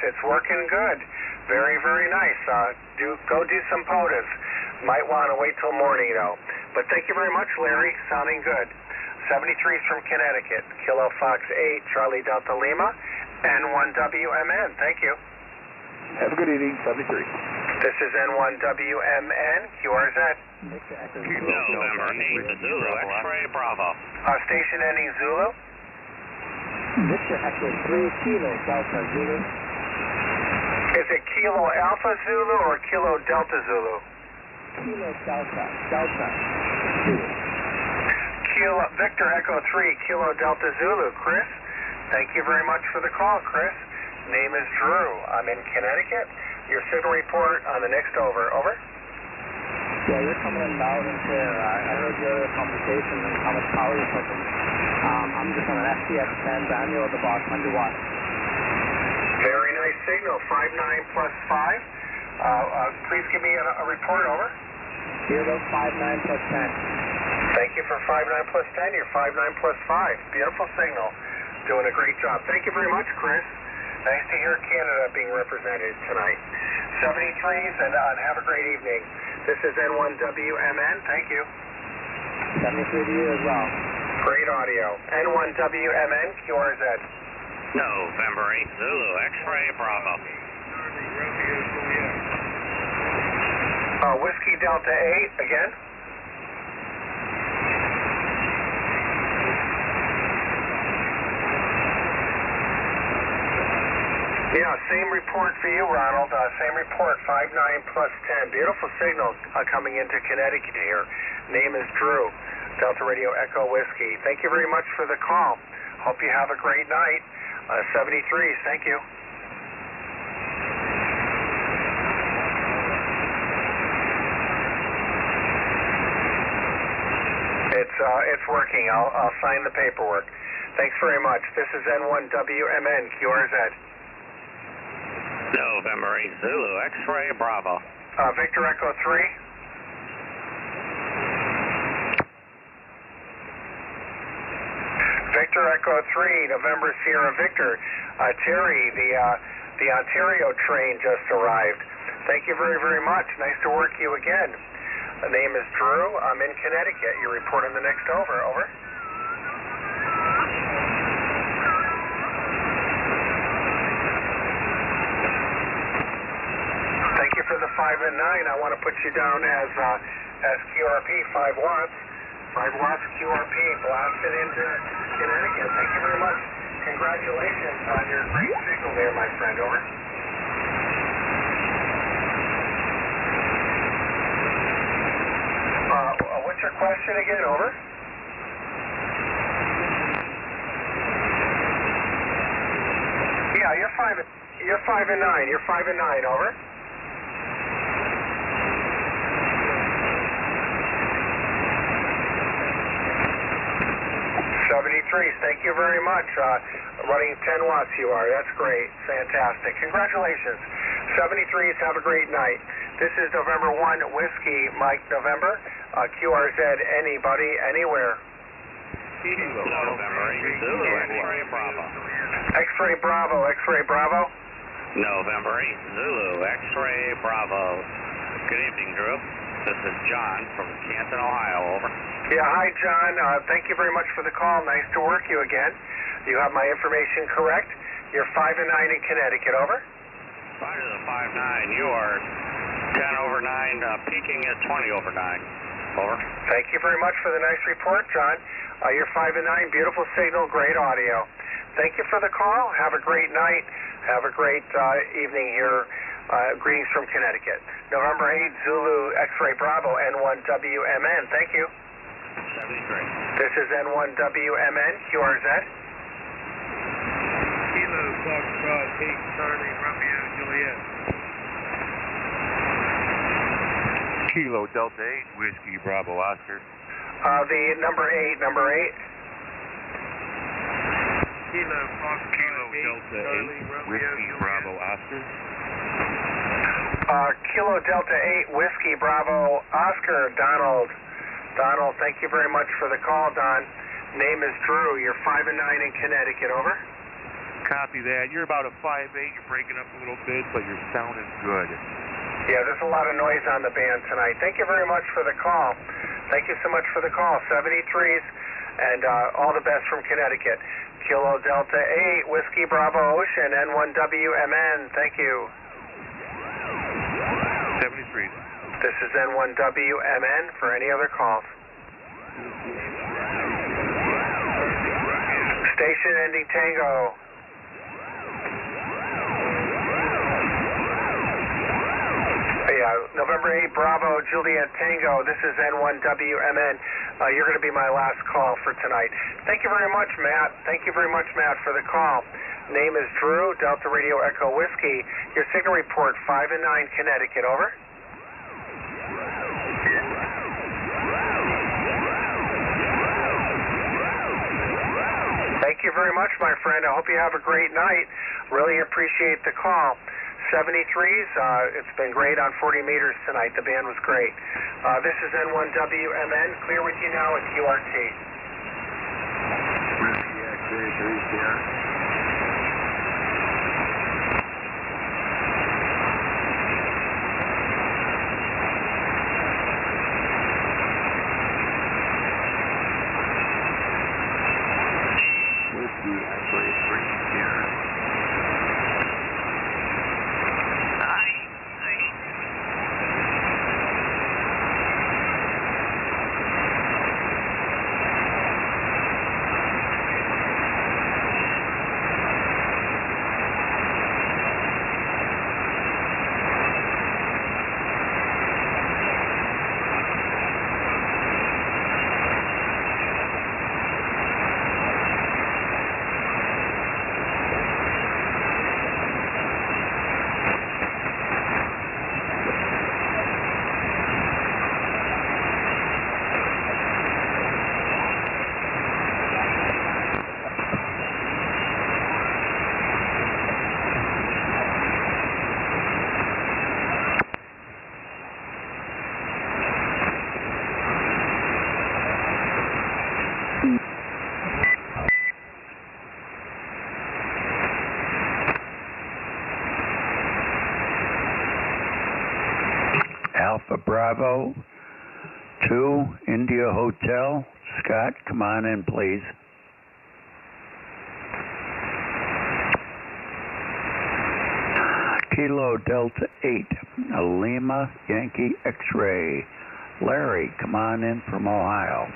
It's working good. Very, very nice. Go do some POTUS. Might want to wait till morning, though. But thank you very much, Larry. Sounding good. 73's from Connecticut. Kilo Fox 8, Charlie Delta Lima, N1WMN. Thank you. Have a good evening, 73. This is N1WMN, QRZ. November 8, Zulu, X-ray, Bravo. Station ending Zulu. Victor Echo 3, Kilo Delta Zulu. Is it Kilo Alpha Zulu or Kilo Delta Zulu? Kilo Delta Zulu. Victor Echo 3, Kilo Delta Zulu. Chris, thank you very much for the call, Chris. Name is Drew. I'm in Connecticut. Your signal report on the next over. Over. Yeah, you're coming in loud and clear. I heard your conversation and how much power you're pushing. I'm just on an SDX10 Daniel at the box, 100 watts. Very nice signal, 59 plus 5. Please give me a report, over. Here goes 59 plus 10. Thank you for 59 plus 10. You're 59 plus 5. Beautiful signal. Doing a great job. Thank you very much, Chris. Nice to hear Canada being represented tonight. 73s, and have a great evening. This is N1WMN. Thank you. 73 to you as well. Great audio. N1WMN, QRZ. November 8, Zulu, X-ray, Bravo. Whiskey Delta 8, again. Yeah, same report for you, Ronald. Same report, 59 plus 10. Beautiful signal coming into Connecticut here. Name is Drew. Delta Radio Echo Whiskey. Thank you very much for the call. Hope you have a great night. 73s, thank you. It's working. I'll sign the paperwork. Thanks very much. This is N1WMN, QRZ. November 8, Zulu, X-ray, Bravo. Victor Echo 3. Victor Echo 3, November Sierra Victor. Terry, the Ontario train just arrived. Thank you very, very much. Nice to work you again. The name is Drew. I'm in Connecticut. You report on the next over. Over. Thank you for the 5 and 9. I want to put you down as QRP, 5 watts. 5 watts QRP, blasted into Connecticut. Thank you very much. Congratulations on your great signal there, my friend. Over. What's your question again? Over. Yeah, you're 5 and 9. You're 5 and 9. Over. Thank you very much. Running 10 watts you are. That's great. Fantastic. Congratulations. 73s, have a great night. This is November 1 Whiskey, Mike November. QRZ, anybody, anywhere. November 8, Zulu, X-ray, Bravo. X-ray Bravo, X-ray Bravo. November 8, Zulu, X-ray, Bravo. Good evening, Drew. This is John from Canton, Ohio. Over. Yeah, hi, John. Thank you very much for the call. Nice to work you again. You have my information correct. You're 5 and 9 in Connecticut. Over. Prior to the 5-9, you are 10 over 9, peaking at 20 over 9. Over. Thank you very much for the nice report, John. You're 5 and 9. Beautiful signal. Great audio. Thank you for the call. Have a great night. Have a great evening here. Greetings from Connecticut. November 8, Zulu, X-ray Bravo, N1WMN. Thank you. 73. This is N1WMN, QRZ. Kilo Foxtrot 8, Charlie Romeo Juliet. Kilo Delta 8, Whiskey Bravo Oscar. The number 8. Kilo Foxtrot Kilo Delta 8, Whiskey Bravo Oscar. Kilo Delta 8, Whiskey Bravo Oscar, Donald. Donald, thank you very much for the call, Don. Name is Drew. You're 5 and 9 in Connecticut. Over. Copy that. You're about a 5'8". You're breaking up a little bit, but you're sounding good. Yeah, there's a lot of noise on the band tonight. Thank you very much for the call. Thank you so much for the call. 73s, and all the best from Connecticut. Kilo Delta 8, Whiskey Bravo Ocean, N1WMN. Thank you. 73s. This is N1WMN for any other calls. Station ending Tango. November 8, Bravo, Juliet Tango. This is N1WMN. You're going to be my last call for tonight. Thank you very much, Matt. Thank you very much, Matt, for the call. Name is Drew, Delta Radio Echo Whiskey. Your signal report, 5 and 9, Connecticut, over. Thank you very much, my friend. I hope you have a great night. Really appreciate the call. 73s, it's been great on 40 meters tonight. The band was great. This is N1WMN. Clear with you now at QRT. Whiskey X-ray 3 Sierra. Whiskey X-ray 3 Sierra. Alpha Bravo 2, India Hotel. Scott, come on in, please. Kilo Delta 8, Lima Yankee X-ray. Larry, come on in from Ohio.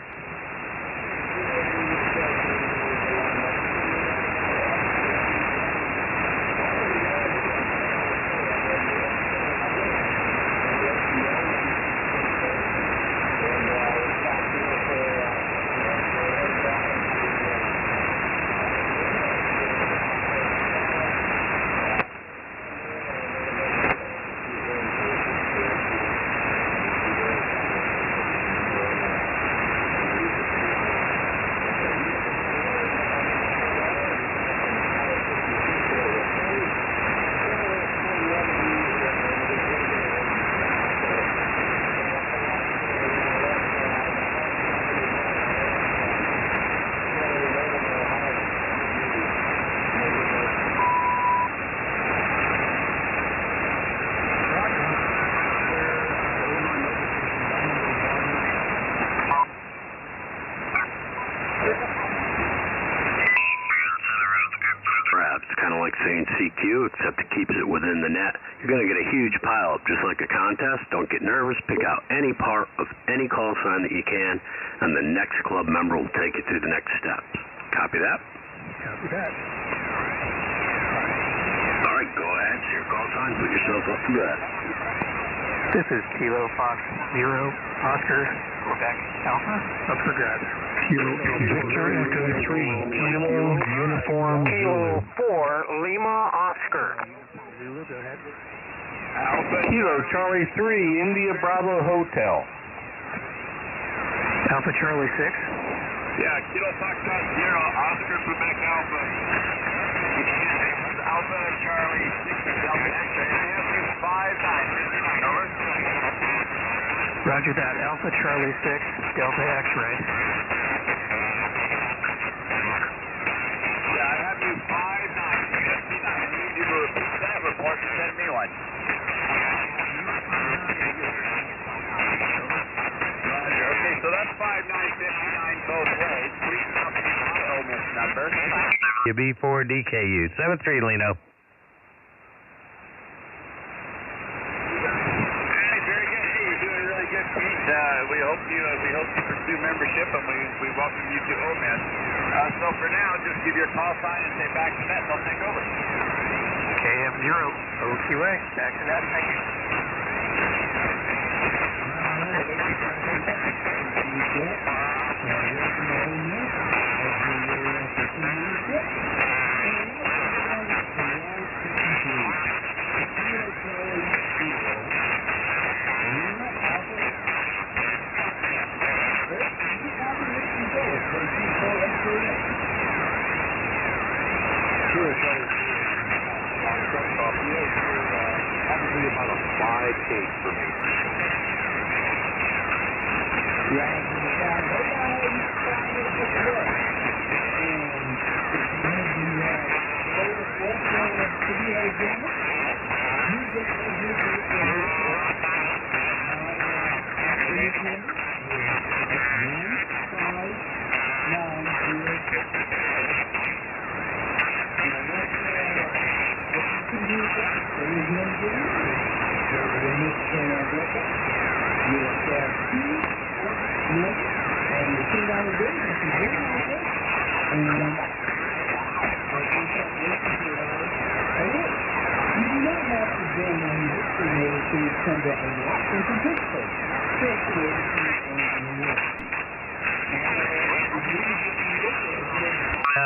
saying CQ, except it keeps it within the net. You're going to get a huge pileup, just like a contest. Don't get nervous. Pick out any part of any call sign that you can, and the next club member will take you through the next steps. Copy that? Copy that. All right, go ahead. See your call sign. Put yourself up for that. This is Kilo Fox 0, Oscar, Quebec Alpha, up for grabs. Kilo Victor Echo 3, Kilo Uniform Kilo 4, Lima Oscar. Zulu, go ahead. Kilo Charlie 3, India Bravo Hotel. Alpha Charlie 6. Yeah, Kilo Fox 0, Oscar Quebec Alpha. Alpha Charlie 6, Delta X-ray. I have you 59, over. Roger that. Alpha Charlie 6, Delta X-ray. Yeah, I have you 59. one. Roger. Okay, so that's 5959 both ways. Please copy my OMIS number. B4DKU. 73, Lino. We hope you pursue membership, and we welcome you to OMIS. So for now, just give your call sign and say back to net, and they'll take over. KM0, OQA, back to net, thank you. Probably about a 5-8 for me.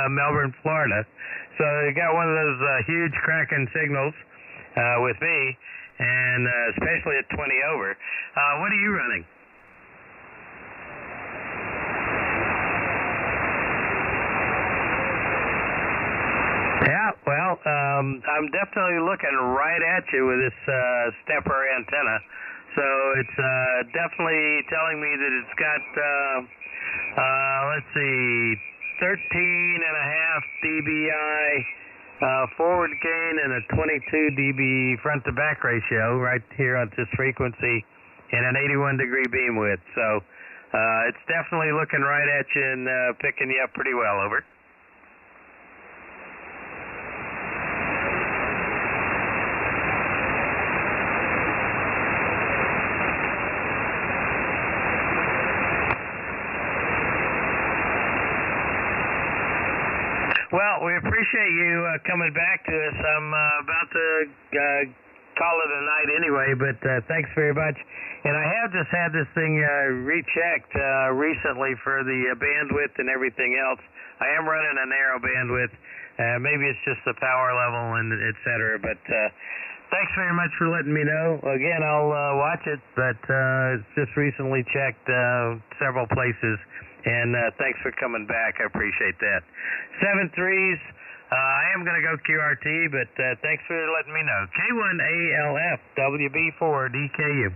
Melbourne, Florida. So you got one of those huge cracking signals with me, and especially at 20 over. What are you running? Yeah, well, I'm definitely looking right at you with this stepper antenna. So it's definitely telling me that it's got, let's see, 13.5 dBi forward gain and a 22 dB front to back ratio right here on this frequency and an 81-degree beam width. So it's definitely looking right at you and picking you up pretty well. Over. Well, we appreciate you coming back to us. I'm about to call it a night anyway, but thanks very much. And I have just had this thing rechecked recently for the bandwidth and everything else. I am running a narrow bandwidth. Maybe it's just the power level and et cetera, but thanks very much for letting me know. Again, I'll watch it, but it's just recently checked several places. And thanks for coming back. I appreciate that. 7-3s. I am going to go QRT, but thanks for letting me know. K1ALF, WB4DKU.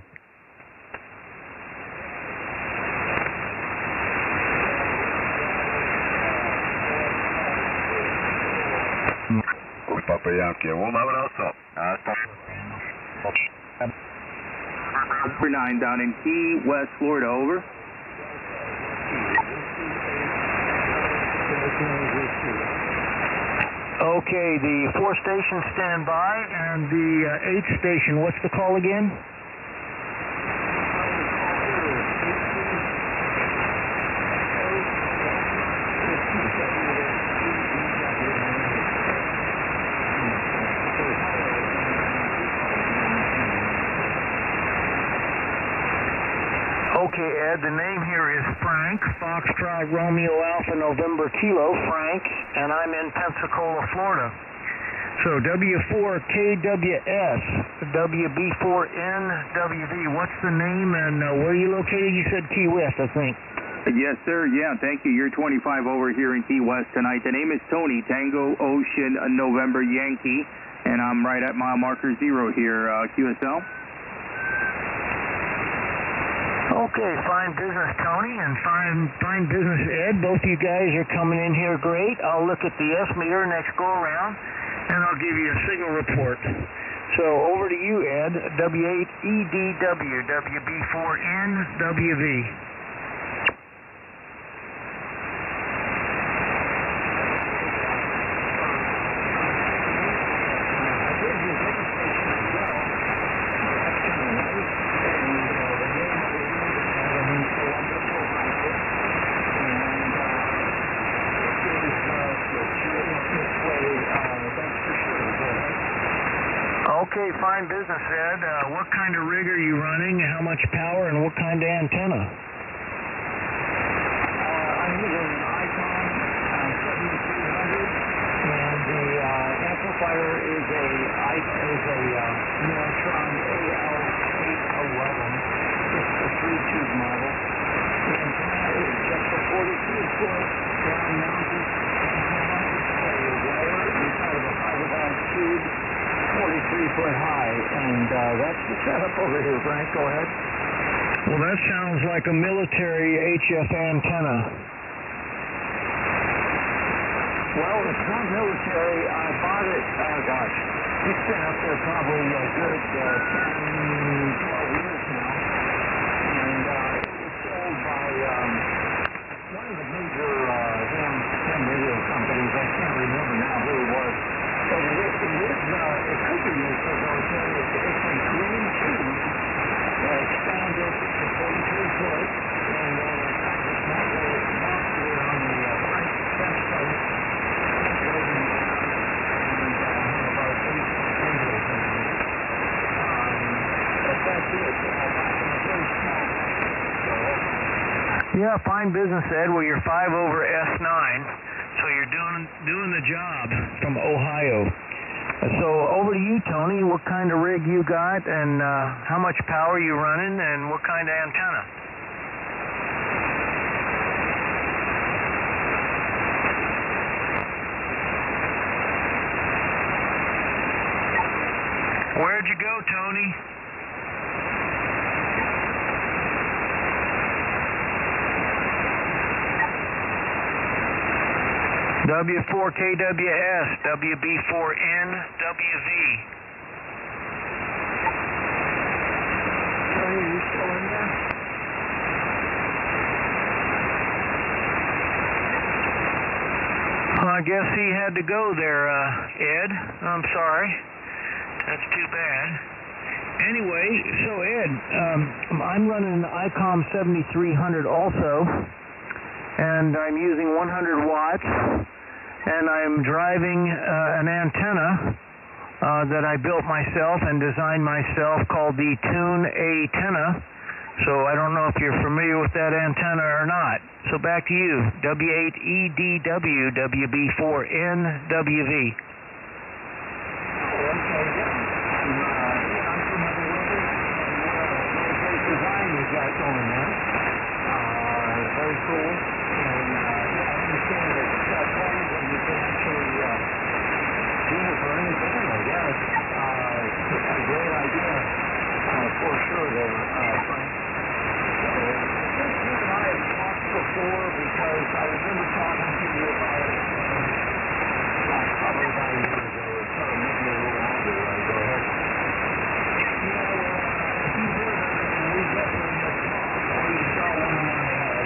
Papa Yankee, we'll have it also. Number 9 down in Key West, Florida, over. Okay, the 4 stations stand by, and the 8th station, what's the call again? Okay, Ed, the name here is Frank, Foxtrot Romeo Alpha November Kilo, Frank, and I'm in Pensacola, Florida. So W4KWS, WB4NWD, what's the name and where are you located? You said Key West, I think. Yes, sir. Yeah, thank you. You're 25 over here in Key West tonight. The name is Tony, Tango Ocean November Yankee, and I'm right at mile marker 0 here, QSL. Okay, fine business, Tony, and fine business, Ed. Both you guys are coming in here great. I'll look at the S meter next go around, and I'll give you a signal report. So over to you, Ed. W8EDW, WB4NWV. Okay, fine business, Ed. What kind of rig are you running? How much power and what kind of antenna? I'm using an Icon 7300, and the amplifier is a Neutron AL811. It's a 3-tube model. The antenna is just a 42-foot ground mounted antenna. It's a wire inside of a fiberglass tube. 43-foot high, and that's the setup over here, Frank. Go ahead. Well, that sounds like a military HF antenna. Well, it's not military. I bought it, it's been up there probably a good 10, 12 years now, and it was sold by one of the major ham radio companies. I can't remember now who it was. But it could be used for military. It's a green tube expanded to 43 foot, and then it's mounted on the front chest plate, and have about 8 angles in it. But that's it. It's very small. Yeah, fine business, Ed. Well, you're 5 over S9. So you're doing the job from Ohio. So over to you, Tony. What kind of rig you got, and how much power you running, and what kind of antenna? Where'd you go, Tony? W4KWS, WB4NWV. Are you still in there? I guess he had to go there, Ed. I'm sorry. That's too bad. Anyway, so Ed, I'm running an ICOM 7300 also, and I'm using 100 watts. And I'm driving an antenna that I built myself and designed myself called the Tune A-tenna. So I don't know if you're familiar with that antenna or not. So back to you, W8EDW, WB4NWV. Design you got going there. Very cool. And I understand that it's got plans and you can actually do it for anything, I guess. A great idea for sure there, Frank. So, you and I have talked before because I remember talking to you about it probably about a year ago or so, maybe a little longer. Go ahead.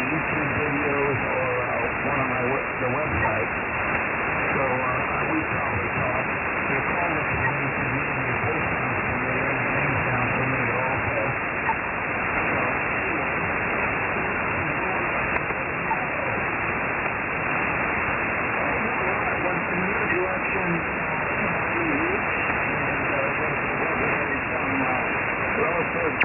YouTube videos or one of the websites. So we probably talked. You called us and you said you were posting some of your names down for me also. I went in your direction to you, and some relative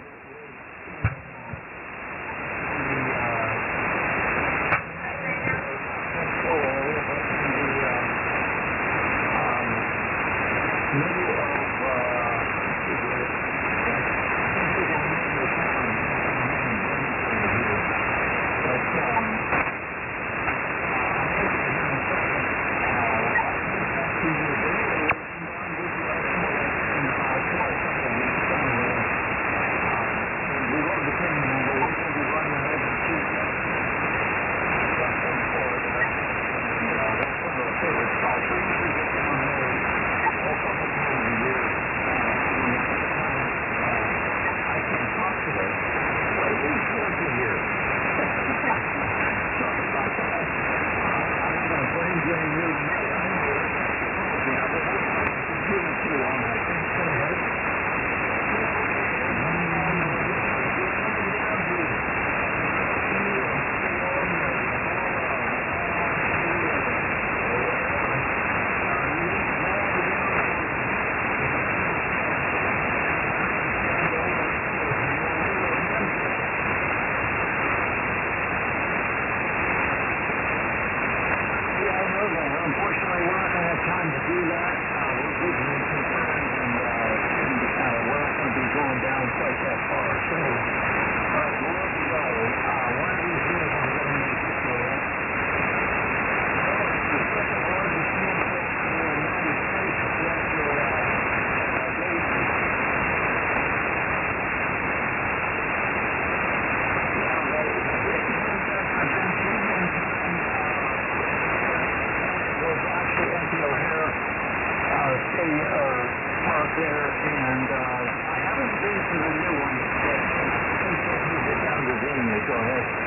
favorite spots. We usually get down there a couple times currently parked there, and I haven't been to the new one yet. I think you get down to Virginia. Go ahead.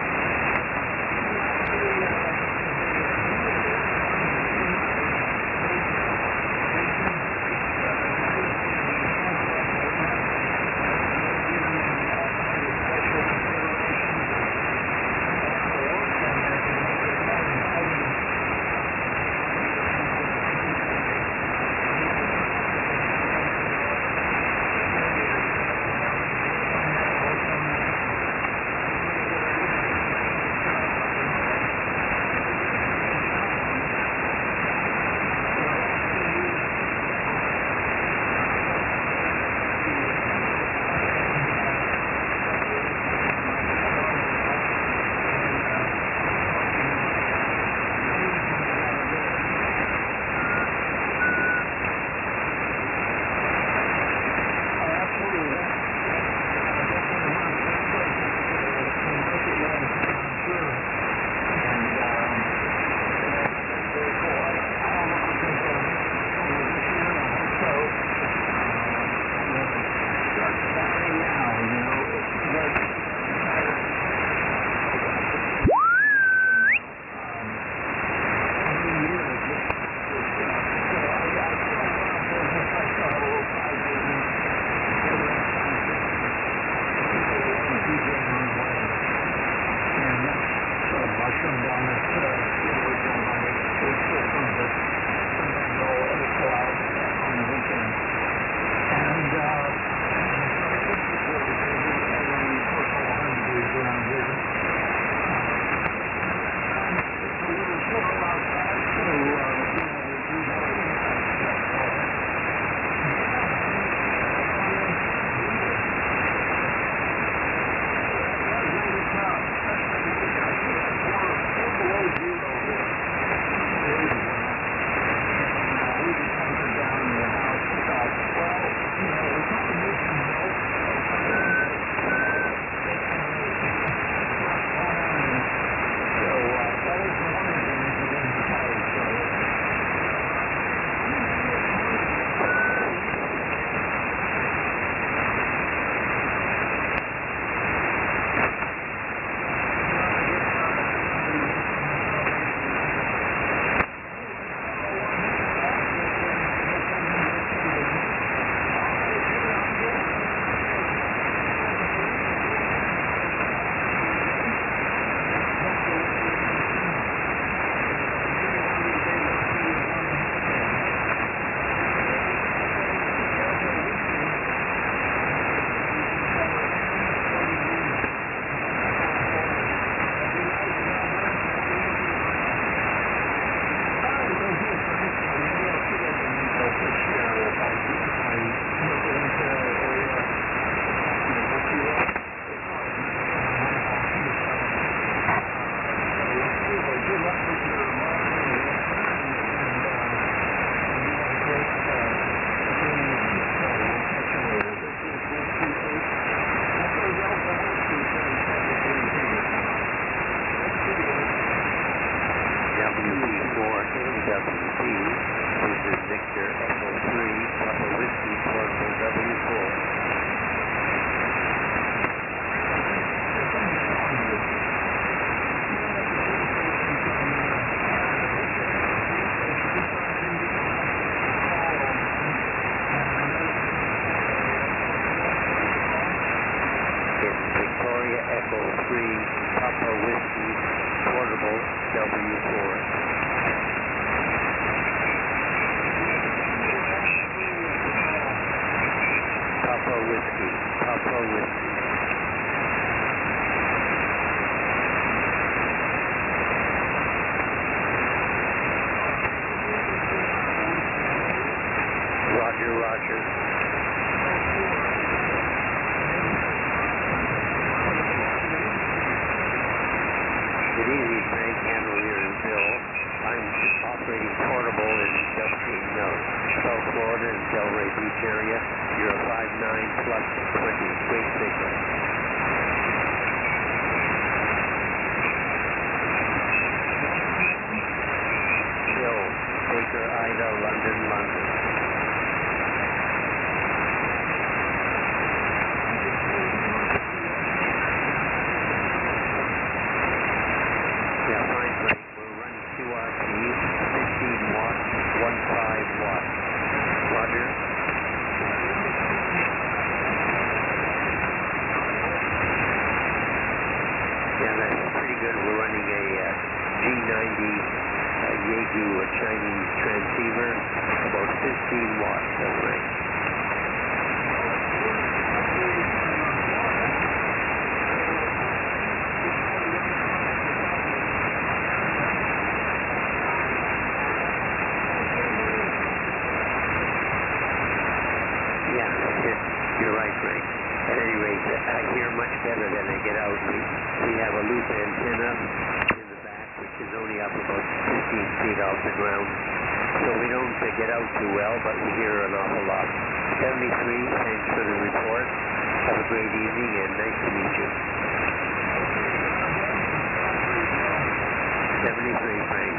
Ida, London, London. Yaesu Chinese transceiver, about 15 watts of range. You're right, Frank. At any rate, I hear much better than I get out. We have a loop antenna in the back, which is only up about 15 feet off the ground. So we don't get out too well, but we hear an awful lot. 73, thanks for the report. Have a great evening, and nice to meet you. 73, Frank.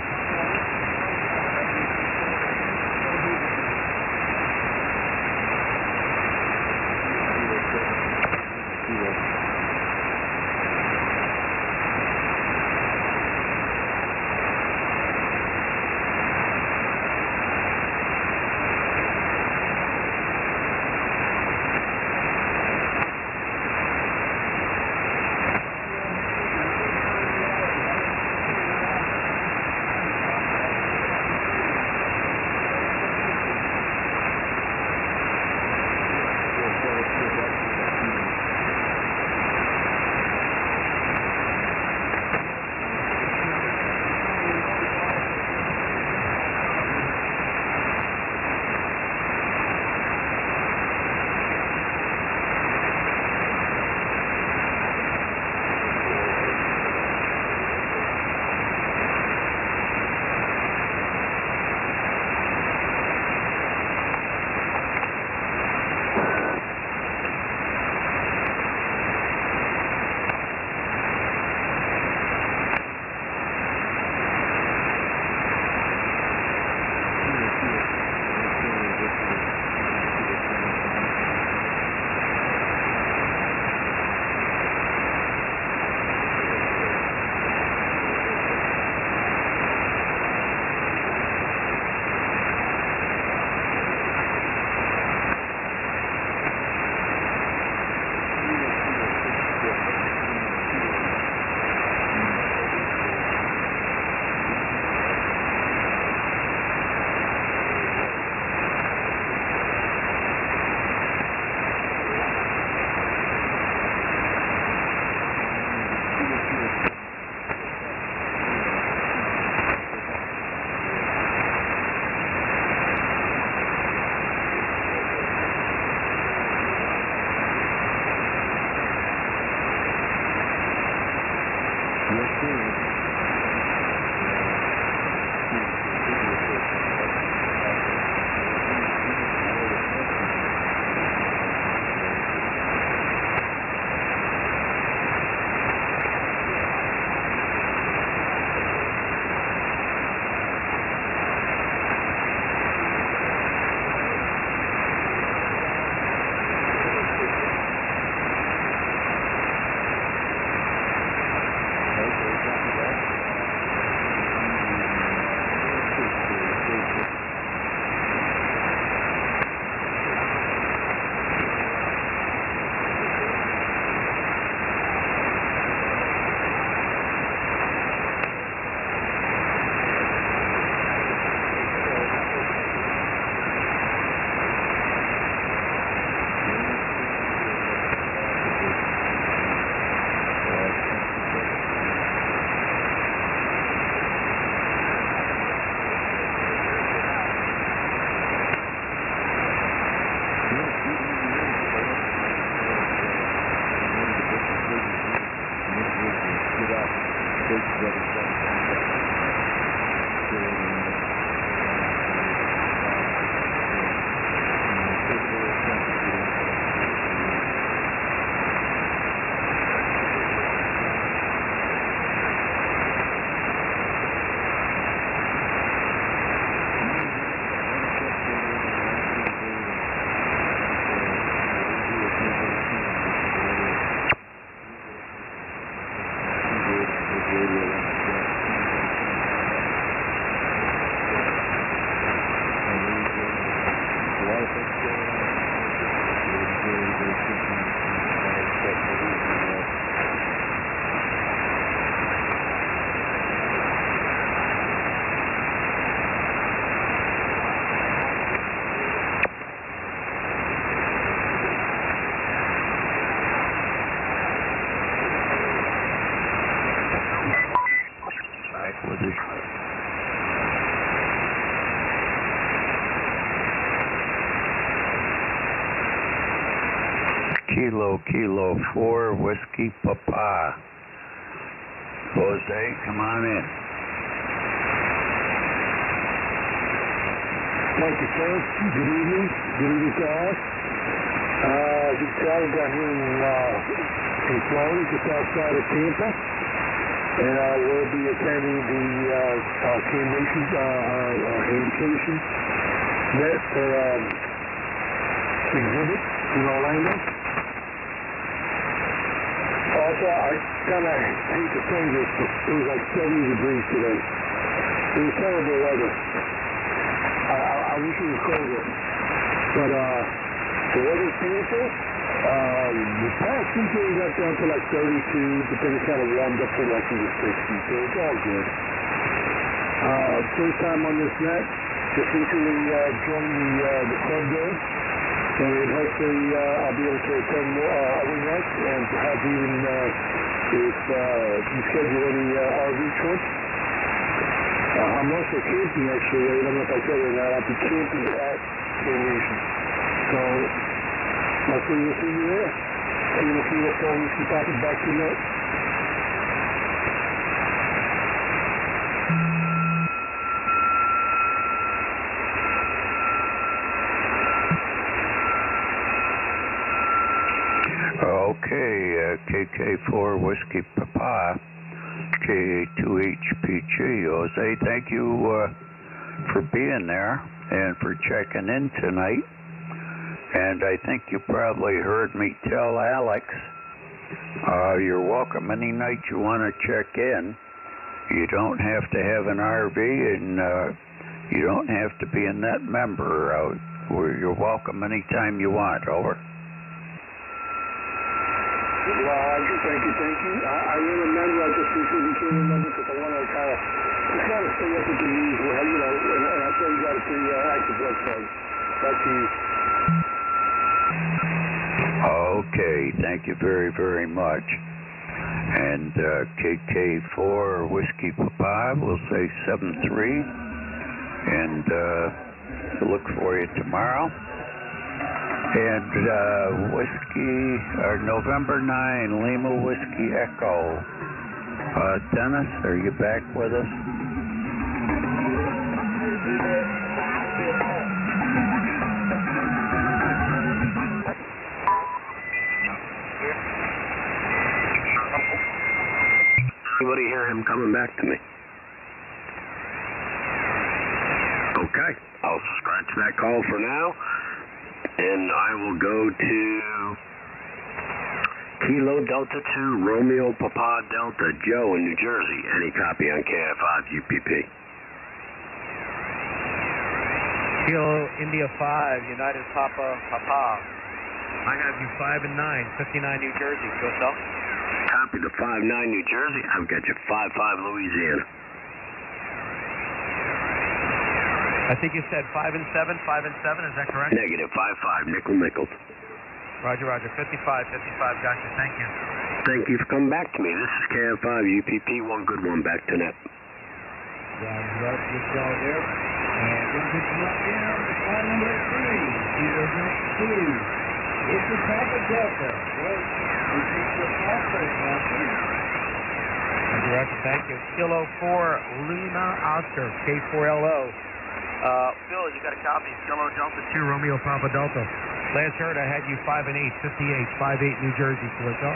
Kilo 4 Whiskey Papa. Jose, come on in. Thank you, sir. Good evening. Good evening to all. As you can tell, we got here in Florida, just outside of Tampa. And we'll be attending the Cam Nations invitation net for exhibit in Orlando. Also, I kind of hate to say this, but it was like 70 degrees today. It was terrible weather. I wish it was colder. But the weather's beautiful. The past weekend got down to like 32, but then it kind of warmed up to like in the 60s, so it's all good. First time on this net, just recently joined the club there, and hopefully I'll be able to attend more other nets, and perhaps even if you schedule any RV trips. I'm also camping actually, I don't know if I said it or not, I'll be camping at Cam Nations. So, hopefully we'll see you there. Kilo 4 Whiskey Papa back to net. Okay, KK4 Whiskey Papa, K2HPG. Jose, thank you for being there and for checking in tonight. And I think you probably heard me tell Alex, you're welcome any night you want to check in. You don't have to have an RV, and you don't have to be a net member. You're welcome anytime you want. Over. Roger, thank you. I remember, I just recently became a member because I want to kind of stay up with the news, and I saw you got a pretty active website. Back to you. Okay, thank you very, very much. And KK4 Whiskey Papa will say 7-3, and look for you tomorrow. And November 9, Lima Whiskey Echo. Dennis, are you back with us? Anybody hear him coming back to me? Okay, I'll scratch that call for now, and I will go to Kilo Delta 2 Romeo Papa Delta Joe in New Jersey. Any copy on KF5 UPP? Kilo India 5 United Papa. I have you 5 and 9, 59 New Jersey. Go self. Copy the 5-9 New Jersey. I've got you 5-5 Louisiana. I think you said 5 and 7, 5 and 7. Is that correct? Negative 5-5 nickel. Roger. 55. Gotcha. Thank you. Thank you for coming back to me. This is KF5 UPP. One good one back to net. Roger, just go there. And we'll pick you up down to flight number 3, Kilo Delta 2. It's the Papa Delta. Well, we take the prospect, Roger, thank you. Kilo 4 Luna Oscar, K4LO. Phil, you got a copy. Kilo Delta 2 Romeo Papa Delta. Last heard I had you 5 and 8, 58, 5-8 New Jersey. So let's go.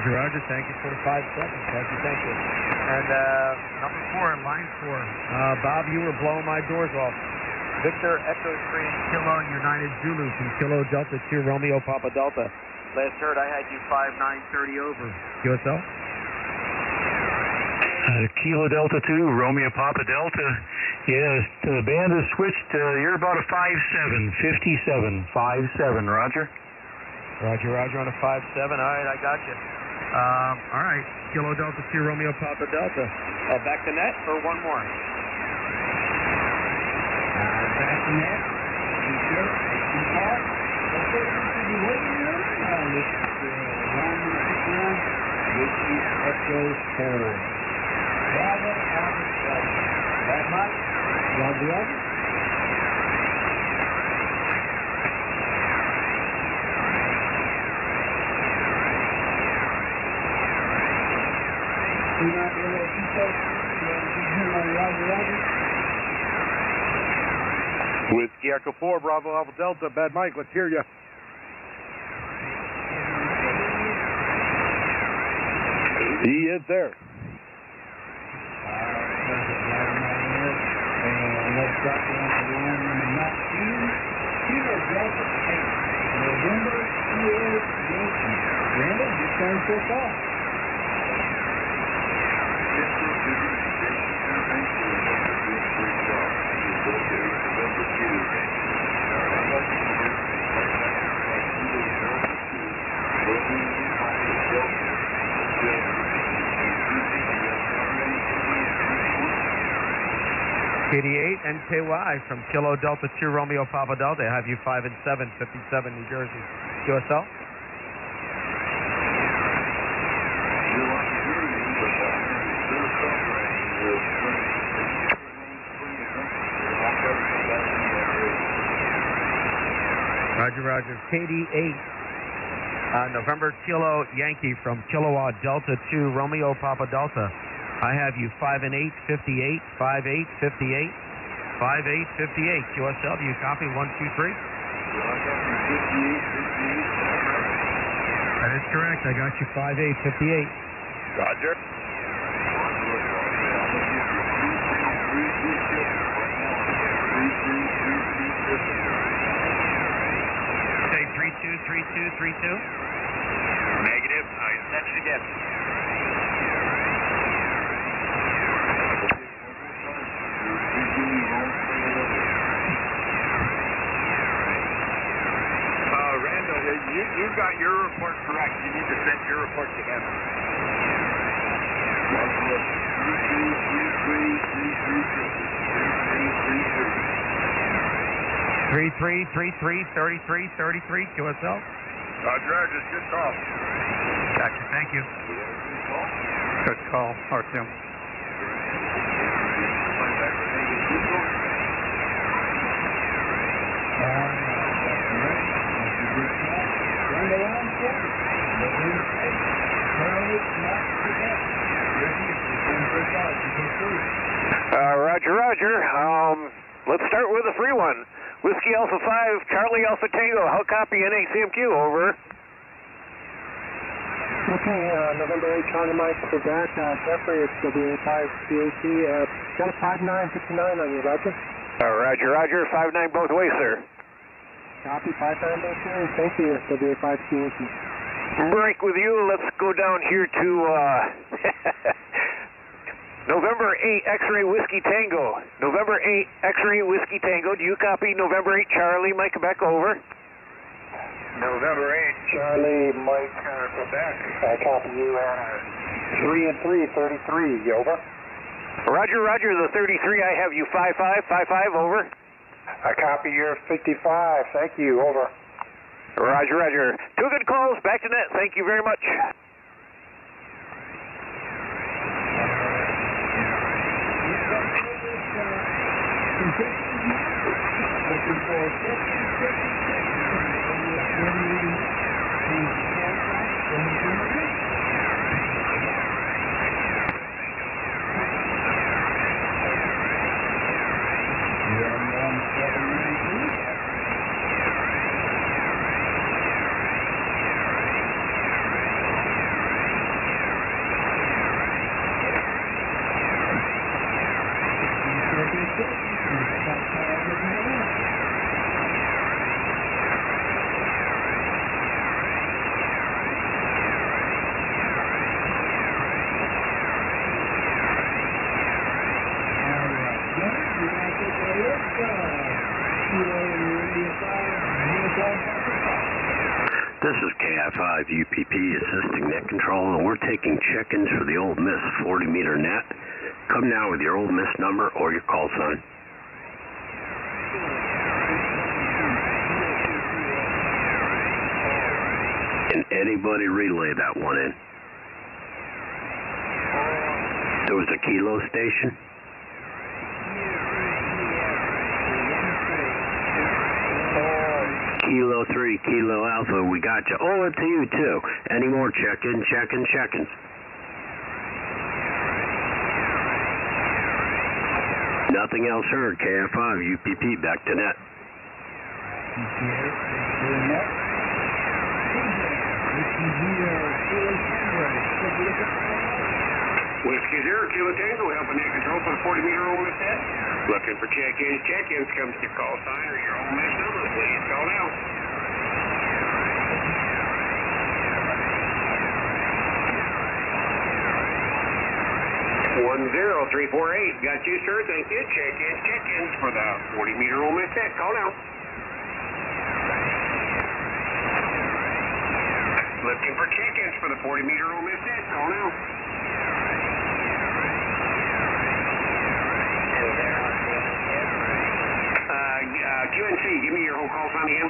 Roger, thank you for the 5 seconds. Thank you. And number 4, line 4. Bob, you were blowing my doors off. Victor Echo 3 Kilo United Zulu from Kilo Delta 2 Romeo Papa Delta. Last heard I had you 5-9-30 over. QSL? Kilo Delta 2 Romeo Papa Delta. Yes, the band has switched. You're about a 5-7, 57, 5-7. Roger. Roger on a 5-7. All right, I got you. All right, Kilo Delta 2 Romeo Papa Delta. Back to net or one more? back to net. Park. This is goes forward. Bravo, Alpha Delta. Bad Mike? Roger, Roger. Whiskey Echo 4, Bravo Alpha Delta, Bad Mike, let's hear you. He is there. And let's drop down to the line number 19. Kilo Delta 8. November Kilo Yankee. Randall, your turn so far. KD8 NKY from Kilo Delta 2 Romeo Papa Delta. I have you 5 and 7, 57 New Jersey. QSL? Roger, Roger. KD8 November Kilo Yankee from Kilowatt Delta 2 Romeo Papa Delta. I have you 5 and 8, 58, 5, 8, 58, 5, 8, 58. QSL, do you copy? 1, 2, 3? That is correct. I got you 5, 8, 58. Roger. Say 32, 32, 32. Negative. I sent it again. You got your report correct. You need to send your report to him. 33, QSL. Roger, just good call. Gotcha, thank you. Good call, Artyom. Roger, Roger. Let's start with a free one. Whiskey Alpha 5, Charlie Alpha Tango. How copy NACMQ? Over. Okay, November 8, Charlie Mike, Quebec. Jeffrey, it's WA5 CAC. Got a 5959 on you, Roger. Roger, Roger. 59 both ways, sir. Copy, 59 both ways. Thank you, WA5 CAC. Break with you. Let's go down here to November 8 X-Ray Whiskey Tango. November 8 X-Ray Whiskey Tango. Do you copy November 8 Charlie Mike Quebec? Over. November 8. Charlie Mike Quebec. I copy you at 3 and 3, 33. Over. Roger, Roger. The 33. I have you 55, 55. Over. I copy your 55. Thank you. Over. Roger, Roger. Two good calls. Back to net. Thank you very much. This is KI5 UPP assisting net control, and we're taking check-ins for the Old Miss 40-meter net. Come now with your Old Miss number or your call sign. And anybody relay that one in. It was a kilo station? Kilo 3, Kilo Alpha, we got you. Oh, it's you too. Any more check-ins? Nothing else heard. KF5, UPP, back to net. Whiskey 0, Kilo Tango, helping in control for the 40-meter Ole Miss net. Looking for check-ins. Comes to your call sign or your Ole Miss number. Please call now. 10348. Got you, sir. Thank you. Check-ins for the 40-meter Ole Miss net. Call now. Looking for check-ins for the 40-meter Ole Miss net. Call now. QNC, give me your whole call sign again.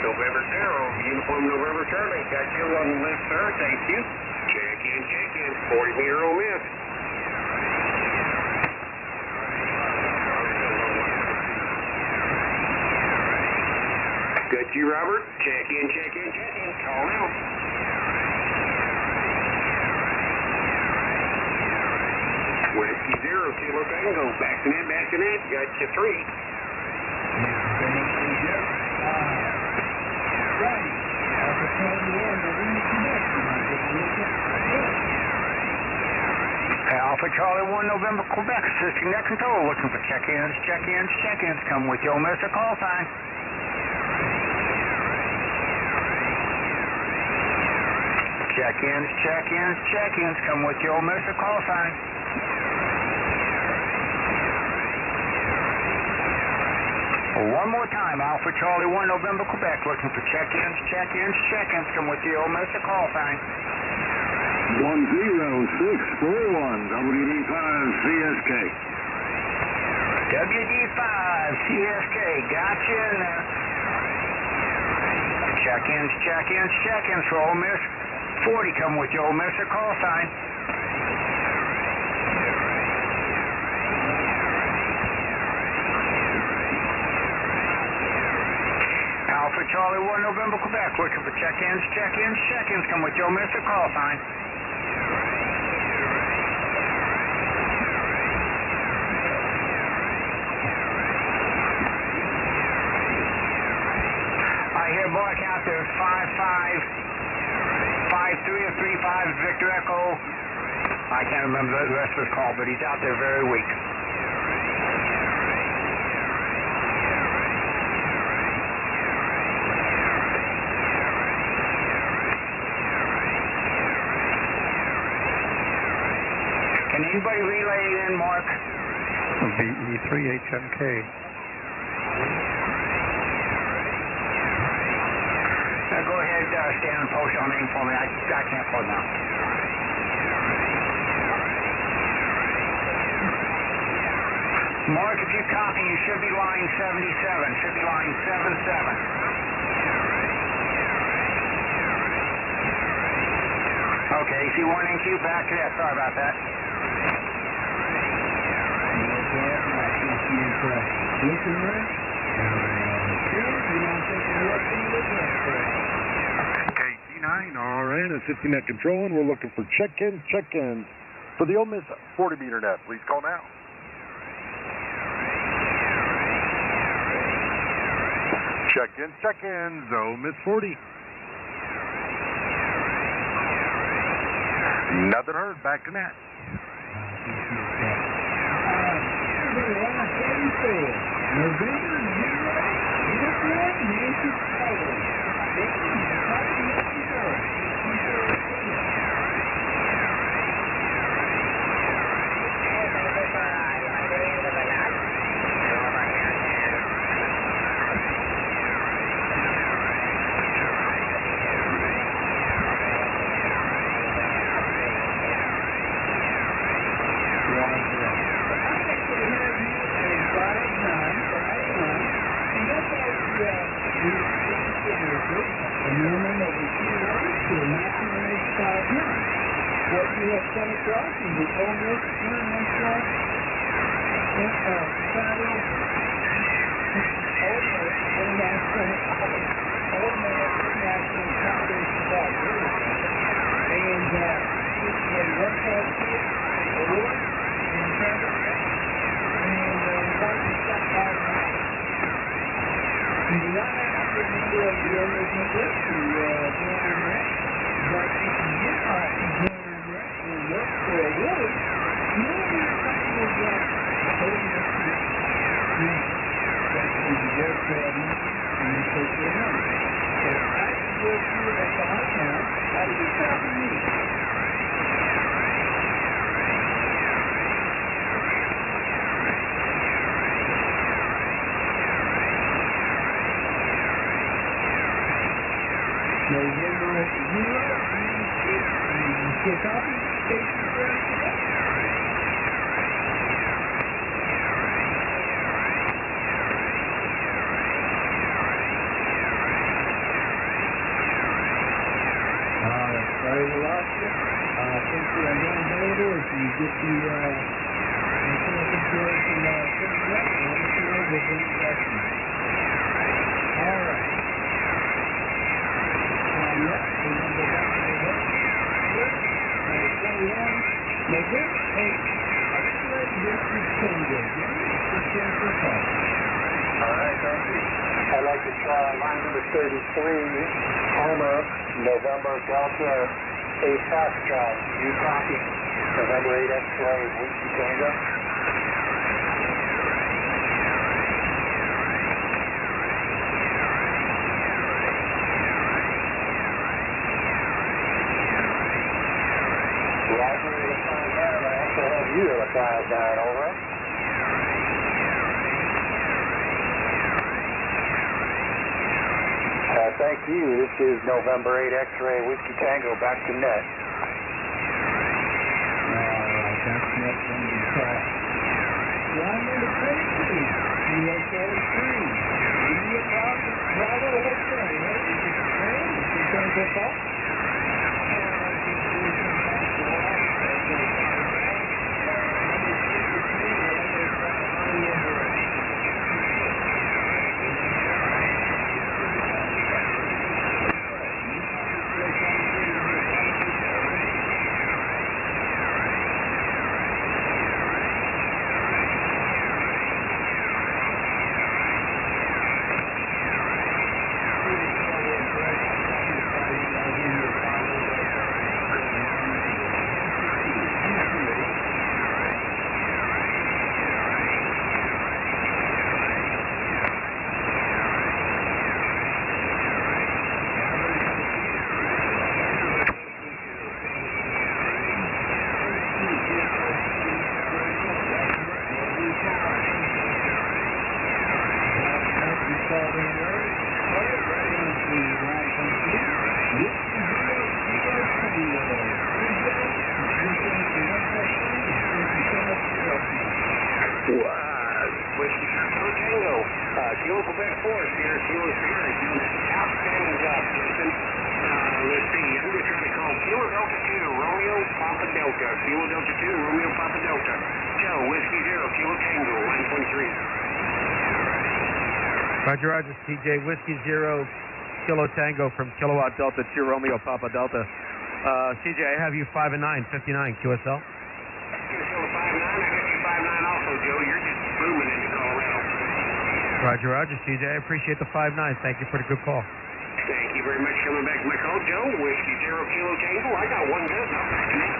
November 0, Uniform November Charlie. Got you on the list, sir. Thank you. Check-in. 40-meter Ole Miss. Got you, Robert. Check-in. Call now. Whiskey 0, Kilo Tango. Back to net. Got you 3. Alpha Charlie 1 November Quebec, assisting net control, looking for check-ins. Come with your Mr. Call sign. Check-ins. Come with your Mr. Call sign. One more time, Alpha Charlie 1 November Quebec, looking for check-ins. Come with your Mr. Call sign. 10641, WD5 CSK. WD5 CSK, gotcha in there. Check-ins for Ole Miss. 40, come with your Ole Miss call sign. Alpha Charlie 1 November Quebec, looking for check-ins. Come with your Ole Miss call sign. Out there, 5553 or 35 Victor Echo. I can't remember the rest of his call, but he's out there very weak. Can anybody relay it in, Mark? VE3HMK. Go ahead, stand and post your name for me. I can't pull now. Mark, if you copy, you should be line 77. Should be line 77. Okay, C1 in queue, back to that. Sorry about that. KC9, all right, assisting net control, and we're looking for check-ins for the Ole Miss 40-meter net. Please call now. Check-ins, Ole Miss 40. Nothing heard, back to net. come across is the Ole Miss International Chicago Ole Miss International College Football. And it's a Red Cross Award in Canada. And one is set by now. And the other member of the Ole Miss Network to join that. But if you get out to join that and look for a award, you will be entitled to Ole Miss Network. That's when you get money and you take your number. So I can go through it at the hot now. How do you copy me? November 0, you copy? Take your first step. Sorry we lost you. Since we are going available, if you get the mechanical situation figured out, let us know. We'll bring it back to you. All right. Next, we're going to go back to the hook. Number 21. Now, this is X-ray District Tango. Jimmy, for call. All right, thank you. I'd like to try line number 33, Homer, November Delta 8 Foxtrot. You copy. November 8 X-ray, Whiskey Tango. Roger, to find that. I also have you at a 5-9, over. Thank you. This is November 8 X-ray Whiskey Tango, back to net. That's net from the call. Line number 22, USA 3. India Bravo Hotel. Is it the same? Is it going to go off? Kilo Quebec Force here, Kilo Sierra, doing an outstanding job, Jason. Let's see, I'm just trying to call Kilo Delta 2, Romeo Papa Delta. Kilo Delta 2, Romeo Papa Delta. Joe, Whiskey 0, Kilo Tango, 1.3. Roger, Roger, CJ, Whiskey 0, Kilo Tango from Kilowatt Delta 2, Romeo Papa Delta. CJ, I have you 5 and 9, 59, QSL. QSL 5-9, I got you 5-9 also, Joe. You're just booming into Colorado. Roger, Roger, CJ, I appreciate the 5-9. Thank you for the good call. Thank you very much for coming back to my call, Joe. Whiskey 0, Kilo Tango. I got one good. I'll back to that.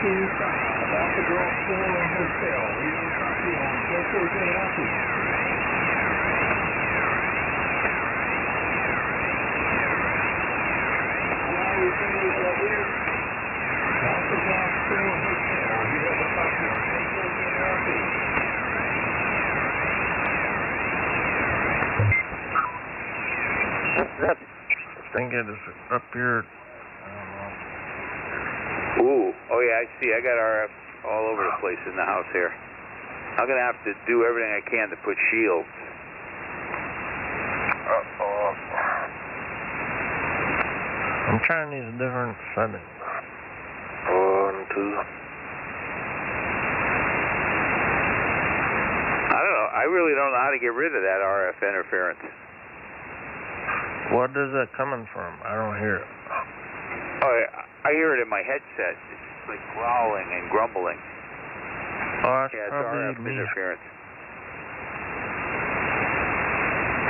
About to draw 4 hotel. We don't copy on. So forth and happy. think it is up here. I don't know. Ooh, oh yeah, I see. I got RF all over the place in the house here. I'm going to have to do everything I can to put shields. I'm trying these different settings. 1, 2. I don't know. I really don't know how to get rid of that RF interference. What is it coming from? I don't hear it. Oh, I hear it in my headset. It's like growling and grumbling. Oh, that's yeah, it's probably RF me. interference.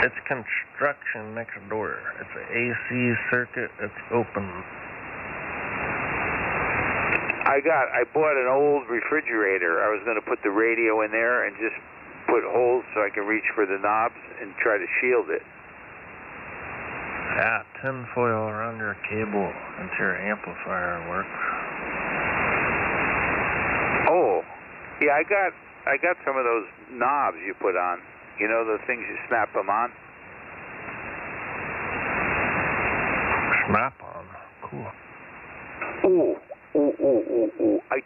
It's construction next door. It's an AC circuit. It's open. I bought an old refrigerator. I was going to put the radio in there and just put holes so I can reach for the knobs and try to shield it. Yeah, tin foil around your cable into your amplifier works. Oh, yeah, I got some of those knobs you put on. You know, the things you snap them on? Snap on? Cool. Ooh. I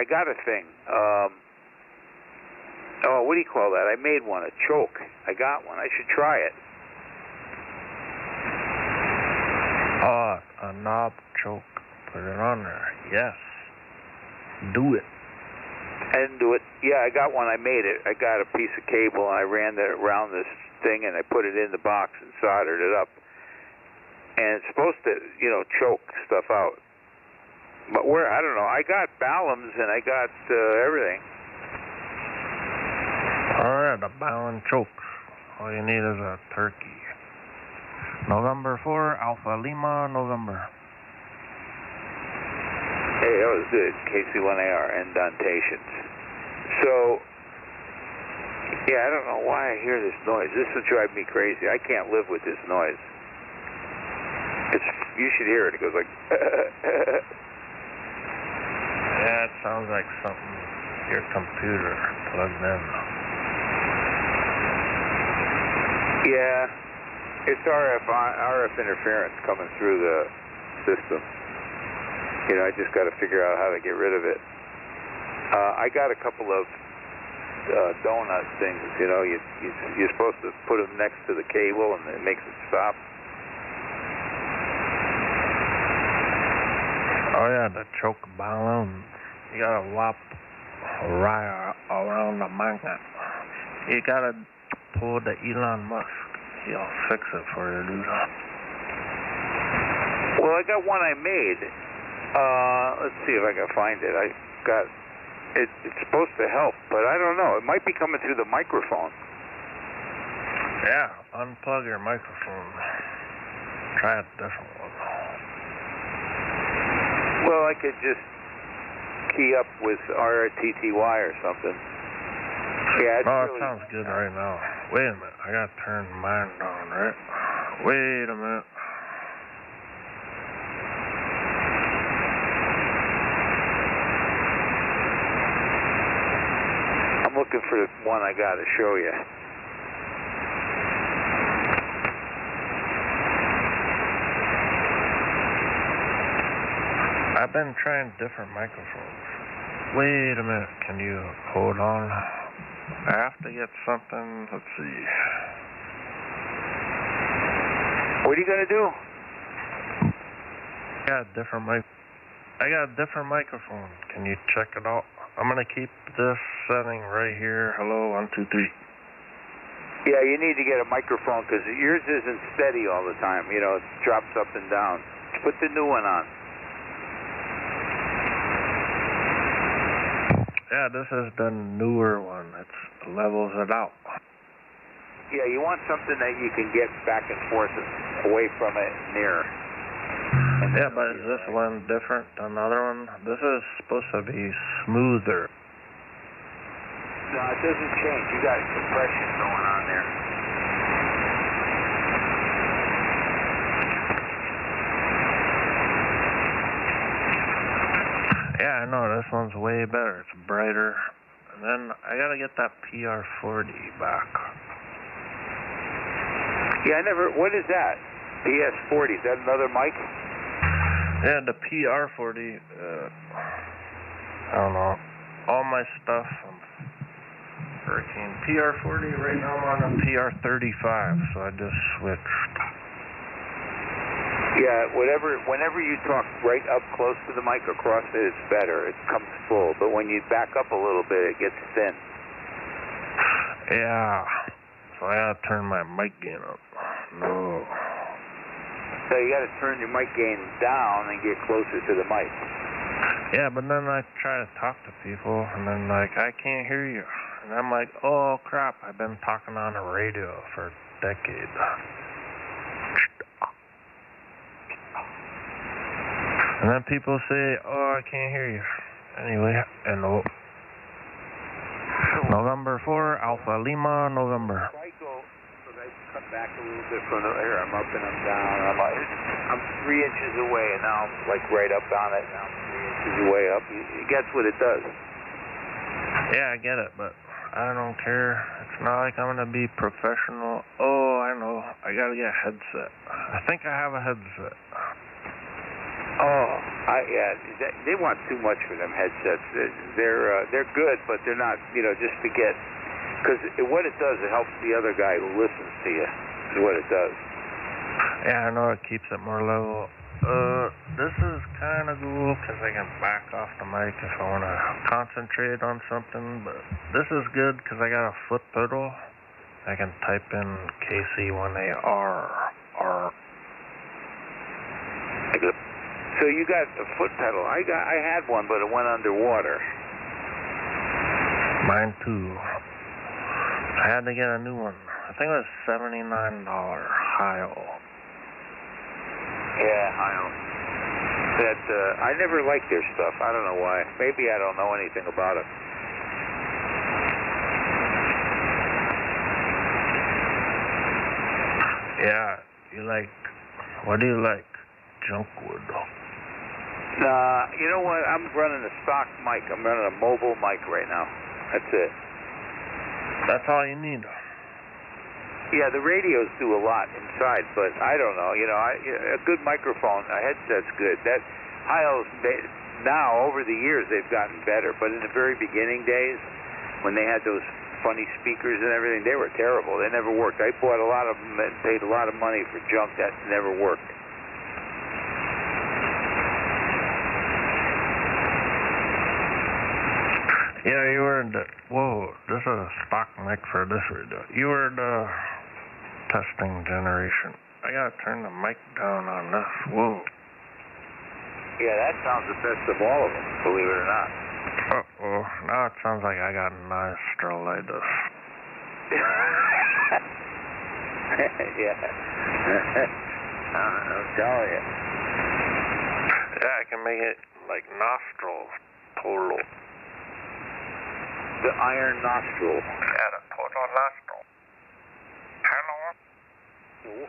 got a thing. Oh, what do you call that? I made one, a choke. I got one. I should try it. Oh, a knob choke. Put it on there. Yes. Do it. And do it. Yeah, I got one. I made it. I got a piece of cable and I ran it around this thing and I put it in the box and soldered it up. And it's supposed to, you know, choke stuff out. But I don't know. I got Ballums and I got everything. Alright, a Ballum choke. All you need is a turkey. November 4, Alpha Lima, November. Hey, that was good. KC1AR, indentations. So, yeah, I don't know why I hear this noise. This will drive me crazy. I can't live with this noise. You should hear it. It goes like... Yeah, it sounds like something your computer plugged in. Yeah, it's RF interference coming through the system. You know, I just got to figure out how to get rid of it. I got a couple of donut things. You know, you're supposed to put them next to the cable and it makes it stop. Oh yeah, the choke balloons. You gotta wrap right around the magnet. You gotta pull the Elon Musk. He'll fix it for you, dude. Well, I got one I made. Let's see if I can find it. I got it. It's supposed to help, but I don't know. It might be coming through the microphone. Yeah, unplug your microphone. Try a different one. Well, I could just key up with RTTY or something. Yeah, it's it really... sounds good right now. Wait a minute, I gotta turn mine down, right? Wait a minute. I'm looking for the one I got to show you. I've been trying different microphones. Wait a minute, can you hold on? I have to get something, let's see. What are you going to do? I got a different microphone. Can you check it out? I'm going to keep this setting right here. Hello, 1, 2, 3. Yeah, you need to get a microphone because yours isn't steady all the time. You know, it drops up and down. Put the new one on. Yeah, this is the newer one. It levels it out. Yeah, you want something that you can get back and forth away from it near. Yeah, but is this one different than the other one? This is supposed to be smoother. No, it doesn't change. You got compression going on there. Yeah, I know. This one's way better. It's brighter. And then I gotta get that PR40 back. Yeah, what is that? PS40, is that another mic? Yeah, the PR40. I don't know. All my stuff. Hurricane PR40. Right now I'm on a PR35, so I just switched. Yeah, whenever you talk right up close to the mic across it, it's better. It comes full. But when you back up a little bit, it gets thin. Yeah. So I gotta turn my mic gain up. No. So you gotta turn your mic gain down and get closer to the mic. Yeah, but then I try to talk to people, and then like, I can't hear you. And I'm like, oh crap, I've been talking on the radio for a decade. And then people say, oh, I can't hear you. Anyway, and November 4, Alpha Lima, November. If I go, so I cut back a little bit from the air, I'm up and I'm down. I'm 3 inches away, and now I'm like right up on it. Now I'm 3 inches away up. It gets what it does. Yeah, I get it, but I don't care. It's not like I'm going to be professional. Oh, I know. I got to get a headset. I think I have a headset. Oh, yeah. They want too much for them headsets. They're good, but they're not. Just to get. Because what it does, it helps the other guy who listens to you. Is what it does. Yeah, I know it keeps it more level. This is kind of cool because I can back off the mic if I want to concentrate on something. But this is good because I got a foot pedal. I can type in KC1AR. So you got a foot pedal. I had one, but it went underwater. Mine too. I had to get a new one. I think it was $79. Heil. Yeah, Heil. I never liked their stuff. I don't know why. Maybe I don't know anything about it. Yeah, what do you like? Junkwood. You know what? I'm running a stock mic. I'm running a mobile mic right now. That's it. That's all you need. Yeah, the radios do a lot inside, but I don't know. A good microphone, a headset's good. That Heil's now over the years they've gotten better, but in the very beginning days when they had those funny speakers and everything, they were terrible. They never worked. I bought a lot of them and paid a lot of money for junk that never worked. Yeah, you were whoa, this is a stock mic for this radio. You were the testing generation. I gotta turn the mic down on this. Whoa. Yeah, that sounds the best of all of them, believe it or not. Uh-oh, now it sounds like I got nostrilitis. Yeah. I'm telling you. Yeah, I can make it like nostrils, total. The iron nostril. Yeah, the total nostril. Hello? No.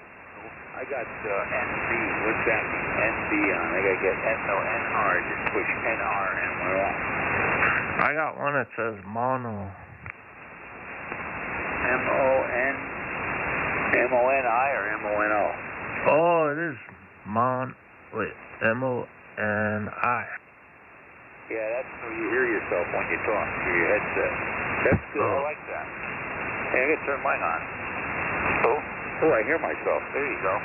I got NB. What's that mean? NB on. I gotta get NR. Just push NR anywhere else. I got one that says mono. M-O-N-I or M-O-N-O? Oh, it is M-O-N-I. Yeah, that's so you hear yourself when you talk through your headset. That's good. I like that. Hey, I gotta turn mine on. Oh, I hear myself. There you go.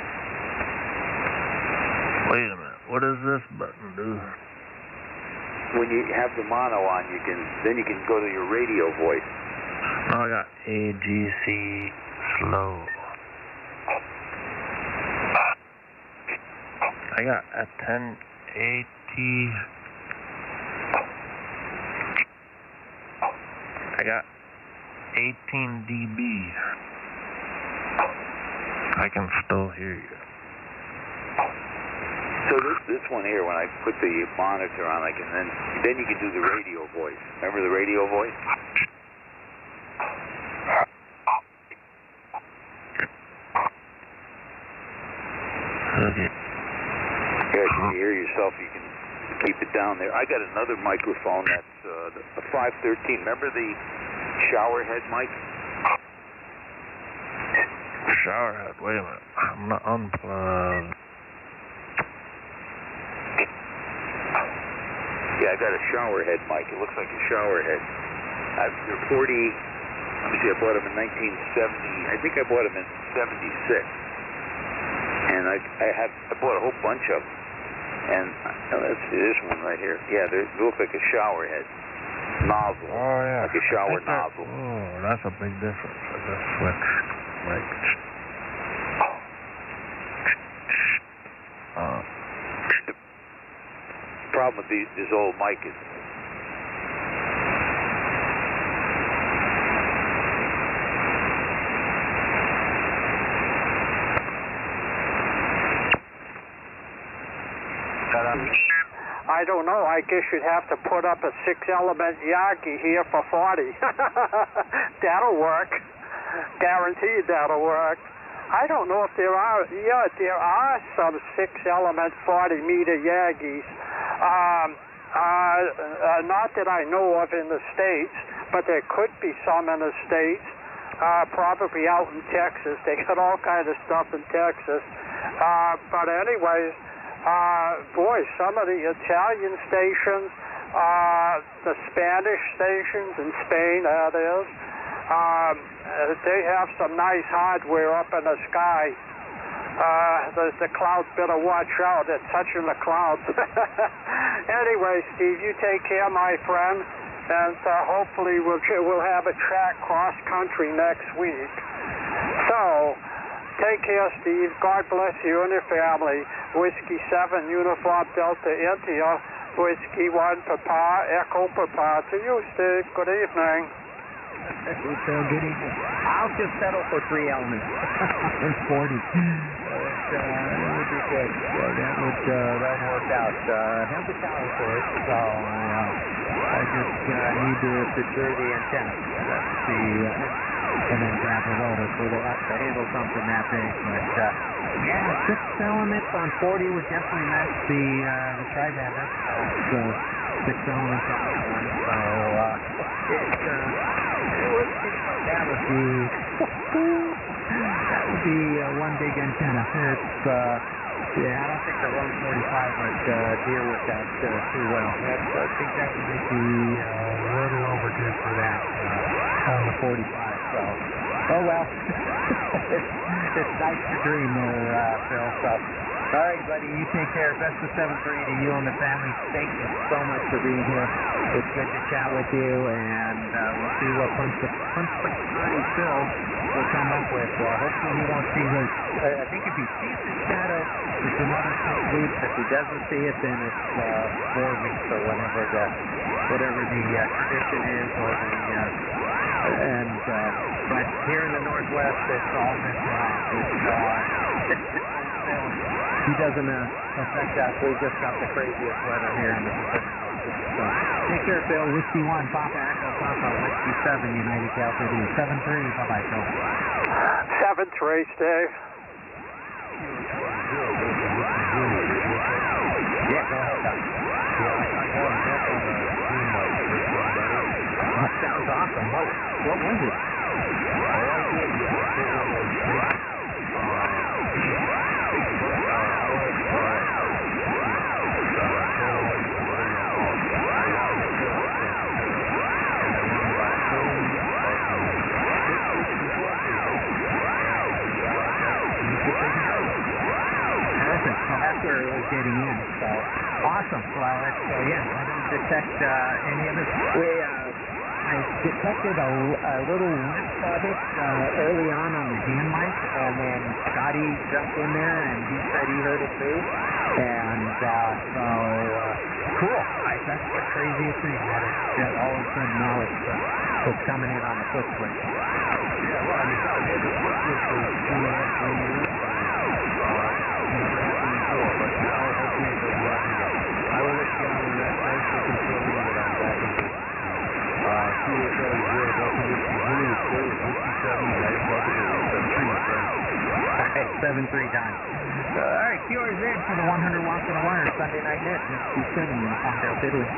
Wait a minute. What does this button do? When you have the mono on, you can go to your radio voice. Oh, I got AGC slow. I got a 1080. I got 18 dB. I can still hear you. So this one here, when I put the monitor on, I can then you can do the radio voice. Remember the radio voice? Okay. Yeah, you can hear yourself. You can keep it down there. I got another microphone that's a 513. Remember the shower head mic? shower head. Wait a minute. I'm not unplugged. Yeah, I got a shower head, Mike. It looks like a shower head. They're 40. Let me see. I bought them in 1970. I think I bought them in 76. And I bought a whole bunch of them. And let's see this one right here. Yeah, they look like a shower head nozzle. Oh yeah, like a shower nozzle. Oh, that's a big difference. I just switched. Right. The problem with this old mic is I don't know. I guess you'd have to put up a 6-element Yagi here for 40. That'll work. Guaranteed that'll work. I don't know if there are. Yeah, there are some 6-element 40-meter Yagis. Not that I know of in the States, but there could be some in the States. Probably out in Texas. They got all kind of stuff in Texas. But anyways, boy, some of the Italian stations, the Spanish stations in Spain, that is, they have some nice hardware up in the sky. The clouds better watch out. They're touching the clouds. Anyway, Steve, you take care, my friend, and hopefully we'll have a track cross country next week. So, take care, Steve. God bless you and your family. Whiskey 7, Uniform Delta India, Whiskey 1, Papa, Echo Papa. To you, Steve. Good evening. Good evening. I'll just settle for 3 elements. And 40. That would be good. That would work out. Have the tower for it. So I just need to secure the antenna. That's the and then grab a rotor for that to handle something that big. But yeah, 6 elements on 40 would definitely match the tri-bander. So 6 elements on that one. So that would be one big antenna. It's yeah, I don't think the Rome 45 would deal with that too well. I think that would be a little overdue for that on the 45. So, oh well. It's nice to dream there, Phil. So, all right, buddy, you take care. Best of 7-3 to you and the family. Thank you so much for being here. It's good to chat with you, and we'll see what Punch Phil will come up with. Hopefully he won't see his, I think if he sees his shadow, it's another 6 weeks. If he doesn't see it, then it's 4 weeks or whatever the tradition is, or the but here in the Northwest, it's all he doesn't affect us. We just got the craziest weather here in the Pacific Northwest. So take care, Phil. Whiskey 1, Papa Echo Papa, Whiskey 7, United Cal City. 7-3. Bye-bye, Phil. 7-3, Steve. Yeah, go ahead, Doc. That sounds awesome. What was it? After it was getting in, so awesome. Well, it's, yeah, I didn't detect any of it. I detected a little wisp of it early on the hand mic, and then Scotty jumped in there and he said he heard it too. And so cool. That's the craziest thing, that all of a sudden now it's coming in on the foot switch. Yeah, well, I mean, the foot switch was 2.5 years. But now hopefully it'll be up again. I will let you know that thanks for controlling it on back into QSL 0, Delta Whiskey Zulu, 57, United Delta 7-3, my friend. Alright, 7-3 time. Alright, QRZ for the 100 watts on the wire, Sunday night net, next to 7 in Palmdale, Italy.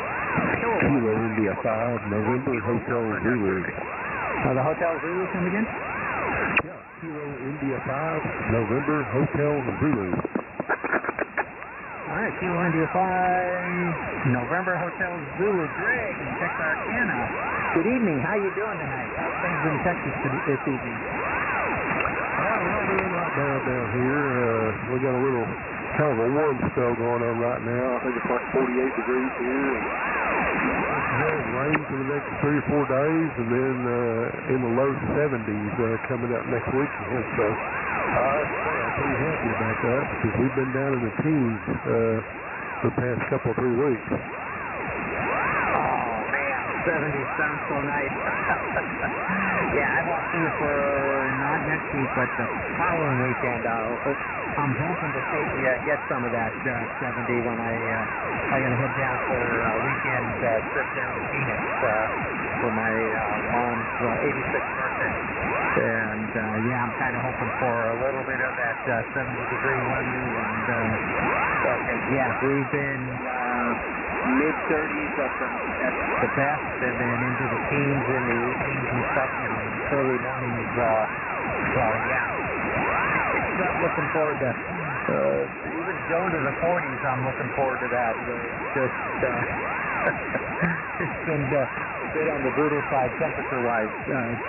Kilo India 5, November Hotel Zulu. The Hotel Zulu come again? Yeah. Kilo India 5, November Hotel Zulu. All right, Kilo India 5, November Hotel Zulu. Greg in Texarkana. Good evening. How you doing tonight? How's things in Texas this evening? Well, we're not bad down here. We got a little kind of a warm spell going on right now. I think it's like 48 degrees here. And rain for the next 3 or 4 days, and then in the low 70s coming up next weekend. So I'm pretty happy about that because we've been down in the teens the past couple of 3 weeks. Oh man, 70 sounds so nice. Yeah, I won't see it for not next week, but the following weekend. I'm hoping to get some of that 70 when I'm going to head down for a weekend trip down to Phoenix for my mom's 86th birthday. And yeah, I'm kind of hoping for a little bit of that 70-degree weather. And yeah, we've been mid-30s up at the best, and then into the teens in the evenings and stuff, and early mornings. So yeah. I'm looking forward to even going to the 40s. I'm looking forward to that. It's been a bit on the brutal side temperature-wise.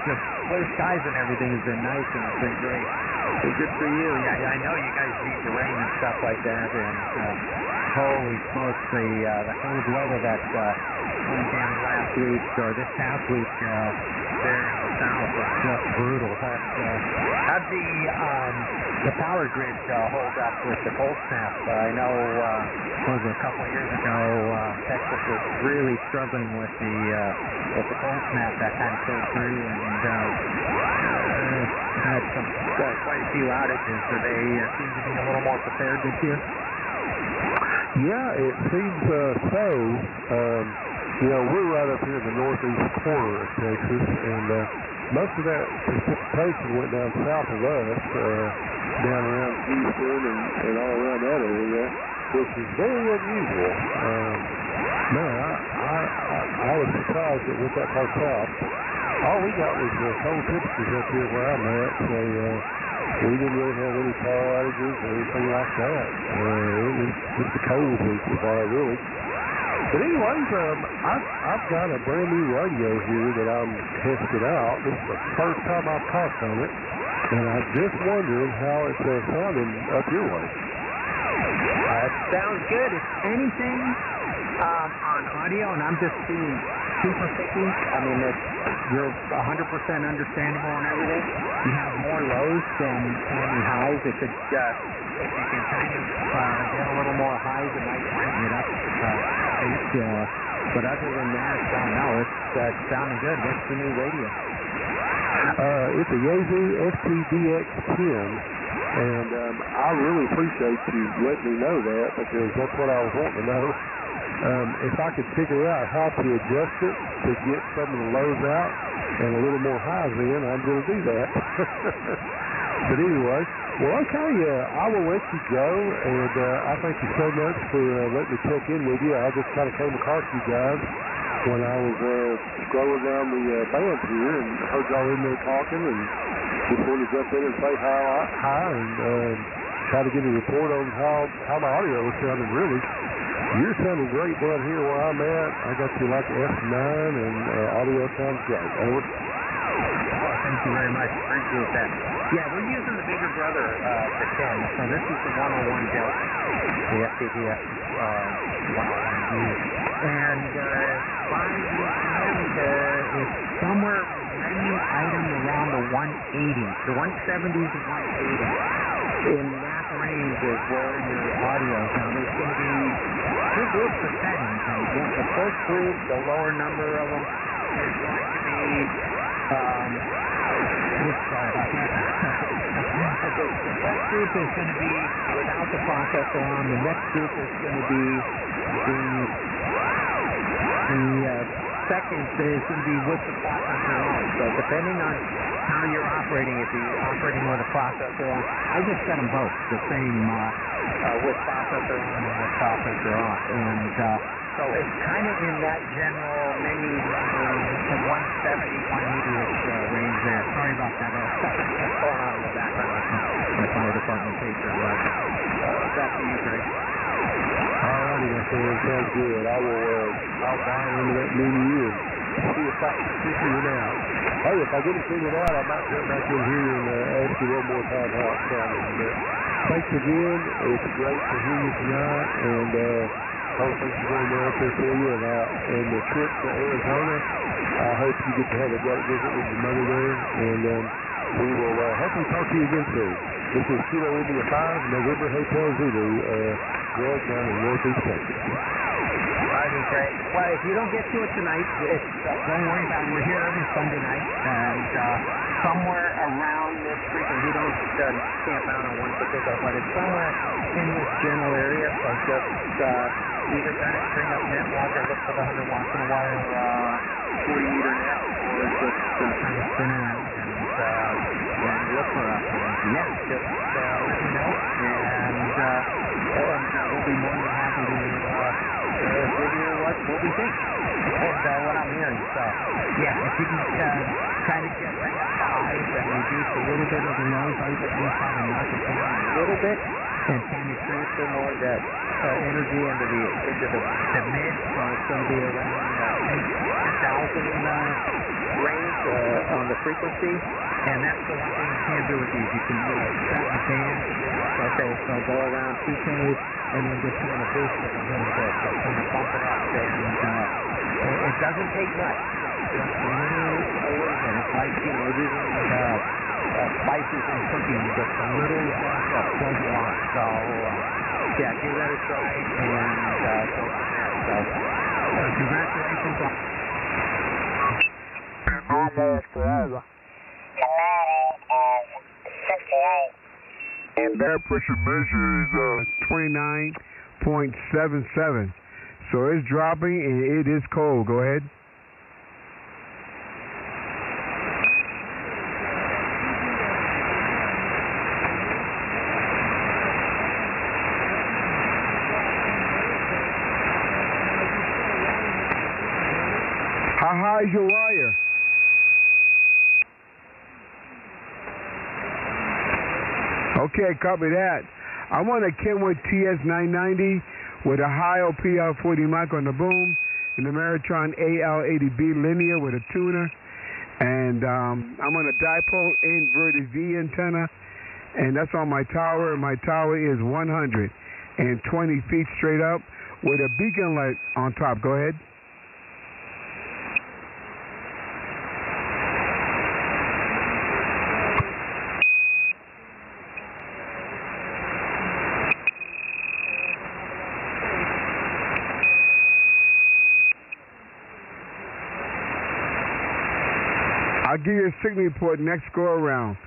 Just clear skies and everything has been nice, and it's been great. So good for you. Yeah, I know you guys need the rain and stuff like that, and holy smokes, the cold weather that went down last week or this past week there in the south was just brutal. How'd the power grid hold up with the cold snap? I know a couple of years ago Texas was really struggling with the cold snap that kind of came through, and had quite a few outages. So they seem to be a little more prepared this year. Yeah, it seems so. We're right up here in the northeast corner of Texas, and most of that precipitation went down south of us, down around Houston and all around that area, which is very unusual. Man, I was surprised it went that far south. All we got was cold temperatures up here where I'm at, so we didn't really have any power outages or anything like that. It was just a cold week was all really. But anyways, I've got a brand new radio here that I'm testing out. This is the first time I've talked on it, and I'm just wondering how it's sounding up your way. It sounds good. If anything, on audio, and I'm just being super picky. I mean, you're 100% understandable and everything. You have more lows than any highs. If you can kind of get a little more highs, it might brighten it up. But other than that, no, it's sounding good. What's the new radio? It's a Yaesu STDX10, and I really appreciate you letting me know that, because that's what I was wanting to know. If I could figure out how to adjust it to get some of the lows out and a little more highs in, I'm going to do that. But anyway, well, okay, I will let you go, and I thank you so much for letting me check in with you. I just kind of came across you guys when I was scrolling down the band here and heard y'all in there talking, and just wanted to jump in and say hi and try to get a report on how my audio was sounding, really. You're sounding great down here where I'm at. I got you like S9, and audio sounds great. Over. Oh, thank you very much. Appreciate that. Yeah, we're using the bigger brother, the 10. So this is the 101 Delta, the FPDF 101U. And by the end, it's somewhere menu item around the 180. The 170s and 180. In that range is where your audio is. Now, there's going to be two groups of settings. And the first group, the lower number of them, is going to be, sorry about that. The first group is going to be without the processor on. The next group is going to be the second is going to be with the processor on. So depending on how you're operating, if you're operating with a processor on, I just set them both the same with processor on and with processor off. And so it's kind of in that general menu from 170, 180 range there. Sorry about that. What's going on there? Back to you, Greg. All righty, my friend. Sounds good. I'll dial into that menu and see if I can figure it out. Hey, if I get it figured out, I might come back in here and ask you one more time how it's sounding. But thanks again. It's great to hear you tonight, and hope things are going well there for you. And the trip to Arizona, I hope you get to have a great visit with your mother there, and we will hopefully talk to you again soon. This is Kilo India 5, November Hotel Zulu, Greg down in Northeast Texas. Righty, Greg. Well, if you don't get to it tonight, don't worry about it. We're here every Sunday night, and somewhere around this frequency, we don't camp out on one particular, but it's somewhere in this general area, so just either kind of bring up net walk or look for the 100 watts in a wire 40-meter net, or just kind of spin around and look for us. Yeah, just let me know, and we'll be more than happy to give you what we think and what I'm hearing. So, yeah, if you can kind of bring up the highs and reduce a little bit of the lows, I would just kind of knock it down a little bit and kind of transfer more of that energy into the mid. So it's going to be around 10,000 range on the frequency. And that's the one thing you can do with these. You can set a band. Okay, so go around 2K and then just kind of boost it a little bit. So kind of bump it up. And it doesn't take much. Just a little bit. It's like, using spices and cooking. Just a little that goes a lot. So, yeah, give that a try and go from there. So, congratulations on normal forever. And that pressure measure is 29.77. So it's dropping and it is cold. Go ahead. How high is your wire? Okay, copy that. I'm on a Kenwood TS990 with a high PL40 mic on the boom and the Meritron AL80B linear with a tuner. And I'm on a dipole inverted V antenna, and that's on my tower. My tower is 120 feet straight up with a beacon light on top. Go ahead. I'll give you a signal report next go around.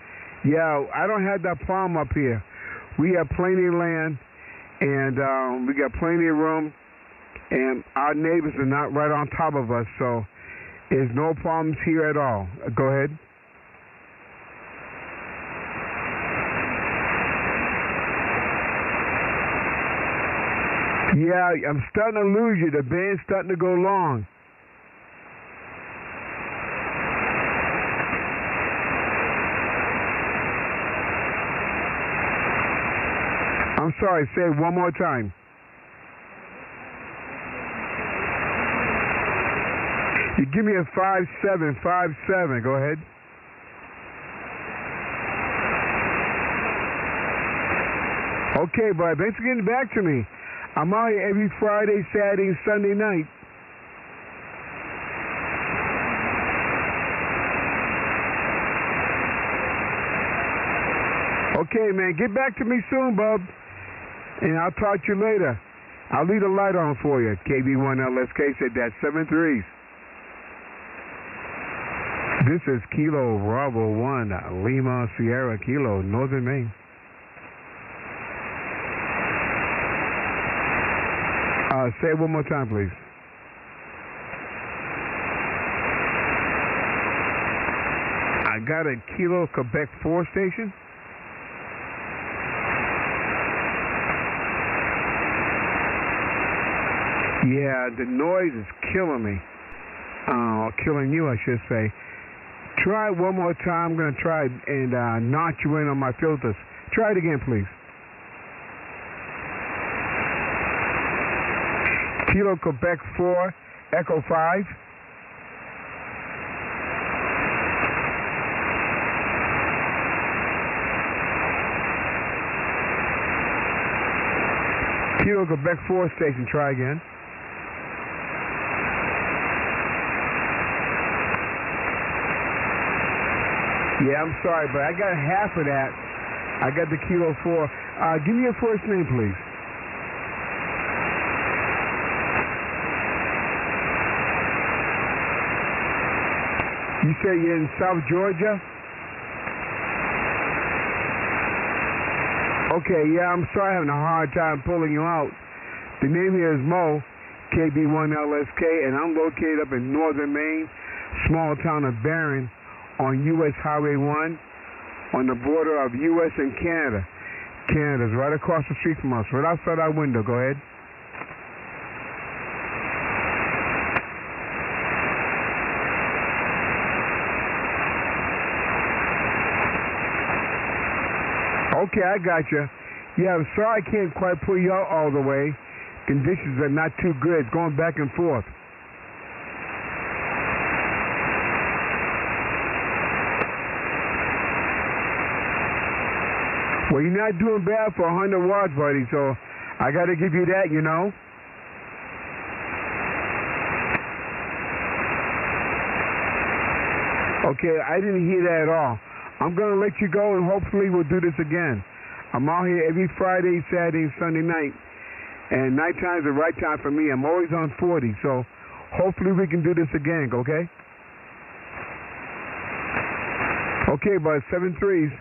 Yeah, I don't have that problem up here. We have plenty of land, and we got plenty of room, and our neighbors are not right on top of us, so there's no problems here at all. Go ahead. Yeah, I'm starting to lose you. The band's starting to go long. I'm sorry, say it one more time. You give me a 5757. Go ahead. Okay, bud. Thanks for getting back to me. I'm out here every Friday, Saturday, and Sunday night. Okay, man. Get back to me soon, bub. And I'll talk to you later. I'll leave the light on for you. KB1LSK said that 7-3s. This is Kilo Bravo 1, Lima Sierra Kilo, Northern Maine. Say it one more time, please. I got a Kilo Quebec 4 station. Yeah, the noise is killing me. Killing you, I should say. Try it one more time. I'm going to try and notch you in on my filters. Try it again, please. Kilo Quebec 4, Echo 5. Kilo Quebec 4 station, try again. Yeah, I'm sorry, but I got half of that. I got the Kilo 4. Give me your first name, please. You say you're in South Georgia? Okay, yeah, I'm sorry I'm having a hard time pulling you out. The name here is Mo, KB1LSK, and I'm located up in northern Maine, small town of Barron, on U.S. Highway 1, on the border of U.S. and Canada. Canada's right across the street from us, right outside our window. Go ahead. Okay, I got you. Yeah, I'm sorry I can't quite pull you out all the way. Conditions are not too good. It's going back and forth. Well, you're not doing bad for 100 watts, buddy, so I got to give you that, you know. Okay, I didn't hear that at all. I'm going to let you go, and hopefully we'll do this again. I'm out here every Friday, Saturday, and Sunday night, and nighttime is the right time for me. I'm always on 40, so hopefully we can do this again, okay? Okay, bud, 7-3s.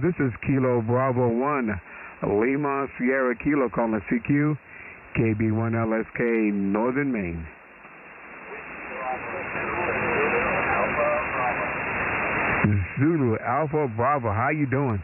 This is Kilo Bravo 1, Lima Sierra Kilo calling CQ, KB1LSK, Northern Maine. Zulu Alpha Bravo, how you doing?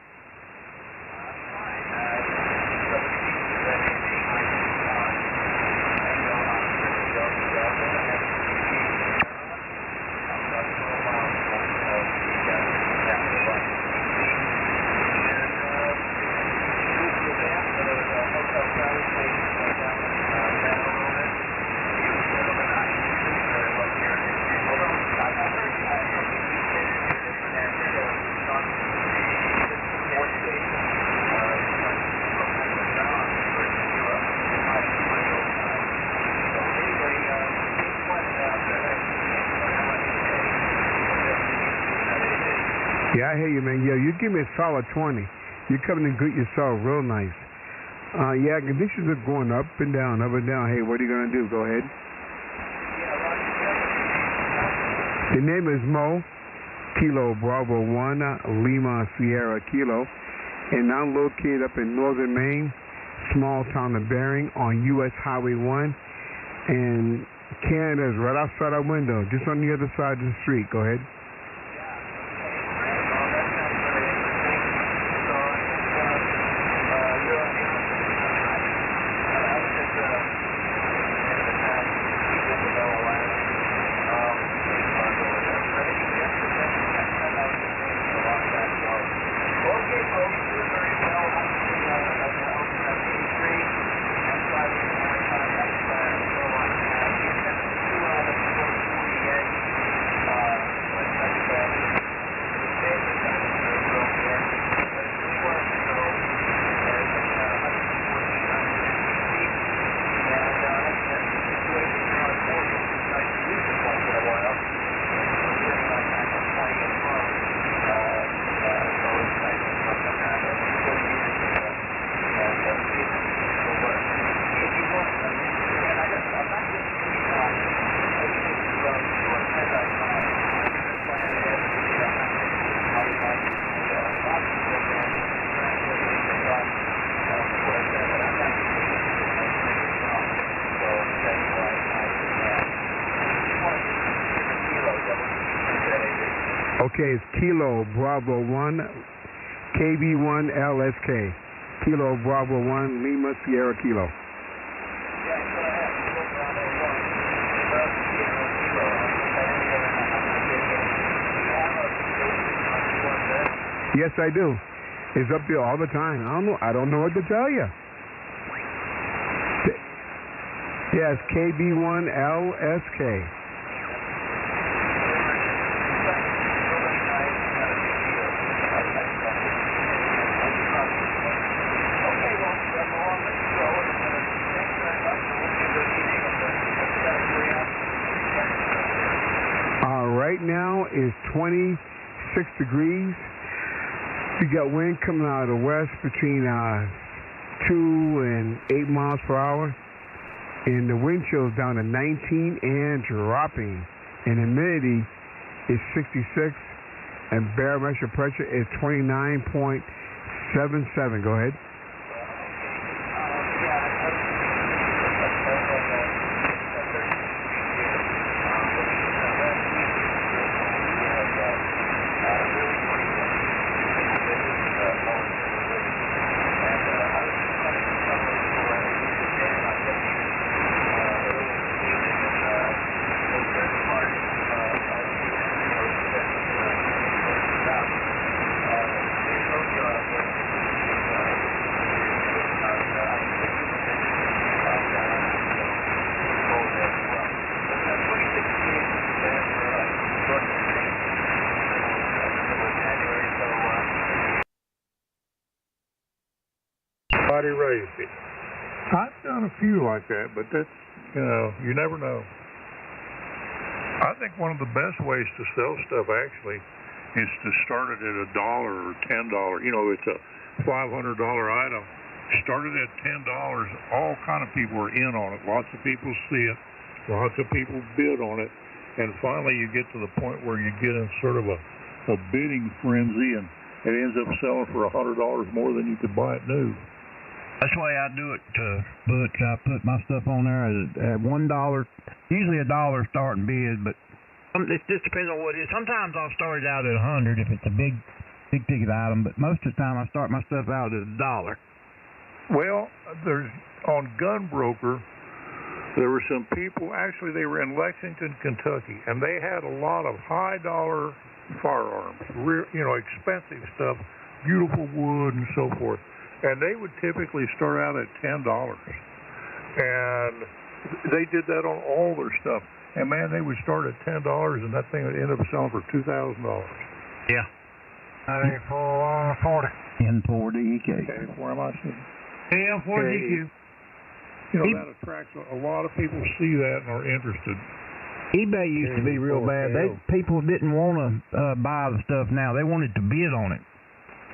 Yeah, I hear you, man. Yo, you give me a solid 20. You're coming in good yourself, real nice. Yeah, conditions are going up and down, up and down. Hey, what are you going to do? Go ahead. The name is Mo, Kilo Bravo 1, Lima Sierra Kilo, and I'm located up in northern Maine, small town of Bering on U.S. Highway 1, and Canada is right outside our window, just on the other side of the street. Go ahead. Okay, it's Kilo Bravo 1, KB1LSK. Kilo Bravo 1, Lima Sierra Kilo. Yes, I do. It's up there all the time. I don't know what to tell you. Yes, KB1LSK. Right now is 26 degrees. We got wind coming out of the west between 2 and 8 miles per hour. And the wind chill is down to 19 and dropping. And humidity is 66. And barometric pressure is 29.77. Go ahead. Raised it. I've done a few like that, but that's, you never know. I think one of the best ways to sell stuff actually is to start it at $1 or $10. It's a $500 item. Start it at $10. All kind of people are in on it. Lots of people see it. Lots of people bid on it. And finally you get to the point where you get in sort of a bidding frenzy, and it ends up selling for $100 more than you could buy it new. That's the way I do it, Butch. I put my stuff on there at $1, usually $1 starting bid, but it just depends on what it is. Sometimes I'll start it out at $100 if it's a big ticket item, but most of the time I start my stuff out at $1. Well, there's on Gunbroker, there were some people, actually they were in Lexington, Kentucky, and they had a lot of high-dollar firearms, expensive stuff, beautiful wood and so forth. And they would typically start out at $10. And they did that on all their stuff. And man, they would start at $10 and that thing would end up selling for $2,000. Yeah. 9440. N40 EK. Okay, where am I seeing? AM40 EQ. That attracts a lot of people see that and are interested. eBay used to be real bad. People didn't want to buy the stuff now. They wanted to bid on it.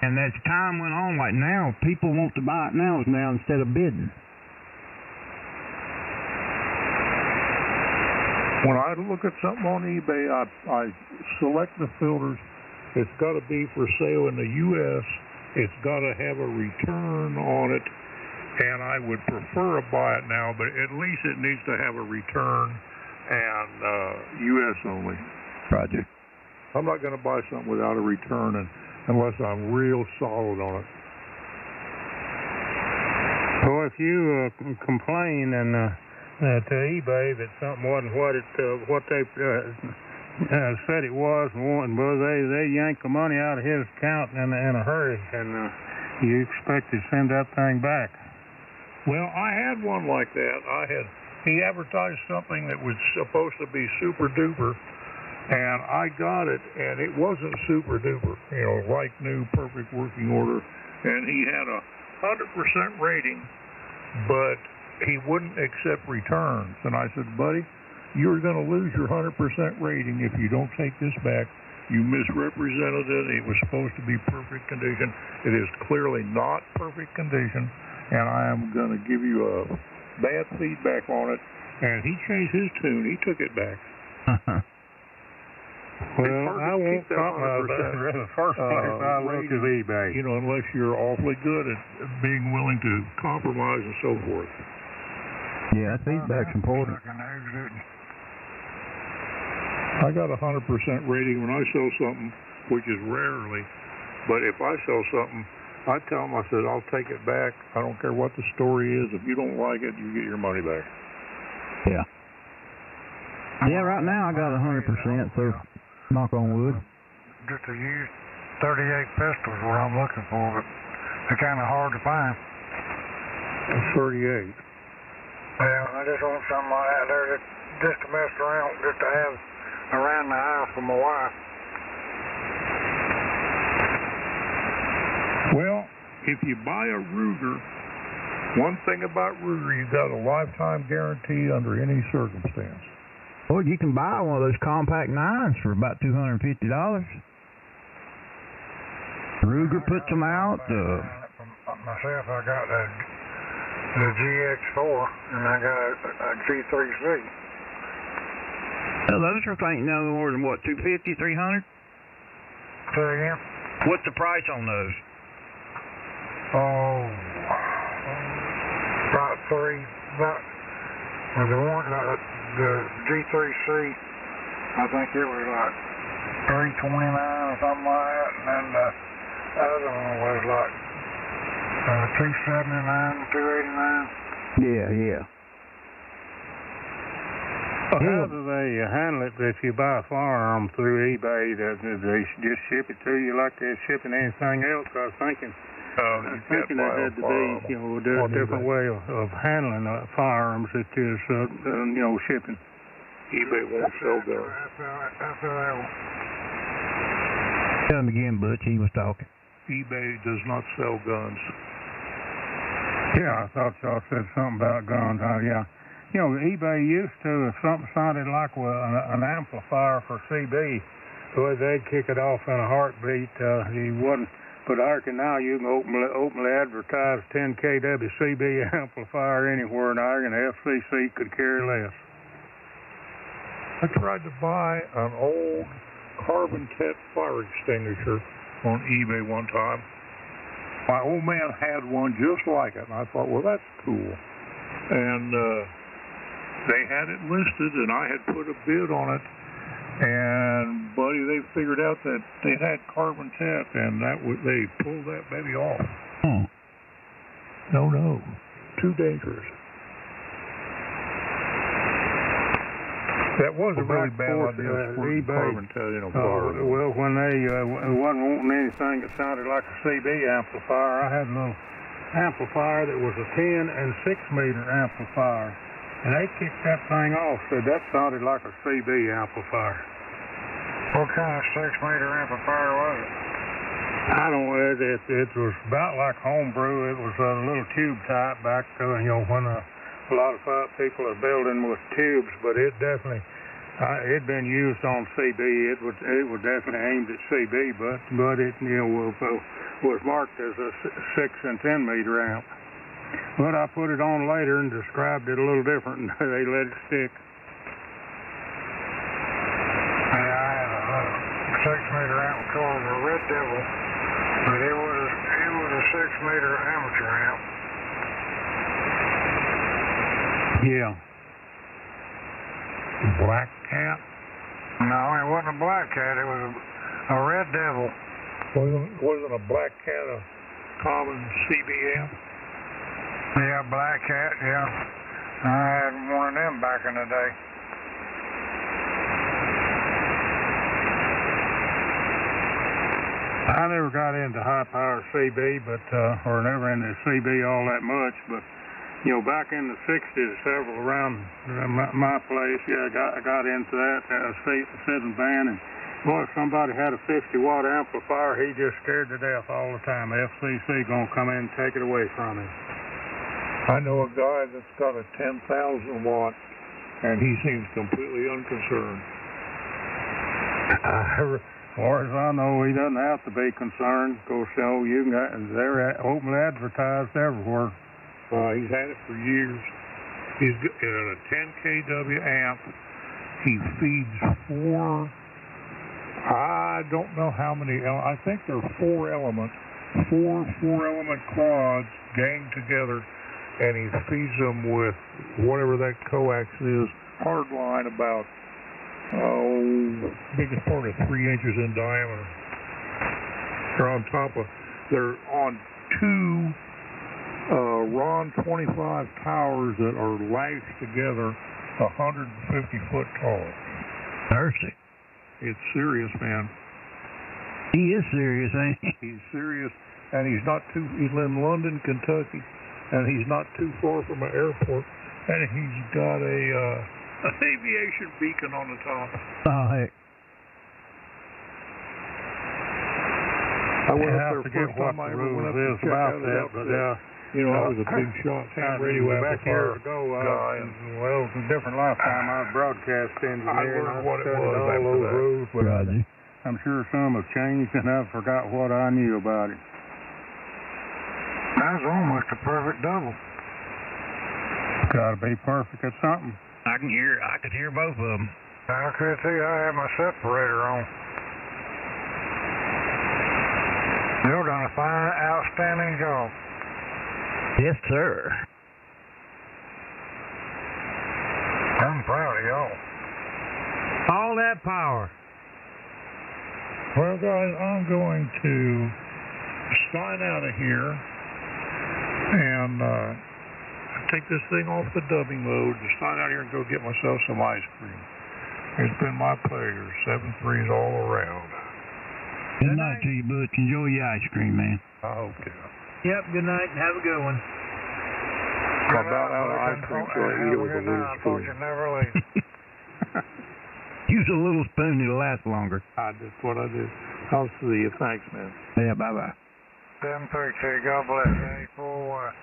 And as time went on, like now, people want to buy it now instead of bidding. When I look at something on eBay, I select the filters. It's got to be for sale in the U.S. It's got to have a return on it. And I would prefer to buy it now, but at least it needs to have a return and U.S. only. Roger. I'm not going to buy something without a return unless I'm real solid on it. Well, if you complain and to eBay that something wasn't what they said it was, they yank the money out of his account in a hurry, and you expect to send that thing back. Well, I had one like that. He advertised something that was supposed to be super duper. And I got it, and it wasn't super duper, like new, perfect working order. And he had a 100% rating, but he wouldn't accept returns. And I said, buddy, you're going to lose your 100% rating if you don't take this back. You misrepresented it. It was supposed to be perfect condition. It is clearly not perfect condition, and I am going to give you a bad feedback on it. And he changed his tune. He took it back. Well, I won't comment on that. In the first place, I look at eBay. Unless you're awfully good at being willing to compromise and so forth. Yeah, feedback's important. I got a 100% rating when I sell something, which is rarely. But if I sell something, I tell them, I said, I'll take it back. I don't care what the story is. If you don't like it, you get your money back. Yeah. Yeah, right now I got 100%, so knock on wood. Just a used 38 pistol is what I'm looking for, but they're kind of hard to find. 38. Yeah, I just want something like that there just to mess around, just to have around the house for my wife. Well, if you buy a Ruger, one thing about Ruger, you got a lifetime guarantee under any circumstance. Well, you can buy one of those compact 9s for about $250. Ruger puts them out. Myself, I got the GX4, and I got a G3C. Well, those are ain't no more than what, $250, $300? Say again? What's the price on those? Oh, about the one, the G3C, I think it was like $329 or something like that, and then the other one was like $279, $289. Yeah. Well, how do they handle it if you buy a firearm through eBay? Do they just ship it to you like they're shipping anything else? I was thinking there had to be, a different way of handling firearms that is, shipping. eBay won't sell guns. That's how they will. Tell him again, Butch. He was talking. eBay does not sell guns. Yeah, I thought y'all said something about guns. Yeah. eBay used to, if something sounded like an amplifier for CB, well, they'd kick it off in a heartbeat. He wouldn't. But I reckon now you can openly advertise 10 kW CB amplifier anywhere, and I reckon the FCC could care less. I tried to buy an old carbon tet fire extinguisher on eBay one time. My old man had one just like it, and I thought, well, that's cool. And they had it listed, and I had put a bid on it. And, buddy, they figured out that they had carbon tet, and they pulled that baby off. No. Too dangerous. That was a really bad idea for carbon tet in a bar. Well, when they wasn't wanting anything that sounded like a CB amplifier, I had a little amplifier that was a 10 and 6 meter amplifier. And they kicked that thing off, said that sounded like a CB amplifier. What kind of 6 meter amplifier was it? I don't know. It was about like homebrew. It was a little tube type back, when a lot of people are building with tubes, but it definitely, it'd been used on CB. It was definitely aimed at CB, but it, was marked as a 6 and 10 meter amp. But I put it on later and described it a little different, and they let it stick. Yeah, I had a 6 meter amp called a Red Devil, but it was a 6 meter amateur amp. Yeah. Black Cat? No, it wasn't a Black Cat. It was a Red Devil. Wasn't a Black Cat a common CB amp? Yeah, Black Cat, yeah. I had one of them back in the day. I never got into high-power CB, or never into CB all that much, but, back in the 60s, several around my place, I got into that, a 7-band, and, boy, if somebody had a 50-watt amplifier, he just scared to death all the time. The FCC going to come in and take it away from him. I know a guy that's got a 10,000 watt, and he seems completely unconcerned. As far as I know, he doesn't have to be concerned. Of course, they're openly advertised everywhere. He's had it for years. He's got a 10 kW amp. He feeds 4. I don't know how many. I think there are 4 elements. 4 4-element quads ganged together. And he feeds them with whatever that coax is, hard line about, biggest part of 3 inches in diameter. They're on 2 RON 25 towers that are lashed together 150 foot tall. Mercy. It's serious, man. He is serious, ain't he? He's serious, and he's in London, Kentucky. And he's not too far from an airport, And he's got an aviation beacon on the top. Oh, heck. I went up there first time I ever went up to check out that, but you know, I was a big shot ham radio amplifier guy. Well, it was a different lifetime. I was broadcast engineer. I learned what it was all after those that. rules, but I'm sure some have changed, and I forgot what I knew about it. That was almost a perfect double. Got to be perfect at something. I could hear both of them. I could see I had my separator on. You've done a fine, outstanding job. Yes, sir. I'm proud of y'all. All that power. Well, guys, I'm going to sign out of here and take this thing off the dubbing mode and sign out here and go get myself some ice cream. It's been my pleasure. 7-3s all around. Good night to you, Butch. Enjoy your ice cream, man. I hope to. Yep, good night and have a good one. I'm about out of ice cream, so I eat it with a little spoon. Never leave. Use a little spoon, it'll last longer. That's what I do. I'll see you. Thanks, man. Yeah, bye-bye. 7-3, God bless you. 841.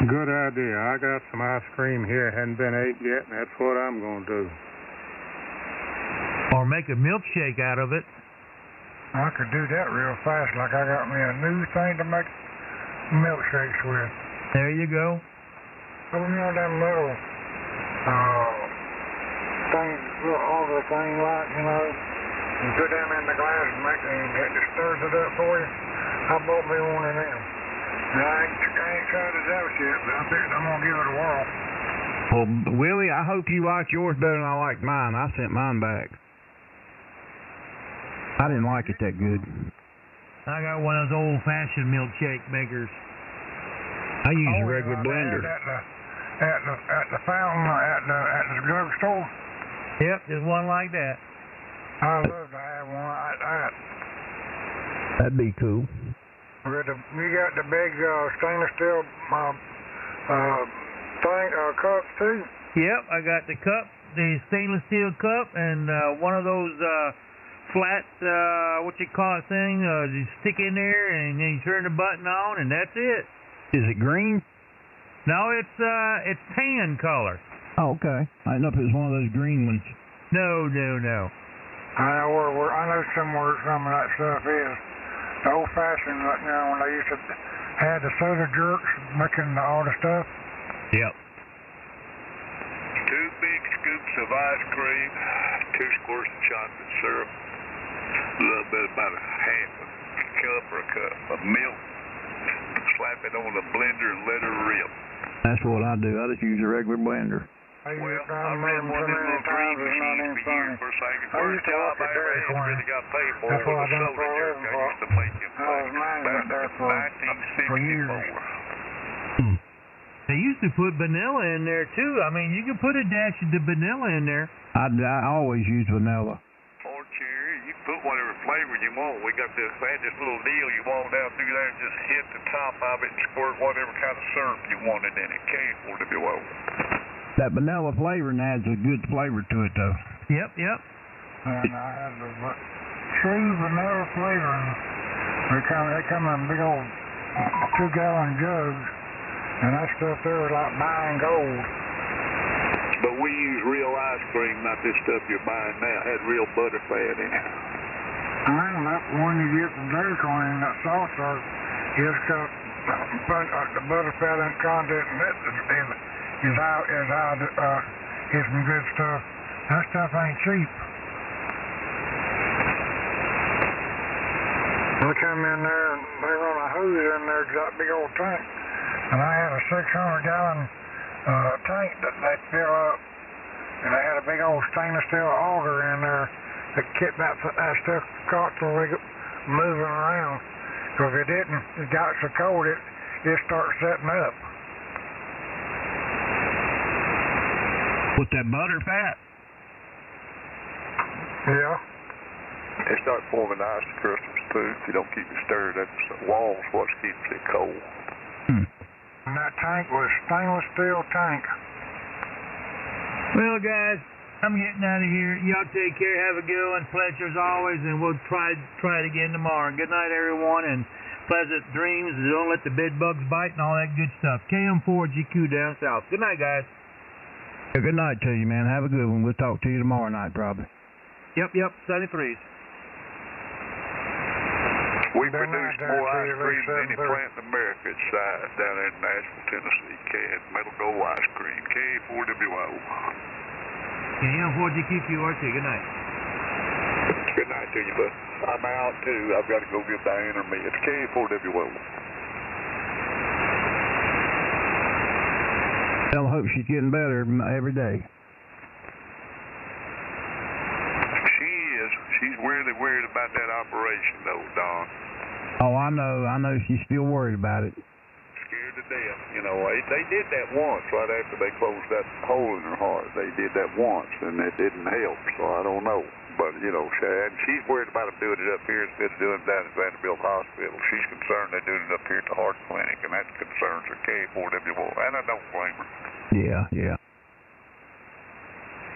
Good idea. I got some ice cream here. Hadn't been ate yet, and that's what I'm going to do. Or make a milkshake out of it. I could do that real fast, like I got me a new thing to make milkshakes with. There you go. Oh, you know them little things, little auger thing, like, you know, you put them in the glass and make it stirs it up for you. I bought me one of them. And I ain't tried it out yet, but I think I'm gonna give it a whirl. Well, Willie, I hope you liked yours better than I liked mine. I sent mine back. I didn't like it that good. I got one of those old-fashioned milkshake makers. I use a regular blender. At the fountain, at the drugstore. Yep, there's one like that. I'd love to have one like that. That'd be cool. You got the big stainless steel cups too? Yep, I got the cup, the stainless steel cup, and one of those flat, what you call it thing, you stick in there and then you turn the button on and that's it. Is it green? No, it's tan color. Oh, okay. I didn't know if it was one of those green ones. No. I know somewhere some of that stuff is. The old-fashioned, like, you know, when they used to have the soda jerks making all the stuff. Yep. 2 big scoops of ice cream, 2 squirts of chocolate syrup, a little bit, about a half a cup or a cup of milk. Slap it on the blender and let her rip. That's what I do. I just use a regular blender. Well, I ran one of them little green machines for years. First job I ever had, really got paid for, was a soda jerk. I used to make him back in 1964. They used to put vanilla in there too. I mean, you can put a dash of the vanilla in there. I always use vanilla. Or cherry, you can put whatever flavor you want. We had this little deal you walk down through there and just hit the top of it and squirt whatever kind of syrup you wanted in it. Came for it if you want. That vanilla flavoring adds a good flavor to it, though. Yep. And I had the true vanilla flavoring. They come in big old 2-gallon jugs, and that stuff there was like buying gold. But we use real ice cream, not this stuff you're buying now. It had real butter fat in it. And that one you get from Dairy Queen, that saucer, it's got the butter fat and content in it. Is some good stuff. That stuff ain't cheap. They come in there and they run a hose in there to that big old tank. And I had a 600-gallon tank that they fill up. And they had a big old stainless steel auger in there that kept that stuff constantly moving around. Because if it didn't, it got so cold it starts setting up. With that butter fat? Yeah. They start forming ice crystals too. If you don't keep it stirred, that wall's what keeps it cold. And that tank was stainless steel tank. Well, guys, I'm getting out of here. Y'all take care. Have a good one. Pleasure as always, and we'll try it again tomorrow. Good night, everyone, and pleasant dreams. Don't let the bed bugs bite and all that good stuff. KM4GQ down south. Good night, guys. Yeah, good night to you, man. Have a good one. We'll talk to you tomorrow night, probably. Yep, 73s. We produce more ice cream than any plant in America. It's down there in Nashville, Tennessee. Metal Go ice cream. K4WO. KM4GQQRT. Good night. Good night to you, bud. I'm out too. I've got to go get Diana me. It's K4WO. Tell her hope she's getting better every day. She is. She's really worried about that operation, though, Don. Oh, I know she's still worried about it. Scared to death. You know, they did that once right after they closed that hole in her heart. They did that once, and it didn't help, so I don't know. But, you know, she's worried about them doing it up here instead of doing it down at Vanderbilt Hospital. She's concerned they're doing it up here at the heart clinic, and that concerns her. K4WO, and I don't blame her. Yeah.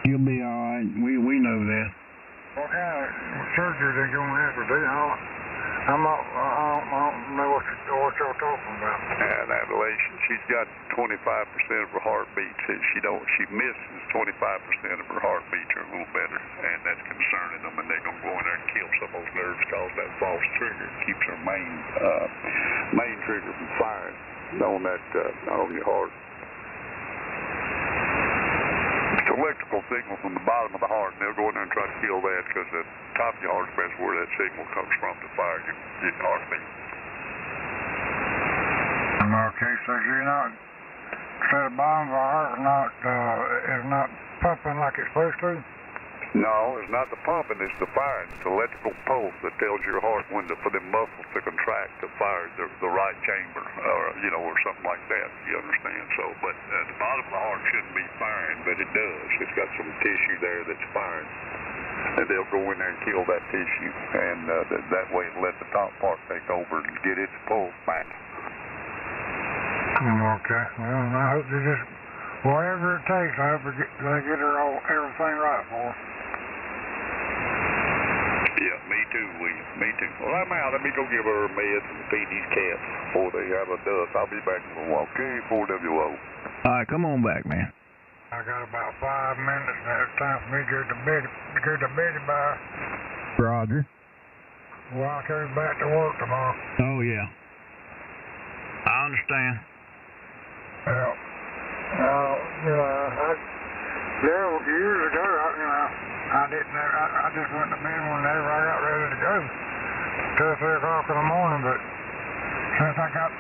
You'll be all right. We know that. What kind of surgery they going to have to do? I don't know what y'all talking about. And Adelaide, she's got 25% of her heartbeats. She misses 25% of her heartbeats are a little better, and that's concerning them. And they're gonna go in there and kill some of those nerves, cause that false trigger keeps her main trigger from firing on your heart. It's electrical signal from the bottom of the heart, and they'll go in there and try to kill that because the top of your heart is where that signal comes from to fire your heartbeat. Okay, so you're not, so the bottom of the heart is not pumping like it's supposed to? No, it's not the pumping, it's the firing. It's the electrical pulse that tells your heart when for the muscles to contract to fire the right chamber, or something like that, you understand? So, but the bottom of the heart shouldn't be firing, but it does. It's got some tissue there that's firing. And they'll go in there and kill that tissue, and that way it'll let the top part take over and get its pulse back. Okay, well, I hope they just, whatever it takes, I hope they get everything right for her. Yeah, me too, William. Me too. Well, I'm out. Let me go give her meds and feed these cats before they have a dust. I'll be back in a while. K4WO. All right, come on back, man. I got about 5 minutes, and it's time for me to go to bed by. Roger. Well, I'll carry back to work tomorrow. Oh, yeah. I understand. Yeah. Years ago, I just went to bed whenever I got ready to go. 2 or 3 o'clock in the morning, but since I got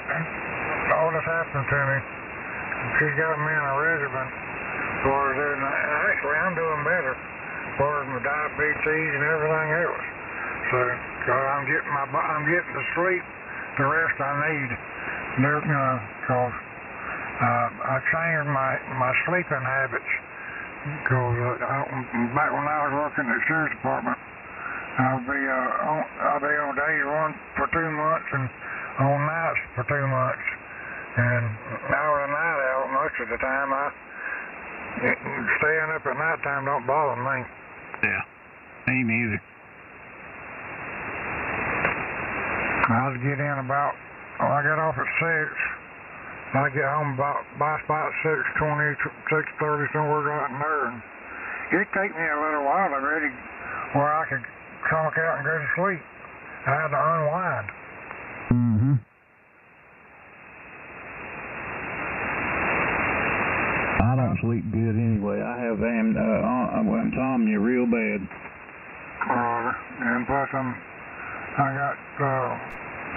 all this happened to me, she's got me in a regimen. Actually, I'm doing better as far as my diabetes and everything else. So, I'm getting the sleep, the rest I need. Because I changed my sleeping habits. Because back when I was working in the sheriff's department, I'll be on days one for 2 months and on nights for 2 months. And I was a night owl most of the time. Staying up at night time don't bother me. Yeah, me neither. I'd get in I get off at 6. I get home by about 6:20, 6:30, somewhere right in there. And it'd take me a little while to ready where I could conk out and go to sleep. I had to unwind. Mm-hmm. I don't sleep good anyway. I have insomnia real bad. And plus I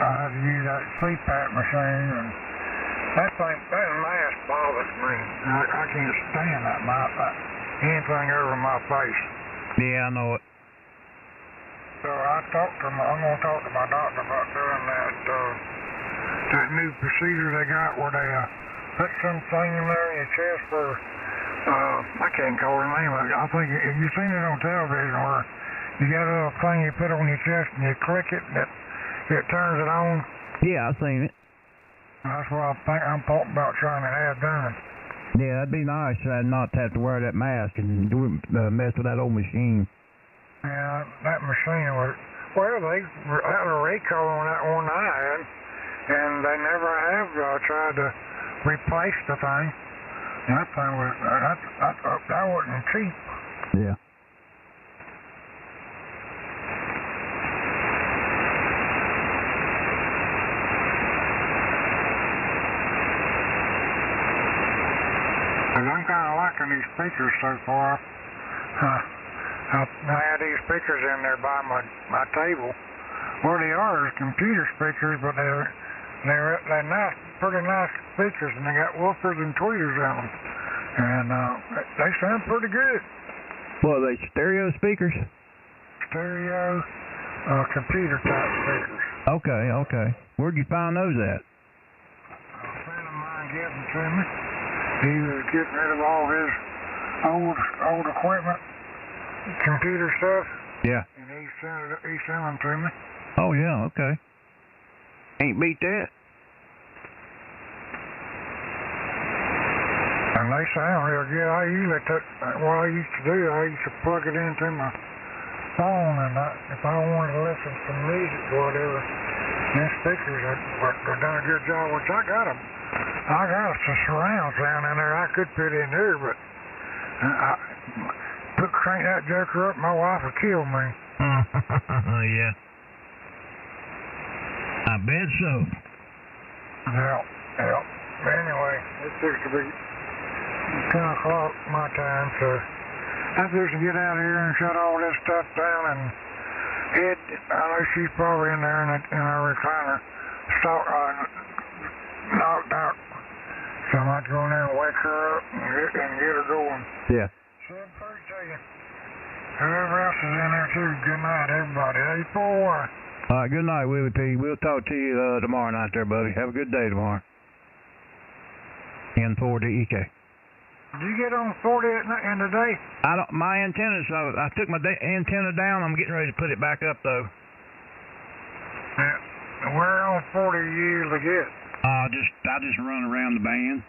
had to use that CPAP machine, and that mask bothers me. I can't stand that anything over my face. Yeah, I know it. So I'm going to talk to my doctor about doing that new procedure they got where they put something in there in your chest for, I can't call the name of it. I think you've seen it on television where you got a little thing you put on your chest and you click it and it turns it on. Yeah, I've seen it. That's what I'm thought about trying to have done. Yeah, that'd be nice not to have to wear that mask and mess with that old machine. Yeah, that machine was, well, they had a recall on that one I had, and they never have tried to replace the thing. That thing was, that wasn't cheap. Yeah. And I'm kind of liking these speakers so far. I had these speakers in there by my table. Well, they are computer speakers, but they're nice, pretty nice speakers, and they got woofers and tweeters in them. And they sound pretty good. What, are they stereo speakers? Stereo, computer type speakers. Okay. Where'd you find those at? A friend of mine gave them to me. He was getting rid of all his old equipment, computer stuff. Yeah. And he sent them to me. Oh, yeah, okay. Ain't beat that. And they sound real good. I usually what I used to do, I used to plug it into my phone, and if I wanted to listen to music or whatever, these speakers have done a good job, which I got some surround sound in there I could put in there, but crank that joker up, my wife would kill me. Yeah. I bet so. Yeah. But anyway, it's supposed to be 10 o'clock my time, so I'm supposed to get out of here and shut all this stuff down, and I know she's probably in there in her recliner, knocked out. So I might go in there and wake her up and get her going. Yeah. 7:30. Whoever else is in there too, good night, everybody. 841. All right, good night, Willie P. We'll talk to you tomorrow night there, buddy. Have a good day tomorrow. N4DEK. Did you get on 40 in the day? My antennas, I took my antenna down. I'm getting ready to put it back up, though. Yeah. Where on 40 do you usually get? I just run around the band.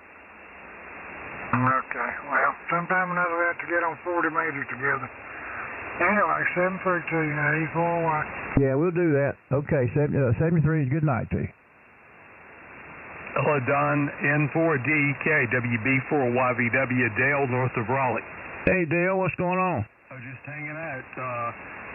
Okay. Well, sometime or another we have to get on 40 meters together. Anyway, 732-841. Yeah, we'll do that. Okay, 73 is good night to you. Hello, Don. N4DEK, WB4YVW, Dale, north of Raleigh. Hey, Dale, what's going on? I was just hanging out.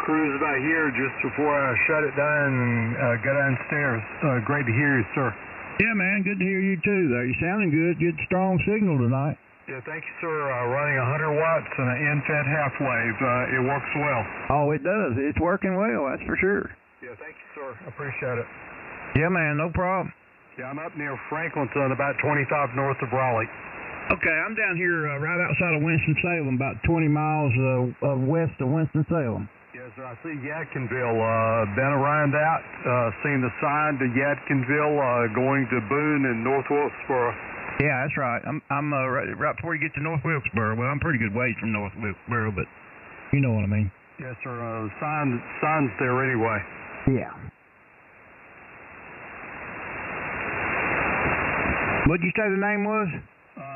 Cruised by here just before I shut it down and got downstairs. Great to hear you, sir. Yeah, man, good to hear you, too. You're sounding good. Good, strong signal tonight. Yeah, thank you, sir. Running 100 watts and an end-fed half-wave. It works well. Oh, it does. It's working well, that's for sure. Yeah, thank you, sir. I appreciate it. Yeah, man, no problem. Yeah, I'm up near Franklinton, about 25 north of Raleigh. Okay, I'm down here right outside of Winston-Salem, about 20 miles west of Winston-Salem. Yes, sir. I see Yadkinville. Been around out, seen the sign to Yadkinville going to Boone and North Wilkesboro. Yeah, that's right. I'm right before you get to North Wilkesboro. Well, I'm pretty good ways from North Wilkesboro, but you know what I mean. Yes, sir. Sign's there anyway. Yeah. What'd you say the name was?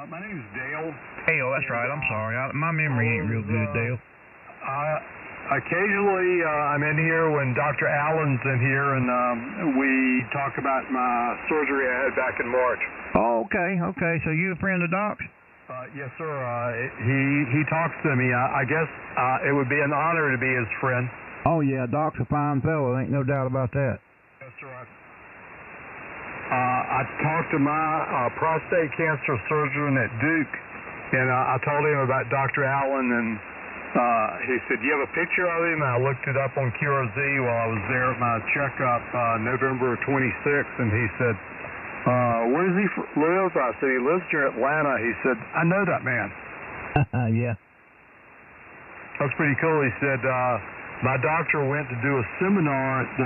My name's Dale. Dale, that's right. I'm sorry. My memory ain't real good, Dale. Occasionally, I'm in here when Dr. Allen's in here, and we talk about my surgery I had back in March. Oh, okay. So you a friend of Doc's? Yes, sir. He talks to me. I guess it would be an honor to be his friend. Oh, yeah. Doc's a fine fellow. Ain't no doubt about that. Yes, sir. I talked to my prostate cancer surgeon at Duke, and I told him about Dr. Allen, and he said, "You have a picture of him?" I looked it up on QRZ while I was there at my checkup November 26th, and he said, "Where does he live?" I said, "He lives near Atlanta." He said, "I know that man." Yeah. That's pretty cool. He said, my doctor went to do a seminar at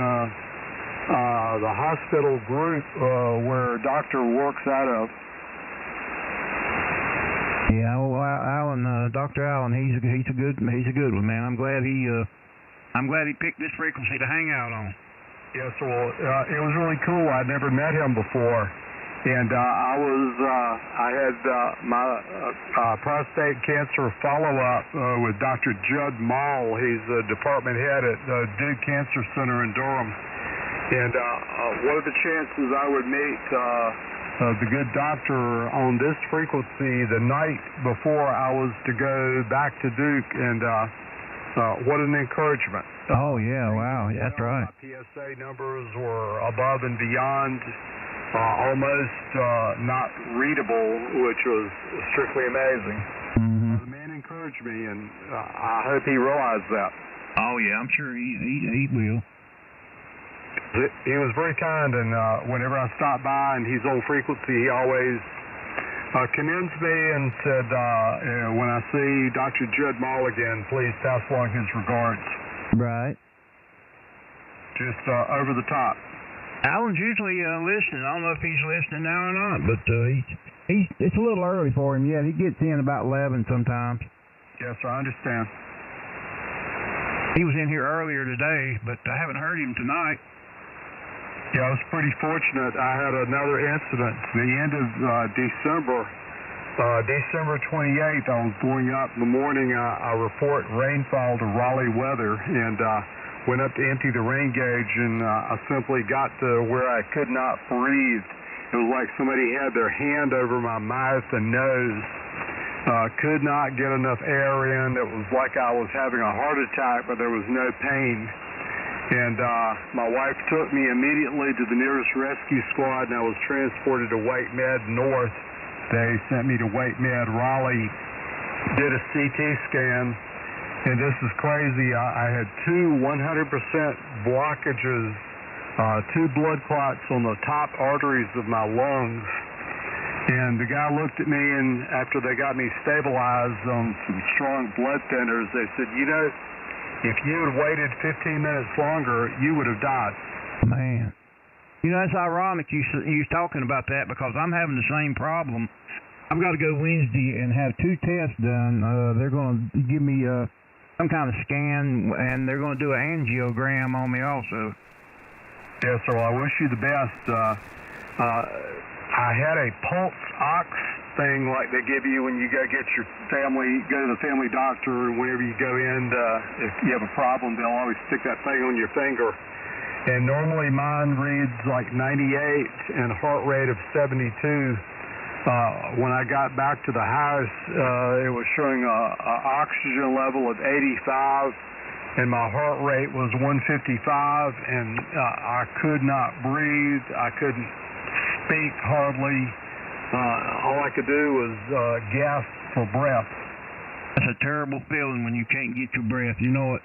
the hospital group where a doctor works out of. Yeah, well, Dr. Allen, he's a good one, man. I'm glad he picked this frequency to hang out on. Yes, well, it was really cool. I'd never met him before, And I had my prostate cancer follow-up with Dr. Judd Mall. He's the department head at Duke Cancer Center in Durham. And what are the chances I would meet the good doctor on this frequency the night before I was to go back to Duke? And what an encouragement. Oh, yeah, wow, that's right. My PSA numbers were above and beyond, almost not readable, which was strictly amazing. The man encouraged me, and I hope he realized that. Oh, yeah, I'm sure he will. He was very kind, and whenever I stopped by and he's on frequency, he always commends me and said, when I see Dr. Judd Mall again, please pass along his regards. Right. Just over the top. Alan's usually listening. I don't know if he's listening now or not, but it's a little early for him yet. He gets in about 11 sometimes. Yes, sir, I understand. He was in here earlier today, but I haven't heard him tonight. Yeah, I was pretty fortunate. I had another incident. The end of December 28th, I was going up in the morning. I report rainfall to Raleigh weather, and went up to empty the rain gauge, and I simply got to where I could not breathe. It was like somebody had their hand over my mouth and nose. Could not get enough air in. It was like I was having a heart attack, but there was no pain. And my wife took me immediately to the nearest rescue squad, and I was transported to White Med North. They sent me to White Med Raleigh, did a CT scan, and this is crazy. I had two 100% blockages, two blood clots on the top arteries of my lungs. And the guy looked at me, and after they got me stabilized on some strong blood thinners, they said, you know, if you had waited 15 minutes longer, you would have died. Man. You know, it's ironic you talking about that, because I'm having the same problem. I've got to go Wednesday and have 2 tests done. They're going to give me some kind of scan, and they're going to do an angiogram on me also. Yes, sir. Well, I wish you the best. I had a pulse ox thing like they give you when you go to the family doctor. Whenever you go in, if you have a problem, they'll always stick that thing on your finger. And normally mine reads like 98 and a heart rate of 72. When I got back to the house, it was showing a oxygen level of 85, and my heart rate was 155, and I could not breathe. I couldn't speak hardly. All I could do was gasp for breath. That's a terrible feeling when you can't get your breath. You know it.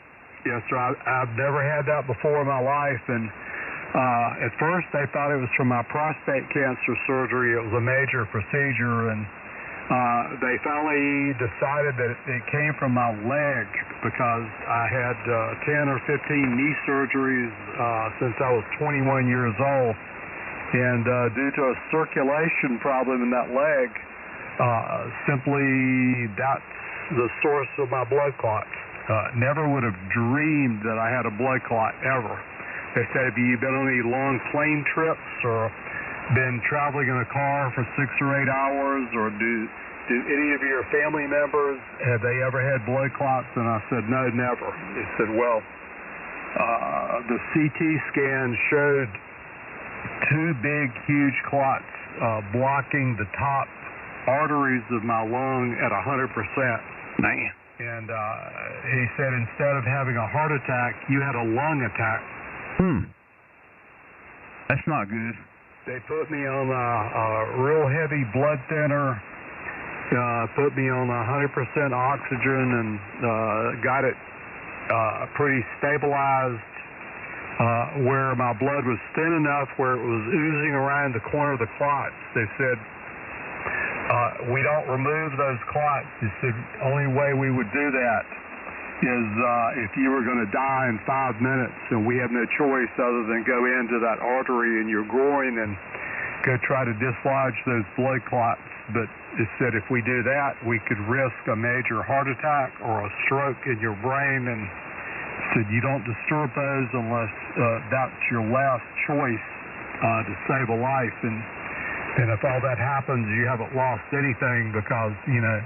Yes, sir. I've never had that before in my life, and at first they thought it was from my prostate cancer surgery. It was a major procedure, and they finally decided that it came from my leg, because I had 10 or 15 knee surgeries since I was 21 years old. And due to a circulation problem in that leg, simply that's the source of my blood clots. Never would have dreamed that I had a blood clot ever. They said, have you been on any long plane trips or been traveling in a car for 6 or 8 hours, or do any of your family members, have they ever had blood clots? And I said, no, never. They said, well, the CT scan showed 2 big, huge clots blocking the top arteries of my lung at 100%. Man. And he said, instead of having a heart attack, you had a lung attack. That's not good. They put me on a real heavy blood thinner, put me on 100% oxygen, and got it pretty stabilized, where my blood was thin enough where it was oozing around the corner of the clots. They said, we don't remove those clots. They said, the only way we would do that is if you were going to die in 5 minutes, and we have no choice other than go into that artery in your groin and go try to dislodge those blood clots. But it said if we do that, we could risk a major heart attack or a stroke in your brain, and said you don't disturb those unless that's your last choice to save a life. And And if all that happens, you haven't lost anything because, you know,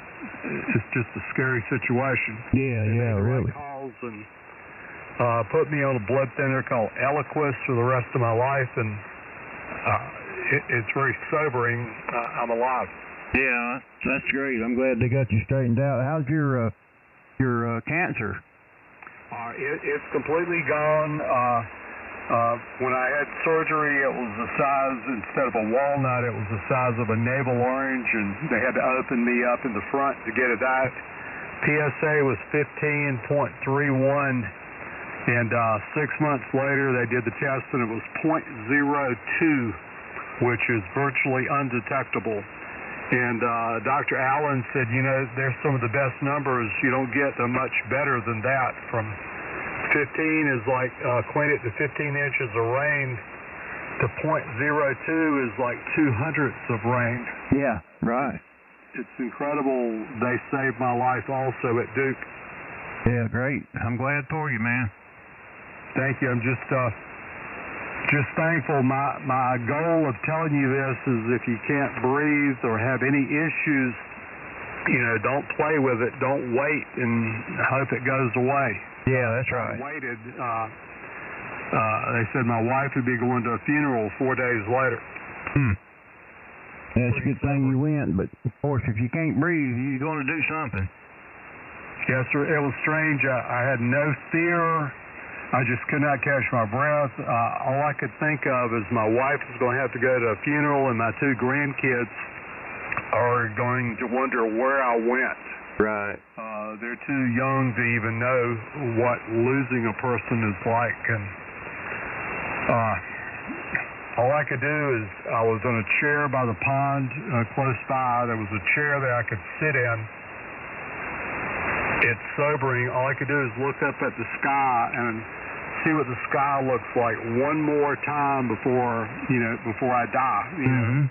it's just a scary situation. Yeah, really. Calls and put me on a blood thinner called Eliquis for the rest of my life, and it's very sobering. I'm alive. Yeah, that's great. I'm glad they got you straightened out. How's your cancer? It's completely gone. When I had surgery, it was the size, instead of a walnut, it was the size of a navel orange, and they had to open me up in the front to get it out. PSA was 15.31, and 6 months later, they did the test, and it was 0.02, which is virtually undetectable. And Dr. Allen said, you know, there's some of the best numbers. You don't get much better than that. From 15 is like equated to 15 inches of rain to 0.02 is like 2/100ths of rain. Yeah, right. It's incredible. They saved my life also at Duke. Yeah, great. I'm glad for you, man. Thank you. I'm just thankful. My goal of telling you this is if you can't breathe or have any issues, you know, don't play with it. Don't wait and hope it goes away. Yeah, that's right. I waited. They said my wife would be going to a funeral 4 days later. That's a good thing you went, but of course, if you can't breathe, you're going to do something. Yes, sir. It was strange. I had no fear. I just could not catch my breath. All I could think of is my wife is going to have to go to a funeral, and my 2 grandkids are going to wonder where I went. Right. They're too young to even know what losing a person is like, and all I could do is I was on a chair by the pond close by. There was a chair that I could sit in. It's sobering. All I could do is look up at the sky and see what the sky looks like one more time before I die. You know?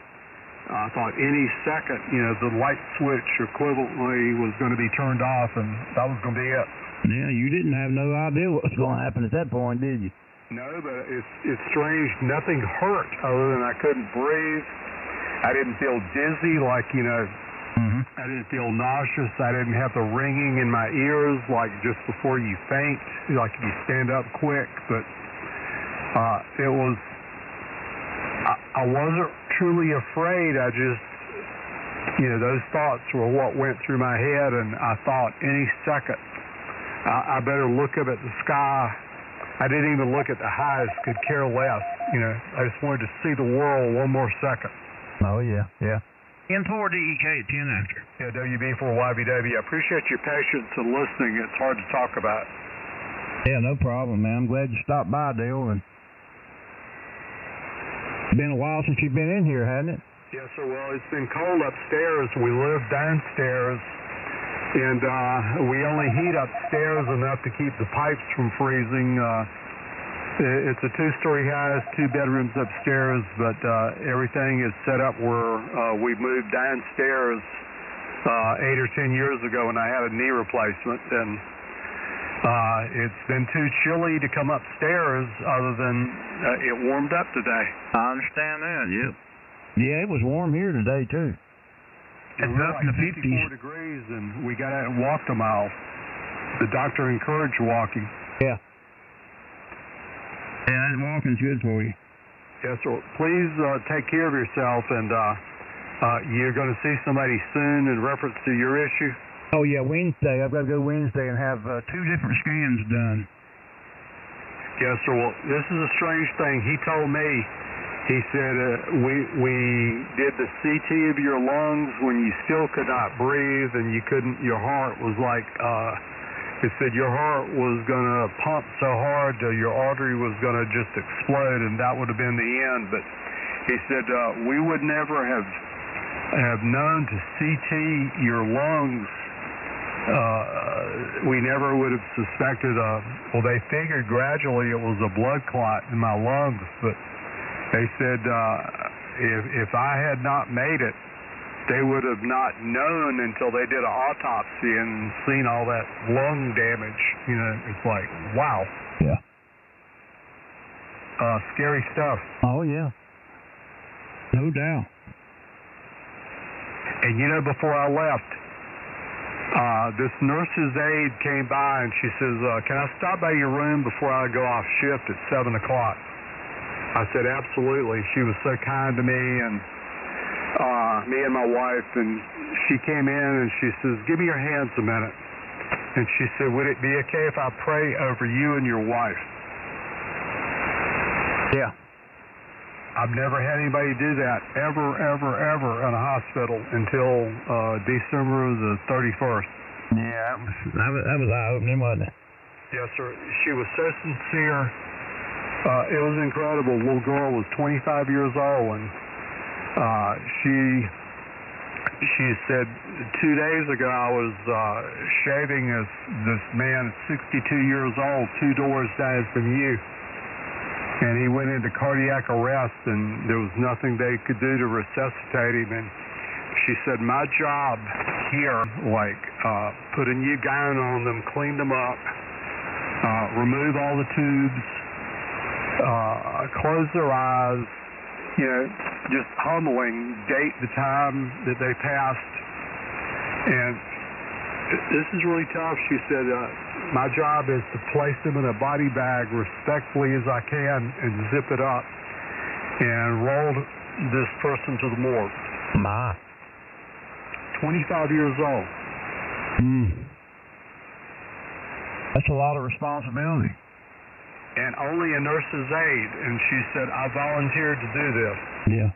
I thought any second, you know, the light switch equivalently was going to be turned off, and that was going to be it. Yeah, you didn't have no idea what was going to happen at that point, did you? No, but it's strange. Nothing hurt other than I couldn't breathe. I didn't feel dizzy, like, you know, I didn't feel nauseous. I didn't have the ringing in my ears like just before you faint, like if you stand up quick. But it was, I wasn't truly afraid. I just, you know, those thoughts were what went through my head, and I thought any second I better look up at the sky. I didn't even look at the highs, could care less. You know, I just wanted to see the world one more second. Oh, yeah, yeah. N4DEK at 10 after. Yeah, WB4YBW. I appreciate your patience and listening. It's hard to talk about. Yeah, no problem, man. I'm glad you stopped by, Dale. And it's been a while since you've been in here, hasn't it? Yes, sir. Well, it's been cold upstairs. We live downstairs, and we only heat upstairs enough to keep the pipes from freezing. It's a 2-story house, 2 bedrooms upstairs, but everything is set up where we moved downstairs 8 or 10 years ago when I had a knee replacement, and it's been too chilly to come upstairs other than it warmed up today. I understand that, yep. Yeah, it was warm here today, too. It's up in the 54 degrees, and we got out and walked a mile. The doctor encouraged walking. Yeah. Yeah, walking's good for you. Yes, sir. Please take care of yourself, and you're going to see somebody soon in reference to your issue? Oh, yeah, Wednesday. I've got to go Wednesday and have 2 different scans done. Yes, sir. Well, this is a strange thing. He told me, he said, we did the CT of your lungs when you still could not breathe, and your heart was like, he said your heart was going to pump so hard your artery was going to just explode, and that would have been the end. But he said we would never have known to CT your lungs. We never would have suspected well, they figured gradually it was a blood clot in my lungs, but they said if I had not made it, they would have not known until they did an autopsy and seen all that lung damage. You know, it's like, wow. Yeah. Scary stuff. Oh, yeah. No doubt. And you know, before I left, this nurse's aide came by and she says, can I stop by your room before I go off shift at 7 o'clock? I said, absolutely. She was so kind to me, and me and my wife, and she came in and she says, give me your hands a minute. And she said, would it be okay if I pray over you and your wife? Yeah. I've never had anybody do that ever in a hospital until December the 31st. Yeah, that was eye-opening, wasn't it? Yes, sir. She was so sincere. It was incredible. The little girl was 25 years old, and she said 2 days ago I was shaving this man at 62 years old, 2 doors down from you. And he went into cardiac arrest, and there was nothing they could do to resuscitate him. And she said, my job here, like put a new gown on them, clean them up, remove all the tubes, close their eyes, you know, just humbling, date the time that they passed. And this is really tough. She said, my job is to place them in a body bag respectfully as I can and zip it up and roll this person to the morgue. My. 25 years old. That's a lot of responsibility. And only a nurse's aide, and she said, I volunteered to do this. Yeah.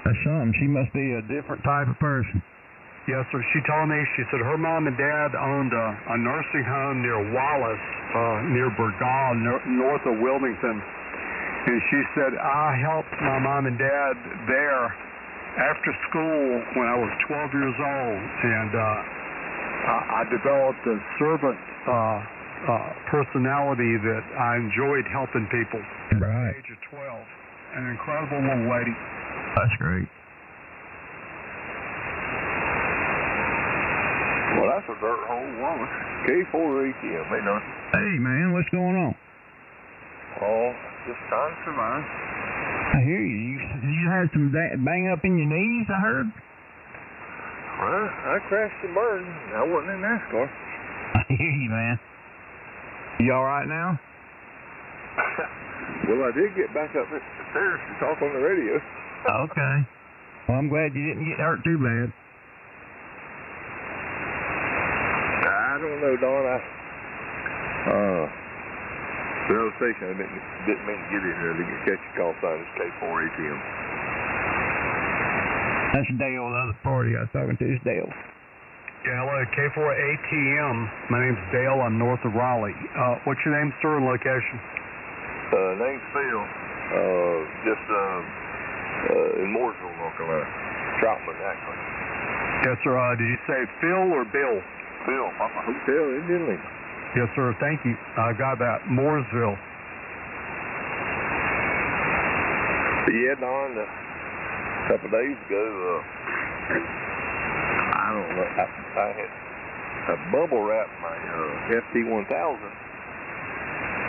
That's something. She must be a different type of person. Yes, sir. She told me, she said her mom and dad owned a nursing home near Wallace, near Burgaw, north of Wilmington. And she said, I helped my mom and dad there after school when I was 12 years old. And I developed a servant personality that I enjoyed helping people. Right. At the age of 12. An incredible little lady. That's great. Well, that's a dirt hole woman. K4ATM, hey, nothing. Hey, man, what's going on? Oh, just trying to survive. I hear you. You had some bang up in your knees, I heard? Well, I crashed and burned. I wasn't in NASCAR. I hear you, man. You all right now? Well, I did get back up the stairs to talk on the radio. Okay. Well, I'm glad you didn't get hurt too bad. I don't know, Don. The other station, I didn't mean to get in here. I didn't catch your call sign. It's K4ATM. That's Dale, the other party I was talking to is Dale. Yeah, hello, K4ATM. My name's Dale. I'm north of Raleigh. What's your name, sir, and location? Name's Phil. Just in Mooresville, North Carolina. Troutman, actually. Yes, sir. Did you say Phil or Bill? Phil, my hotel in Dinley. Yes, sir. Thank you. I got that. Mooresville. Yeah, Don, a couple of days ago, I don't know, I had a bubble wrap my FT1000,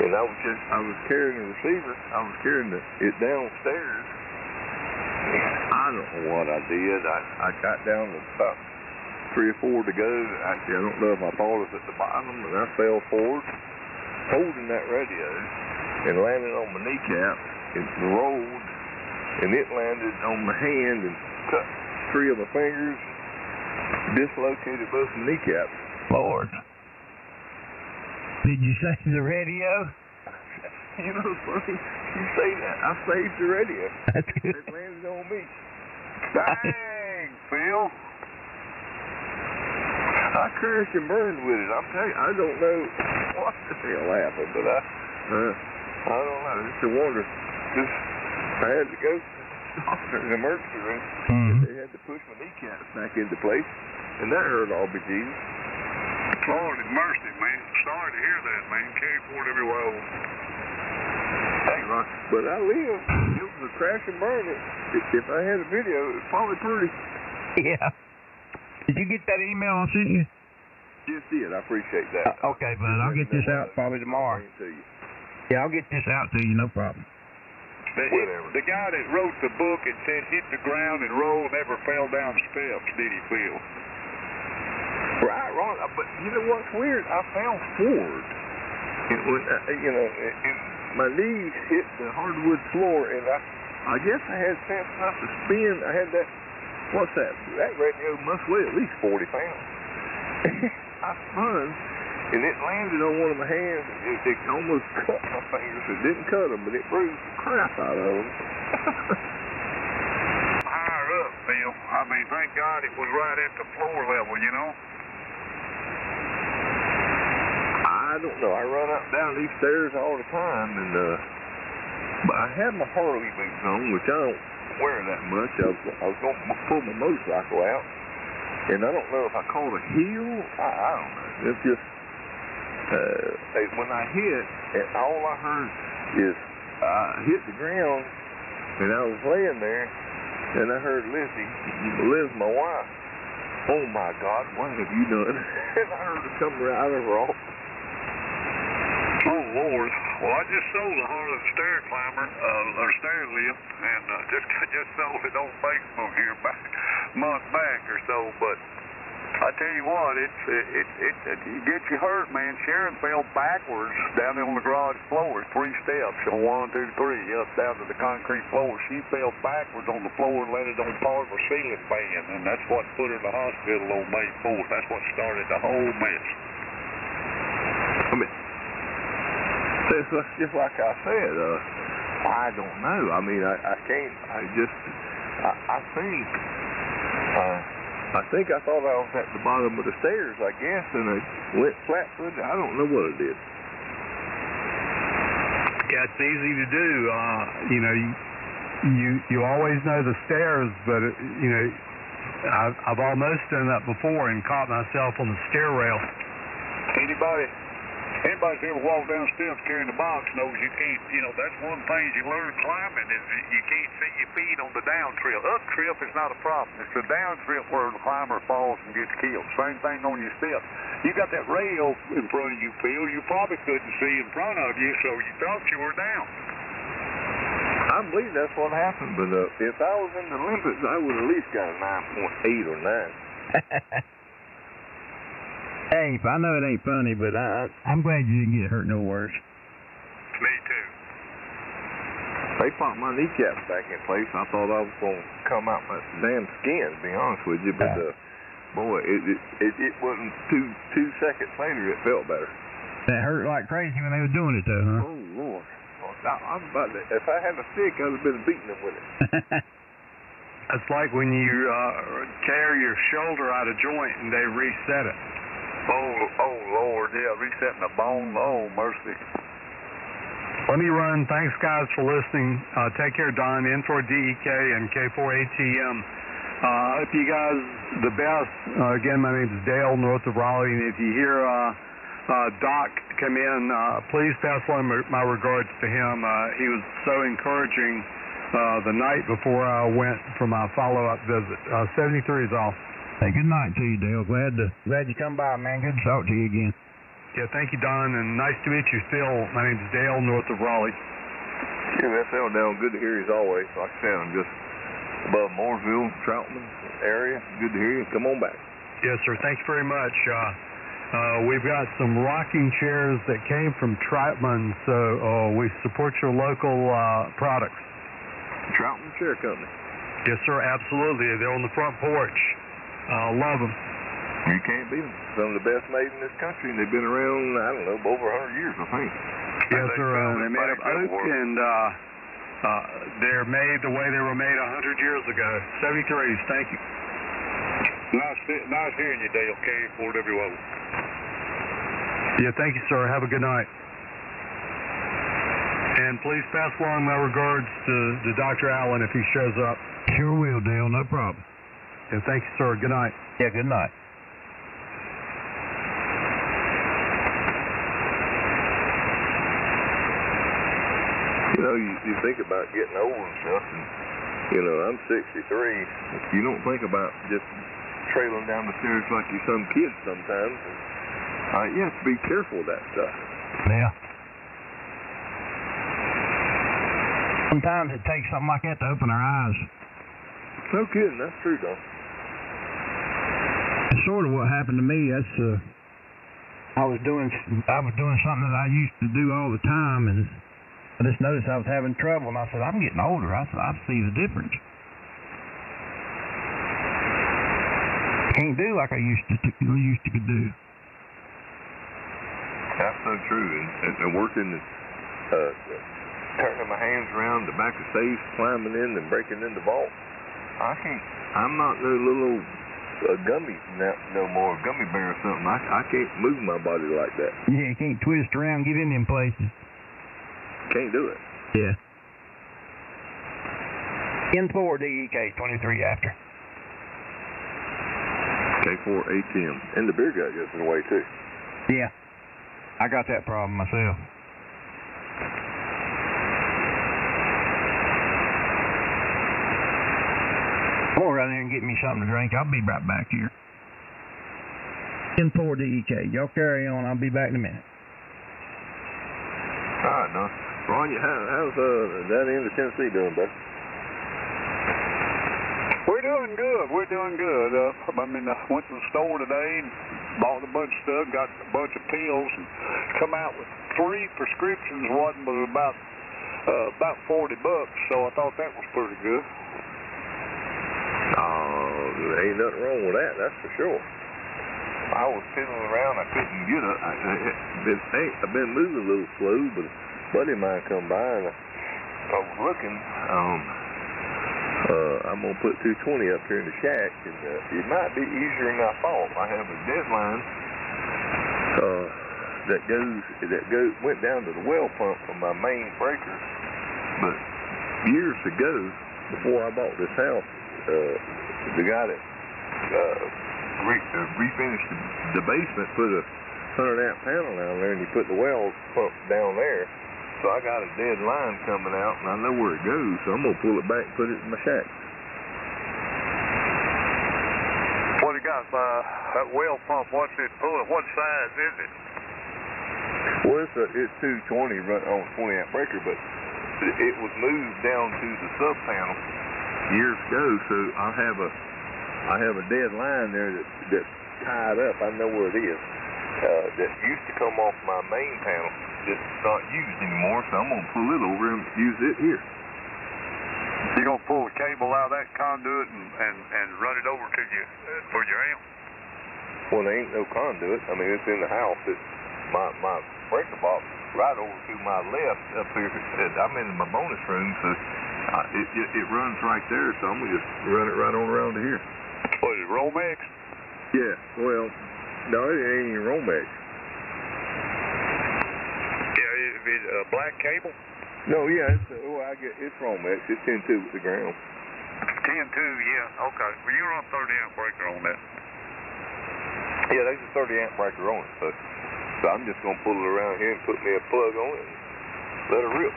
and I was carrying the receiver. I was carrying it downstairs. I don't know what I did. I got down to about 3 or 4 to go. Actually, I don't know if my ball was at the bottom, and I fell forward, holding that radio, and landed on my kneecap. It rolled, and it landed on my hand and cut 3 of my fingers, dislocated both my kneecaps. Lord. Did you save the radio? You know, it's funny you say that. I saved the radio. That's good. It landed on me. Dang, Phil. I crashed and burned with it. I'm telling you, I don't know what the hell happened, but I don't know. It's a wonder. Just, I had to go to the doctor in the emergency room. They had to push my kneecaps back into place, and that hurt all bejesus. Lord have mercy, man. Sorry to hear that, man. K4 everywhere. Hey, Ron. But I lived. It was a crash and burn. If I had a video, it was probably pretty. Yeah. Did you get that email I sent you? Just did. I appreciate that. Okay, bud. I'll get this out probably tomorrow. Yeah, I'll get this out to you. No problem. whatever. The guy that wrote the book and said hit the ground and roll, never fell down steps, did he, Phil? Right, but you know what's weird? I fell forward. And when, and my knees hit the hardwood floor, and I guess I had sense enough to spin. I had that, what's that? That radio must weigh at least 40 pounds. I spun, and it landed on one of my hands. It almost cut my fingers. It didn't cut them, but it bruised the crap out of them. Higher up, Phil. I mean, thank God it was right at the floor level, you know? I don't know. I run up and down these stairs all the time, and but I had my Harley boots on, which I don't wear that much. I was going to pull my motorcycle out, and I don't know if I caught a heel. I don't know. It's just when I hit, all I heard is I hit the ground, and I was laying there, and I heard Liz, my wife. Oh my God, what have you done? And I heard her come right out of her office. Oh, Lord. Well, I just sold a Harley stair climber, or stair lift, and just sold it on Facebook here a month back or so, but I tell you what, it gets you hurt, man. Sharon fell backwards down on the garage floor, 3 steps, 1, 2, 3, up down to the concrete floor. She fell backwards on the floor and landed on part of her ceiling fan, and that's what put her in the hospital on May 4th. That's what started the whole mess. I mean, it's just like I said, I don't know. I mean, I can't, I think I thought I was at the bottom of the stairs, I guess, and I went flat-footed. I don't know what it did. Yeah, it's easy to do. You always know the stairs, but I've almost done that before and caught myself on the stair rail. Anybody's ever walked down steps carrying a box knows you can't, that's one thing you learn climbing is you can't see your feet on the down trip. Up trip is not a problem. It's the down trip where the climber falls and gets killed. Same thing on your steps. You got that rail in front of you, Phil. You probably couldn't see in front of you, so you thought you were down. I believe that's what happened, but if I was in the Olympics, I would at least got a 9.8 or 9. Hey, I know it ain't funny, but I'm glad you didn't get hurt no worse. Me too. They popped my kneecaps back in place. I thought I was going to come out my damn skin, to be honest with you, but boy, it wasn't two seconds later it felt better. That hurt like crazy when they were doing it, though, huh? Oh, Lord. I was about to, if I had a stick, I would have been beating them with it. It's like when you tear your shoulder out of joint and they reset it. Oh, Lord, yeah, resetting the bone. Oh, mercy. Let me run. Thanks, guys, for listening. Take care, Don. N4DEK and K4ATM. Hope you guys the best. Again, my name is Dale, north of Raleigh, and if you hear Doc come in, please pass on my regards to him. He was so encouraging the night before I went for my follow-up visit. 73 is all. Hey, good night to you, Dale. Glad you come by, man. Good to talk to you again. Yeah, thank you, Don, and nice to meet you, Phil. My name is Dale, north of Raleigh. QSL down. Good to hear you as always. Like I said, I'm just above Mooresville, Troutman area. Good to hear you. Come on back. Yes, sir. Thank you very much. We've got some rocking chairs that came from Troutman, so we support your local products. Troutman Chair Company. Yes, sir. Absolutely. They're on the front porch. Love them. You can't beat them. Some of the best made in this country, and they've been around, I don't know, over 100 years, I think. Yes, sir. They're made of oak, and they're made the way they were made 100 years ago. 73s. Thank you. Nice hearing you, Dale. K4WO. Yeah, thank you, sir. Have a good night. And please pass along my regards to Dr. Allen if he shows up. Sure will, Dale. No problem. And thank you, sir. Good night. Yeah, good night. You think about getting old and stuff, and, I'm 63. You don't think about just trailing down the stairs like you're some kid sometimes. You have to be careful of that stuff. Yeah. Sometimes it takes something like that to open our eyes. No kidding, that's true, though. It's sort of what happened to me. That's I was doing something that I used to do all the time, and I just noticed I was having trouble, and I said, I'm getting older. I see the difference. Can't do like I used to could do. That's so true. And working, turning my hands around the back of safes, climbing in and breaking in the vault. I'm not no little gummy no more, gummy bear or something. I can't move my body like that. Yeah, you can't twist around, get in them places. Can't do it. Yeah. N4 DEK 23 after. K4 ATM. And the beer gut gets in the way too. Yeah. I got that problem myself. I'm going to run there and get me something to drink. I'll be right back here. N4 DEK. Y'all carry on. I'll be back in a minute. All right, now. Ron, how's that end of Tennessee doing, bud? We're doing good. Went to the store today and bought a bunch of stuff, got a bunch of pills, and come out with 3 prescriptions. One was about $40, so I thought that was pretty good. Ain't nothing wrong with that, that's for sure. I was fiddling around, I couldn't get it. I've been moving a little slow, but a buddy of mine come by and I was looking. I'm going to put 220 up here in the shack, and it might be easier than I thought. I have a deadline that went down to the well pump from my main breaker, but years ago, before I bought this house, the guy that refinished the basement put a 100-amp panel down there, and he put the well pump down there. So I got a dead line coming out, and I know where it goes, so I'm going to pull it back and put it in my shack. What do you got? That well pump, what's it pulling? What size is it? Well, it's 220 run on 20-amp breaker, but it was moved down to the sub panel years ago, so I have a dead line there that's tied up. I know where it is. That used to come off my main panel. It's not used anymore, so I'm going to pull it over and use it here. You're going to pull the cable out of that conduit and run it over to you for your amp? Well, there ain't no conduit. I mean, it's in the house. It's my breaker box right over to my left up here. I'm in my bonus room, so it runs right there, so I'm going to just run it right on around to here. What is it, Romex? Yeah, well, no, it ain't even Romex. Yeah, is it a black cable? No, yeah, it's Romex. It's 10-2 with the ground. 10-2, yeah, okay. Well, you're on 30-amp breaker on that. Yeah, there's a 30-amp breaker on it, so I'm just going to pull it around here and put me a plug on it and let it rip.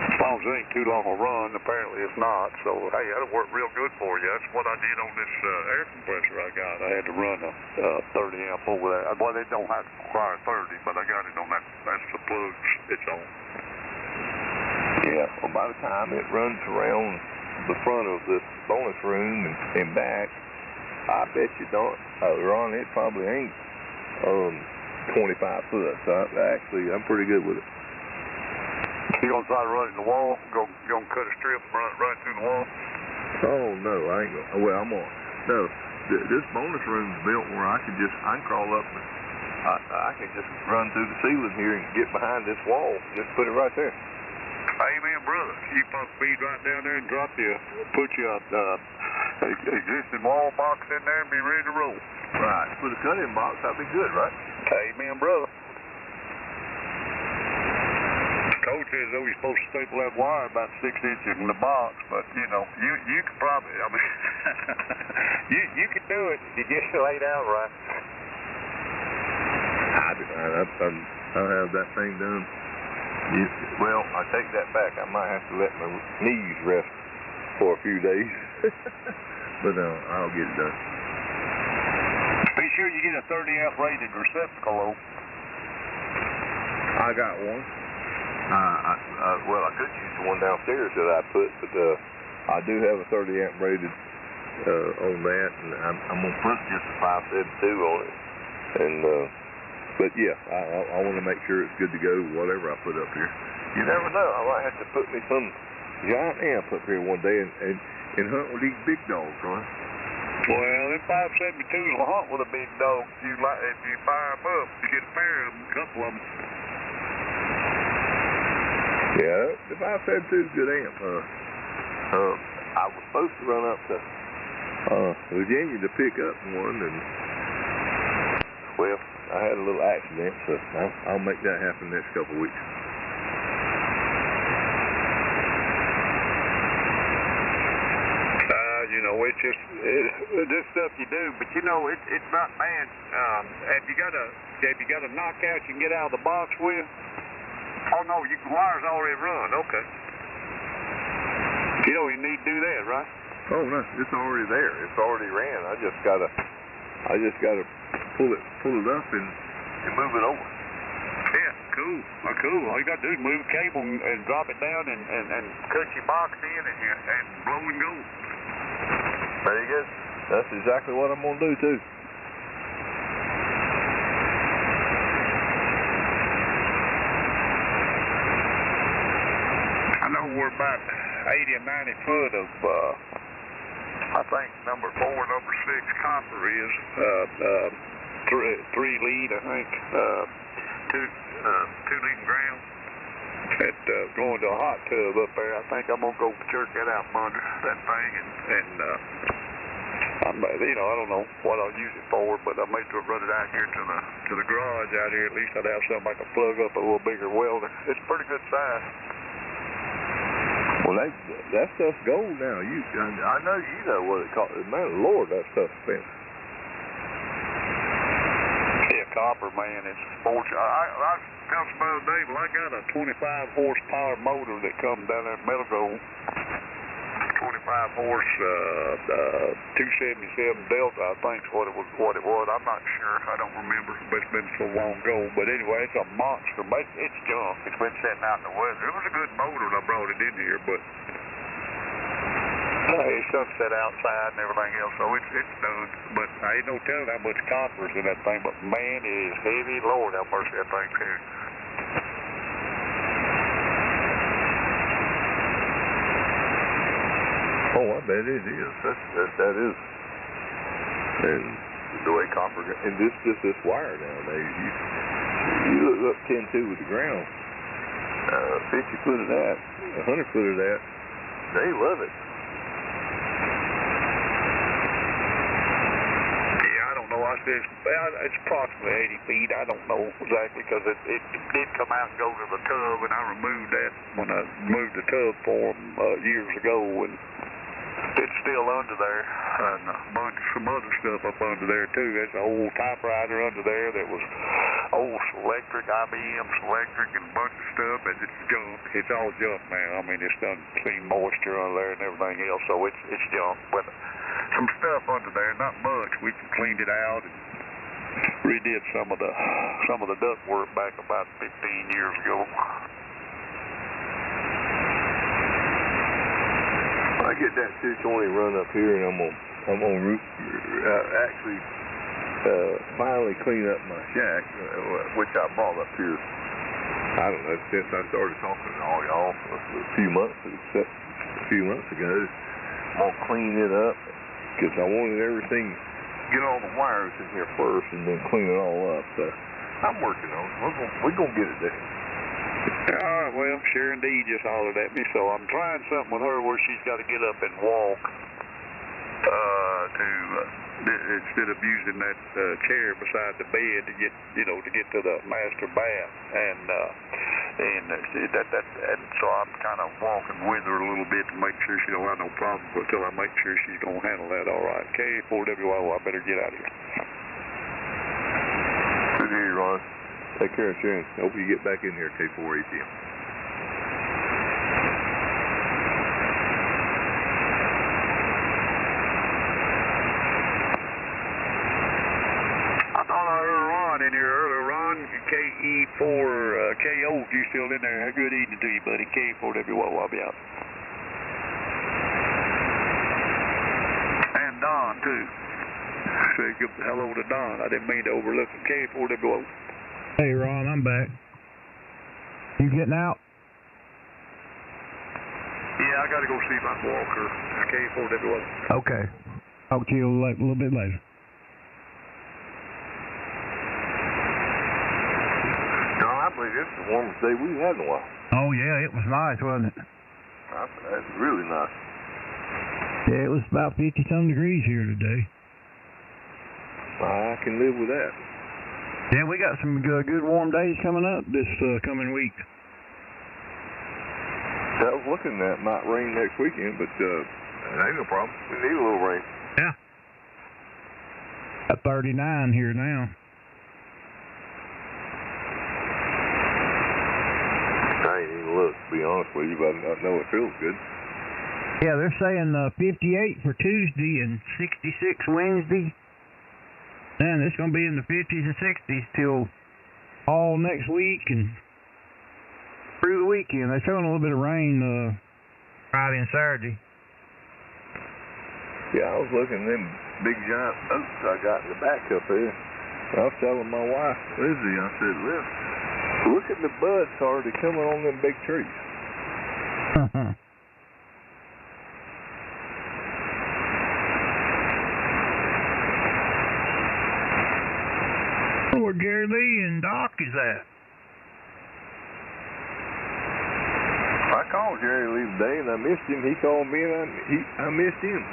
As long as it ain't too long a run, apparently it's not. So, hey, that'll work real good for you. That's what I did on this air compressor I got. I had to run a 30-amp over there. Well, they don't have to require 30, but I got it on that. That's the plugs it's on. Yeah, well, by the time it runs around the front of this bonus room and back, I bet you don't, Ron, it probably ain't 25 foot. So I'm pretty good with it. You gonna try to run it in the wall? Gonna cut a strip and run it through the wall? Oh no, I ain't gonna. Well, I'm on. No, this bonus room's built where I can crawl up and I can just run through the ceiling here and get behind this wall. Just put it right there. Amen, brother. You put speed right down there and put your existing wall box in there and be ready to roll. Right. Put a cut-in box. That'd be good, right? Amen, brother. Code says though you're supposed to staple that wire about 6 inches in the box, but you know, you could probably, I mean, you could do it if you get laid out right. I'll have that thing done. Well, I take that back. I might have to let my knees rest for a few days, but I'll get it done. Be sure you get a 30-amp rated receptacle. I got one. Well, I could use the one downstairs that I put, but I do have a 30 amp rated on that, and I'm gonna put just a 572 on it. And but yeah, I want to make sure it's good to go. Whatever I put up here, you never know. I might have to put me some giant amp up here one day and hunt with these big dogs, right? Well, them 572s will hunt with a big dog. If you fire them up, you get a pair of them, a couple of them. Yeah, the 572 is a good amp. I was supposed to run up to Virginia to pick up one, and well, I had a little accident, so I'll make that happen next couple of weeks. You know, it's just stuff you do, but you know, it's not bad. Have you got a knockout you can get out of the box with? Oh no, the wire's already run. Okay. You don't even need to do that, right? Oh no, it's already there. It's already ran. I just gotta pull it up and move it over. Yeah, cool. Cool. All you gotta do is move the cable and drop it down and cut your box in and blow and go. There you go. That's exactly what I'm gonna do too. I know we're about 80 or 90 foot of I think number 4, number 6 copper is 3 lead, I think, 2 lead ground. Going to a hot tub up there. I think I'm gonna go jerk that out from under that thing and you know, I don't know what I'll use it for, but I may run it out here to the garage out here. At least I'd have something I can plug up a little bigger welder. It's pretty good size. Well, that stuff's gold now. I know you know what it costs. Man, Lord, that stuff's expensive. Yeah, copper, man, it's fortunate. I tell some other day, well, I got a 25 horsepower motor that comes down there at Metal Gold. 25 horse 277 Delta, I think is what it was. I'm not sure. I don't remember. But it's been so long ago. But anyway, it's a monster. But it's junk. It's been sitting out in the weather. It was a good motor when I brought it in here, but it's sunset outside and everything else, so it's done. But I ain't no telling how much copper's in that thing. But man, it is heavy. Lord have mercy, that thing's heavy. Oh, I bet it is. That is. And the way copper, and this wire nowadays, you look up 10-2 with the ground, 50 foot of that, 100 foot of that, they love it. Yeah, I don't know. I said it's approximately 80 feet. I don't know exactly because it did come out and go to the tub, and I removed that when I moved the tub for them years ago, and it's still under there, and some other stuff up under there too. There's an old typewriter under there that was old electric, IBM electric, and a bunch of stuff, and it's junk. It's all junk now. I mean, it's done clean moisture under there and everything else, so it's junk. But some stuff under there, not much. We cleaned it out and redid some of the duct work back about 15 years ago. I get that 220 run up here, and I'm gonna actually finally clean up my shack, which I bought up here. I don't know, since I started talking to all y'all a few months ago. I'm gonna clean it up because I wanted everything, get all the wires in here first, and then clean it all up. So I'm working on it. We're gonna get it there. All right, well, Sharon D just hollered at me, so I'm trying something with her where she's got to get up and walk instead of using that chair beside the bed to get to the master bath, and so I'm kind of walking with her a little bit to make sure she don't have no problems until I make sure she's gonna handle that all right. K4WO, I better get out of here. Good to hear you, Ron. Take care, Sharon. Hope you get back in here, K4ATM. I thought I heard Ron in here earlier. Ron, KE4 KO, if you're still in there. Good evening to you, buddy. K4WO, I'll be out. And Don, too. Say good hello to Don. I didn't mean to overlook him. K4WO. Hey, Ron, I'm back. You getting out? Yeah, I got to go see my walker. It's K4WO. Okay. Talk to you a little bit later. No, I believe it's the warmest day we've had in a while. Oh, yeah, it was nice, wasn't it? That's really nice. Yeah, it was about 50-some degrees here today. I can live with that. Yeah, we got some good warm days coming up this coming week. I was looking at it might rain next weekend, but it ain't no problem. We need a little rain. Yeah. At 39 here now. I ain't even looked, to be honest with you, but I know it feels good. Yeah, they're saying 58 for Tuesday and 66 Wednesday. Man, it's going to be in the 50s and 60s till all next week and through the weekend. They're showing a little bit of rain Friday and Saturday. Yeah, I was looking at them big giant oaks I got in the back up there. I was telling my wife, Lizzie, I said, look at the buds already coming on them big trees. Where Gary Lee and Doc is at? I called Jerry Lee today and I missed him. He called me and I missed him.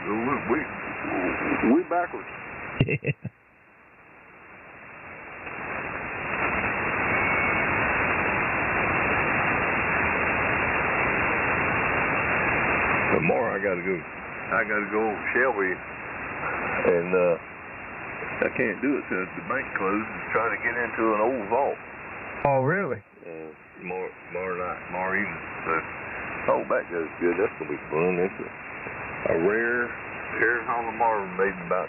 We backwards. Tomorrow I gotta go over to Shelby and I can't do it till the bank closes. Trying to get into an old vault. Oh, really? Tomorrow evening. So, that goes good. That's gonna be fun. It's a rare Holland Marvin made about.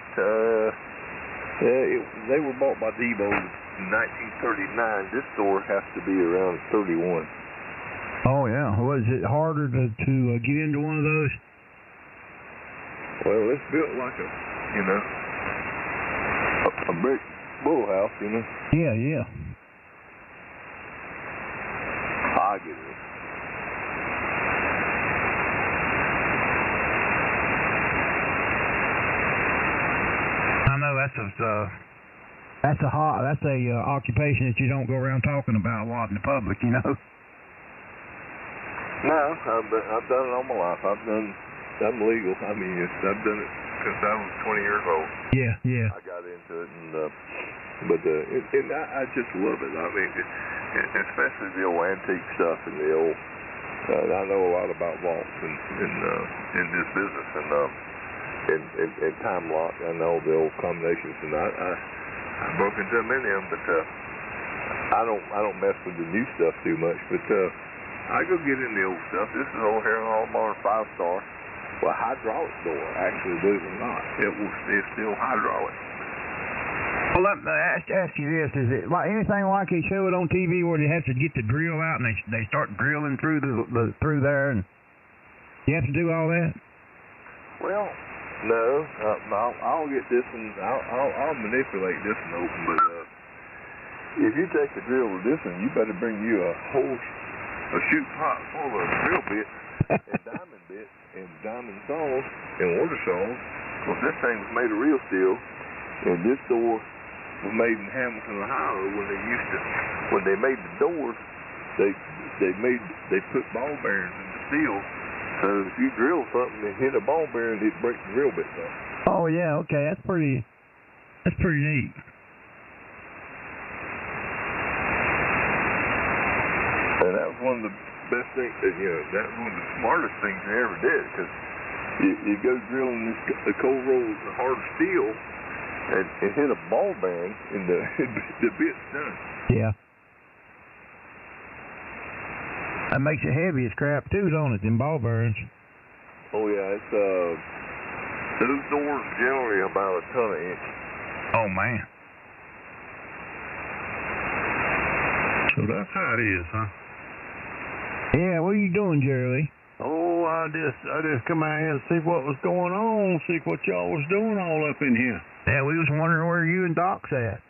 They were bought by Debo in 1939. This store has to be around 31. Oh yeah. Was it harder to get into one of those? Well, it's built like a brick bullhouse, Yeah. I get it. I know that's a occupation that you don't go around talking about a lot in the public, No, I've done it all my life. I'm legal. I mean, I've done it since I was 20 years old. Yeah. I got into it, and I just love it. I mean, especially the old antique stuff and the old. I know a lot about vaults in this business, and time lock. I know the old combinations, and I broke into many of them, but I don't mess with the new stuff too much. But I go get in the old stuff. This is old Harry Hallmark 5-star. Well, hydraulic door, actually, believe it or not. It's still hydraulic. Well, let me ask you this. Is it like anything like they show it on TV where they have to get the drill out and they start drilling through through there and you have to do all that? Well, no. I'll get this one. I'll manipulate this one open, but if you take the drill with this one, you better bring you a chute pot full of drill bits and diamond bits and diamond saws and water saws. Because this thing was made of real steel, and this door was made in Hamilton, Ohio. When they made the doors, they put ball bearings in the steel. So if you drill something and hit a ball bearing, it'd break the drill bits off. Oh yeah, okay, that's pretty neat. And that was one of the best things, that was one of the smartest things they ever did, because you go drilling the cold rolls of hard steel and hit a ball bearing, and the bit's done. Yeah. That makes it heavy as crap too, don't it, them ball bearings? Oh yeah, it's those doors generally about a ton an inch. Oh man. So that's how it is, huh? Yeah, what are you doing, Jerry Lee? Oh, I just come out here and see what was going on, see what y'all was doing all up in here. Yeah, we was wondering where you and Doc's at.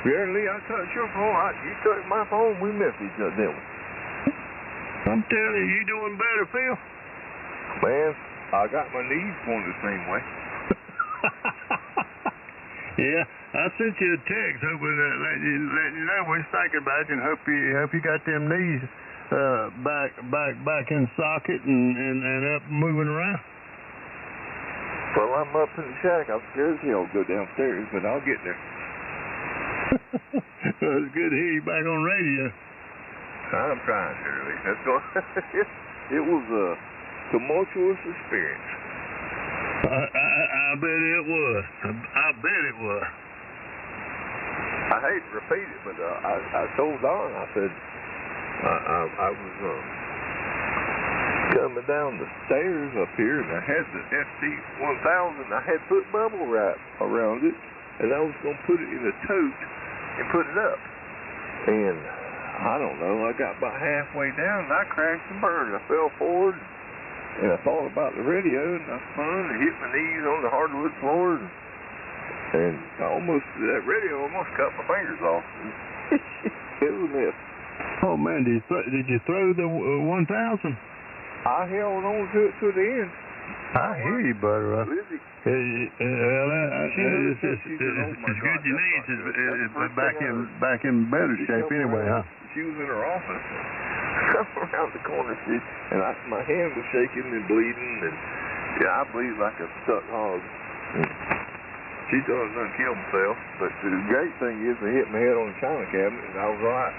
Jerry Lee, I touched your phone. You touched my phone. We missed each other, didn't we? I'm telling you, you doing better, Phil. Man, I got my knees going the same way. Yeah, I sent you a text hoping that let you know we was thinking about you and hope you got them knees back in socket and up moving around. Well, I'm up in the shack. I'm scared as hell to go downstairs, but I'll get there. Well, it's good to hear you back on radio. I'm trying, Shirley. That's going. It was a tumultuous experience. I bet it was. I bet it was. I hate to repeat it, but I told Don, I said, I was coming down the stairs up here, and I had the FT1000. I had put bubble wrap around it, and I was going to put it in a tote and put it up. And I don't know, I got about halfway down, and I crashed and burned. I fell forward, and I thought about the radio, and I spun and hit my knees on the hardwood floor, and that radio almost cut my fingers off. It was a mess. Oh, man, did you throw the 1000? I held on to it to the end. I hear you, brother. It's good your knees is back in better shape anyway, huh? She was in her office. Come around the corner, and my hand was shaking and bleeding, and I bleed like a stuck hog. She thought I was going to kill myself, but the great thing is they hit my head on the china cabinet, and I was all right.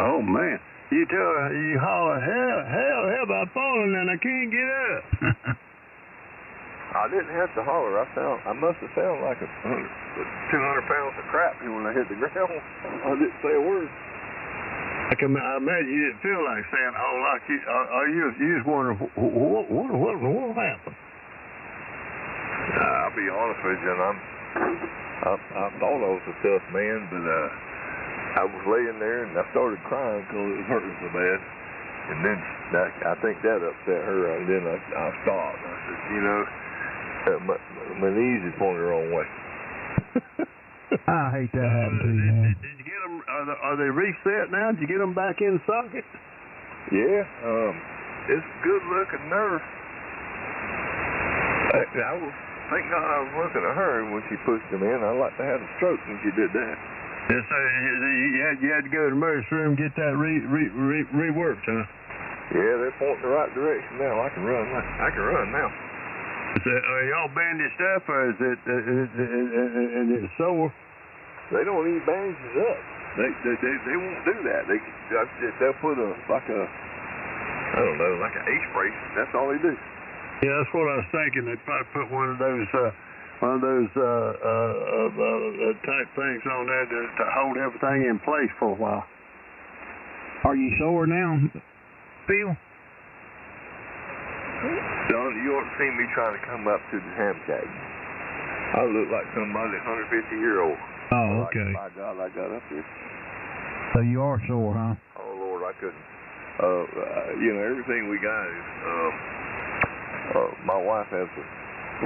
Oh, man. You holler, hell about falling, and I can't get up. I didn't have to holler. I must have sounded like 200 pounds of crap when I hit the ground. I didn't say a word. I imagine you didn't feel like saying, oh, like you just wondering, what happened? I'll be honest with you, and I thought I was a tough man, but I was laying there, and I started crying because it was hurting so bad. And then I think that upset her, and then I stopped. I said, my knees is pointing the wrong way. I hate that happened to you, man. Did you get them? Are they reset now? Did you get them back in socket? Yeah, it's a good-looking nerve. I was thank God I was looking at her when she pushed them in. I'd like to have a stroke when she did that. Yeah, so you had to go to the emergency room and get that reworked, huh? Yeah, they're pointing the right direction now. I can run now. Are y'all bandaged up, or is it sore? They don't even bandage it up. They won't do that. They'll put like an ace brace. That's all they do. Yeah, that's what I was thinking. They'd probably put one of those type things on there to hold everything in place for a while. Are you sore now, Phil? Don, you ought to see me trying to come up to the ham shack. I look like somebody 150-year-old. Oh, okay. My God, I got up there. So you are sore, huh? Oh, Lord, I couldn't. Everything we got is, my wife has a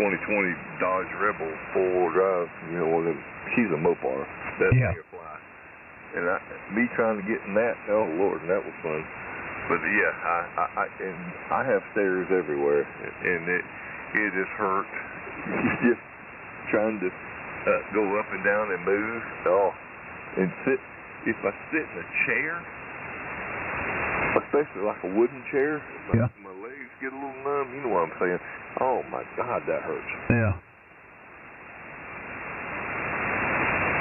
2020 Dodge Rebel 4-wheel drive, she's a Mopar. That thing will fly. And me trying to get in that, oh, Lord, that was fun. But yeah, I have stairs everywhere, and it just hurt. Just trying to go up and down and move. Oh, and sit. If I sit in a chair, especially like a wooden chair, my legs get a little numb. You know what I'm saying? Oh my God, that hurts. Yeah.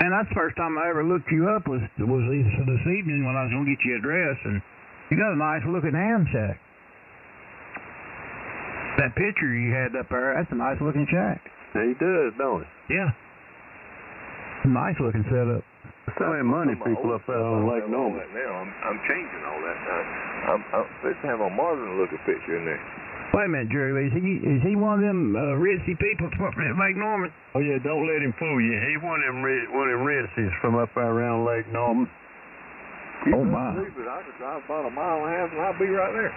And that's the first time I ever looked you up was this evening when I was going to get you a dress, and you got a nice looking ham shack. That picture you had up there, that's a nice looking shack. He does, don't it? Yeah. Nice looking setup. So many money people up there on Lake Norman. Now I'm changing all that. I'm supposed to have a modern looking picture in there. Wait a minute, Jerry. Is he one of them ritzy people from Lake Norman? Oh, yeah, don't let him fool you. He's one of them ritzies from up there around Lake Norman. Oh, my. I could drive about a mile and a half and I'll be right there.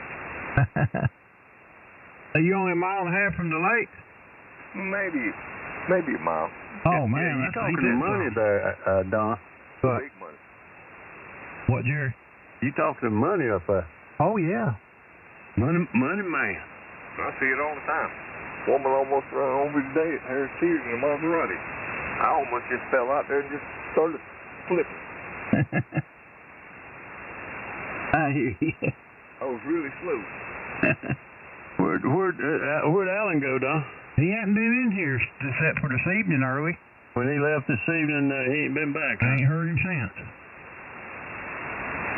Are you only a mile and a half from the lake? Maybe a mile. Oh, man. Yeah, that's talking to money there, Don. Big money. What, Jerry? You talking money up there. Oh, yeah. Money man. I see it all the time. Woman almost ran over today at Harris Teeter in a Maserati. I almost just fell out there and just started flipping. I hear you. I was really slow. Where'd Alan go, Don? He hasn't been in here except for this evening early. When he left this evening, he ain't been back. I ain't heard him since.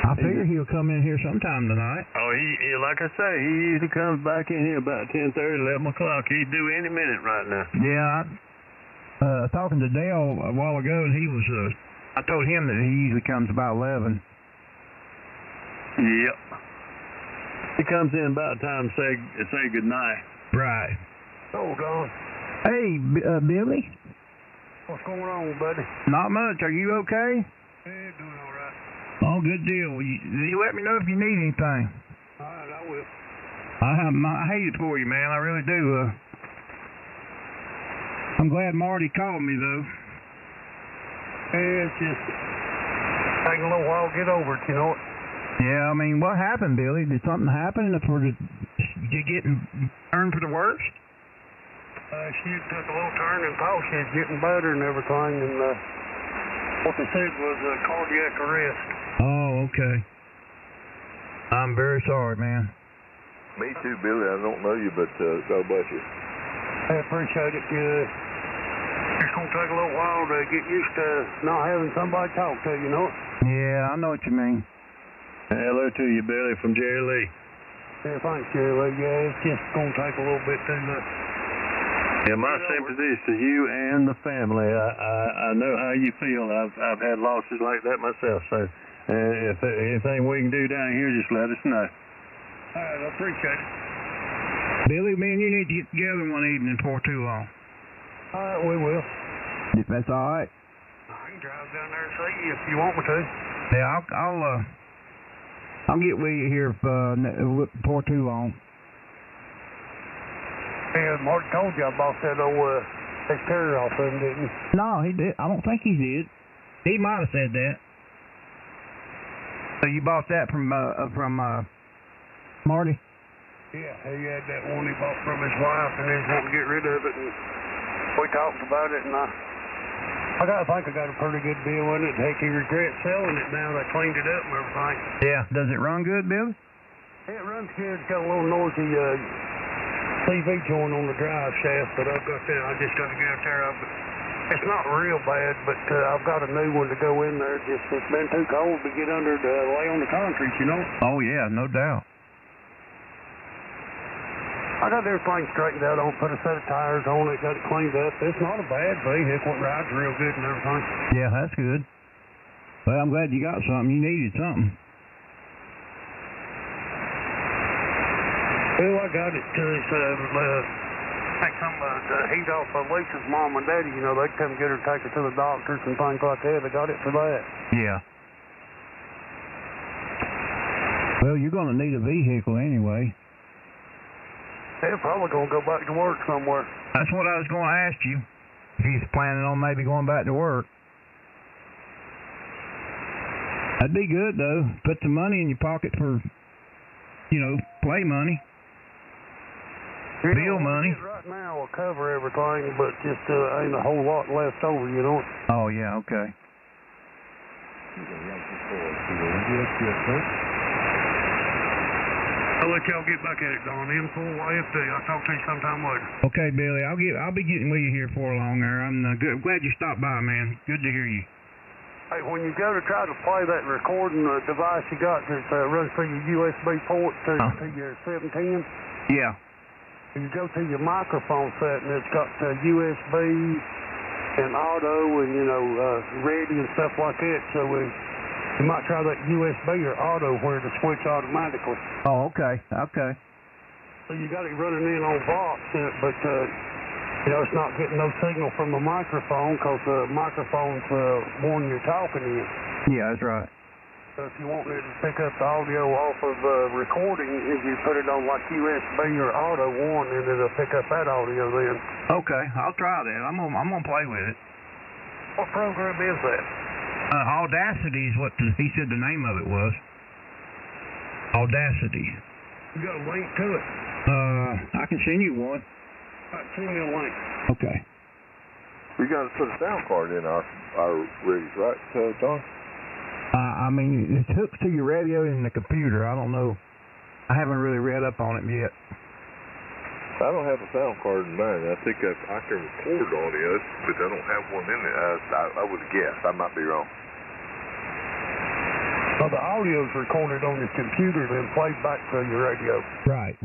I figure he'll come in here sometime tonight. Oh, he like I say, he usually comes back in here about 10:30, 11 o'clock. He'd do any minute right now. Yeah, talking to Dale a while ago, and he was, I told him that he usually comes about 11. Yep. He comes in about time to say good night. Right. Oh, Don. Hey, Billy. What's going on, buddy? Not much. Are you okay? Yeah, doing all right. Oh, good deal. You let me know if you need anything. All right, I will. I hate it for you, man. I really do. I'm glad Marty called me, though. Yeah, it's just taking a little while to get over it, you know. Yeah, I mean, what happened, Billy? Did something happen? Did you getting turned for the worst? She took a little turn and thought she was getting better and everything, and what they said was cardiac arrest. Oh, okay. I'm very sorry, man. Me too, Billy. I don't know you, but God bless you. I appreciate it. It's going to take a little while to get used to not having somebody talk to you, know? Yeah, I know what you mean. Hello to you, Billy, from Jerry Lee. Yeah, thanks, Jerry Lee. Yeah, it's just going to take a little bit to... Yeah, my sympathies to you and the family. I know how you feel. I've had losses like that myself. So if anything we can do down here, just let us know. All right, I appreciate it. Billy, man, you need to get together one evening before too long. All right, we will. If that's all right. I can drive down there and see you if you want me to. Yeah, I'll get with you here before too long. Yeah, Mark told you I bought that old exterior off of him, didn't he? No, he did. I don't think he did. He might have said that. So you bought that from Marty? Yeah, he had that one he bought from his wife, and he was wanting to get rid of it, and we talked about it, and I think I got a pretty good deal on it. Heck, he regrets selling it now. They cleaned it up and everything. Yeah. Does it run good, Billy? Yeah, it runs good. It's got a little noisy TV joint on the drive shaft, but I've got that. I just got to get out there. It's not real bad, but I've got a new one to go in there. Just it's been too cold to get under to lay on the concrete, you know. Oh yeah, no doubt. I got everything straightened out. I put a set of tires on it, got it cleaned up. It's not a bad vehicle. It rides real good and everything. Yeah, that's good. Well, I'm glad you got something. You needed something. Well, I got it to take some the heat off of Lisa's mom and daddy. You know, they come get her, take her to the doctors and things like that. They got it for that. Yeah. Well, you're going to need a vehicle anyway. They're probably going to go back to work somewhere. That's what I was going to ask you. If he's planning on maybe going back to work. That'd be good, though. Put some money in your pocket for, play money. Bill money. Right now will cover everything, but just ain't a whole lot left over, you know. Oh, yeah, okay. I'll let y'all get back at it, Don. M4YFD. I'll talk to you sometime later. Okay, Billy. I'll be getting with you here before long there. I'm glad you stopped by, man. Good to hear you. Hey, when you go to try to play that recording device you got that runs through your USB port to your 710, yeah. You go to your microphone set and it's got USB and auto and ready and stuff like that. So you might try that USB or auto where it'll switch automatically. Oh, okay. Okay. So you got it running in on Vox, but it's not getting no signal from the microphone because the microphone's one you're talking in. Yeah, that's right. So if you want it to pick up the audio off of recording, if you put it on like USB or Auto 1, then it'll pick up that audio then. Okay, I'll try that. I'm gonna play with it. What program is that? Audacity is what he said the name of it was. Audacity. You got a link to it? I can send you one. Send me a link. Okay. We got to put a sound card in our rigs, right, John? I mean, it hooks to your radio and the computer. I don't know. I haven't really read up on it yet. I don't have a sound card in mine. I think I can record audio, but I don't have one in it. I would guess. I might be wrong. So the audio's recorded on your computer, then played back to your radio. Right.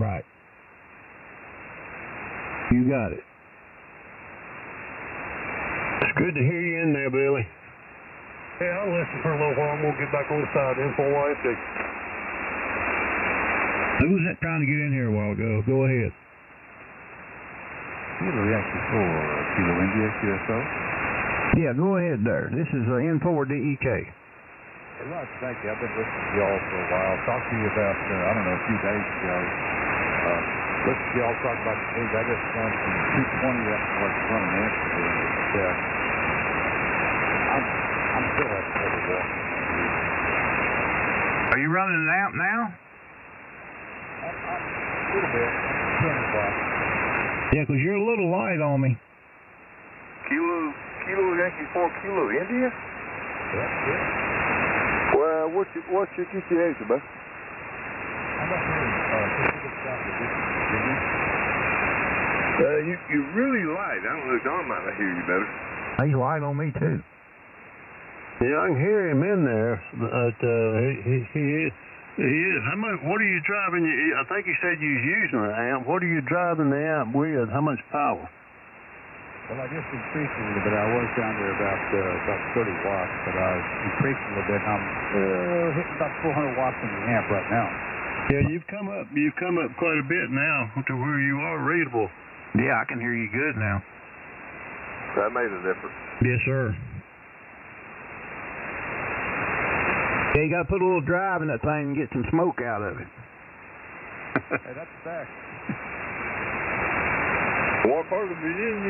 You got it. It's good to hear you in there, Billy. Yeah, I'll listen for a little while. I'm going to get back on the side then for YFD. Who was that trying to get in here a while ago? Go ahead. Kilo Yankee 4, Kilo India, QSO. Yeah, go ahead there. This is N4DEK. Hey, Roger, thank you. I've been listening to y'all for a while. Talked to you about, a few days ago. Listened to y'all talk about the big. I just run from 220 up to what's running in. I'm still at the walk. Are you running an amp now? A little bit. 200 watts. Yeah, because you're a little light on me. Kilo Yankee 4, Kilo India? Yeah. Well, what's your QTH, bud? I'm up here you're really light. I don't know, Don might not hear you better. He's light on me, too. Yeah, I can hear him in there, but he is. How much? What are you driving? I think you said you was using an amp. What are you driving the amp with? How much power? Well, I just increased a little bit. I was down there about 30 watts, but I increased a little bit. I'm hitting about 400 watts in the amp right now. Yeah, you've come up quite a bit now to where you are readable. Yeah, I can hear you good now. That made a difference. Yes, sir. Yeah, you got to put a little drive in that thing and get some smoke out of it. Hey, that's a fact. What part of Virginia?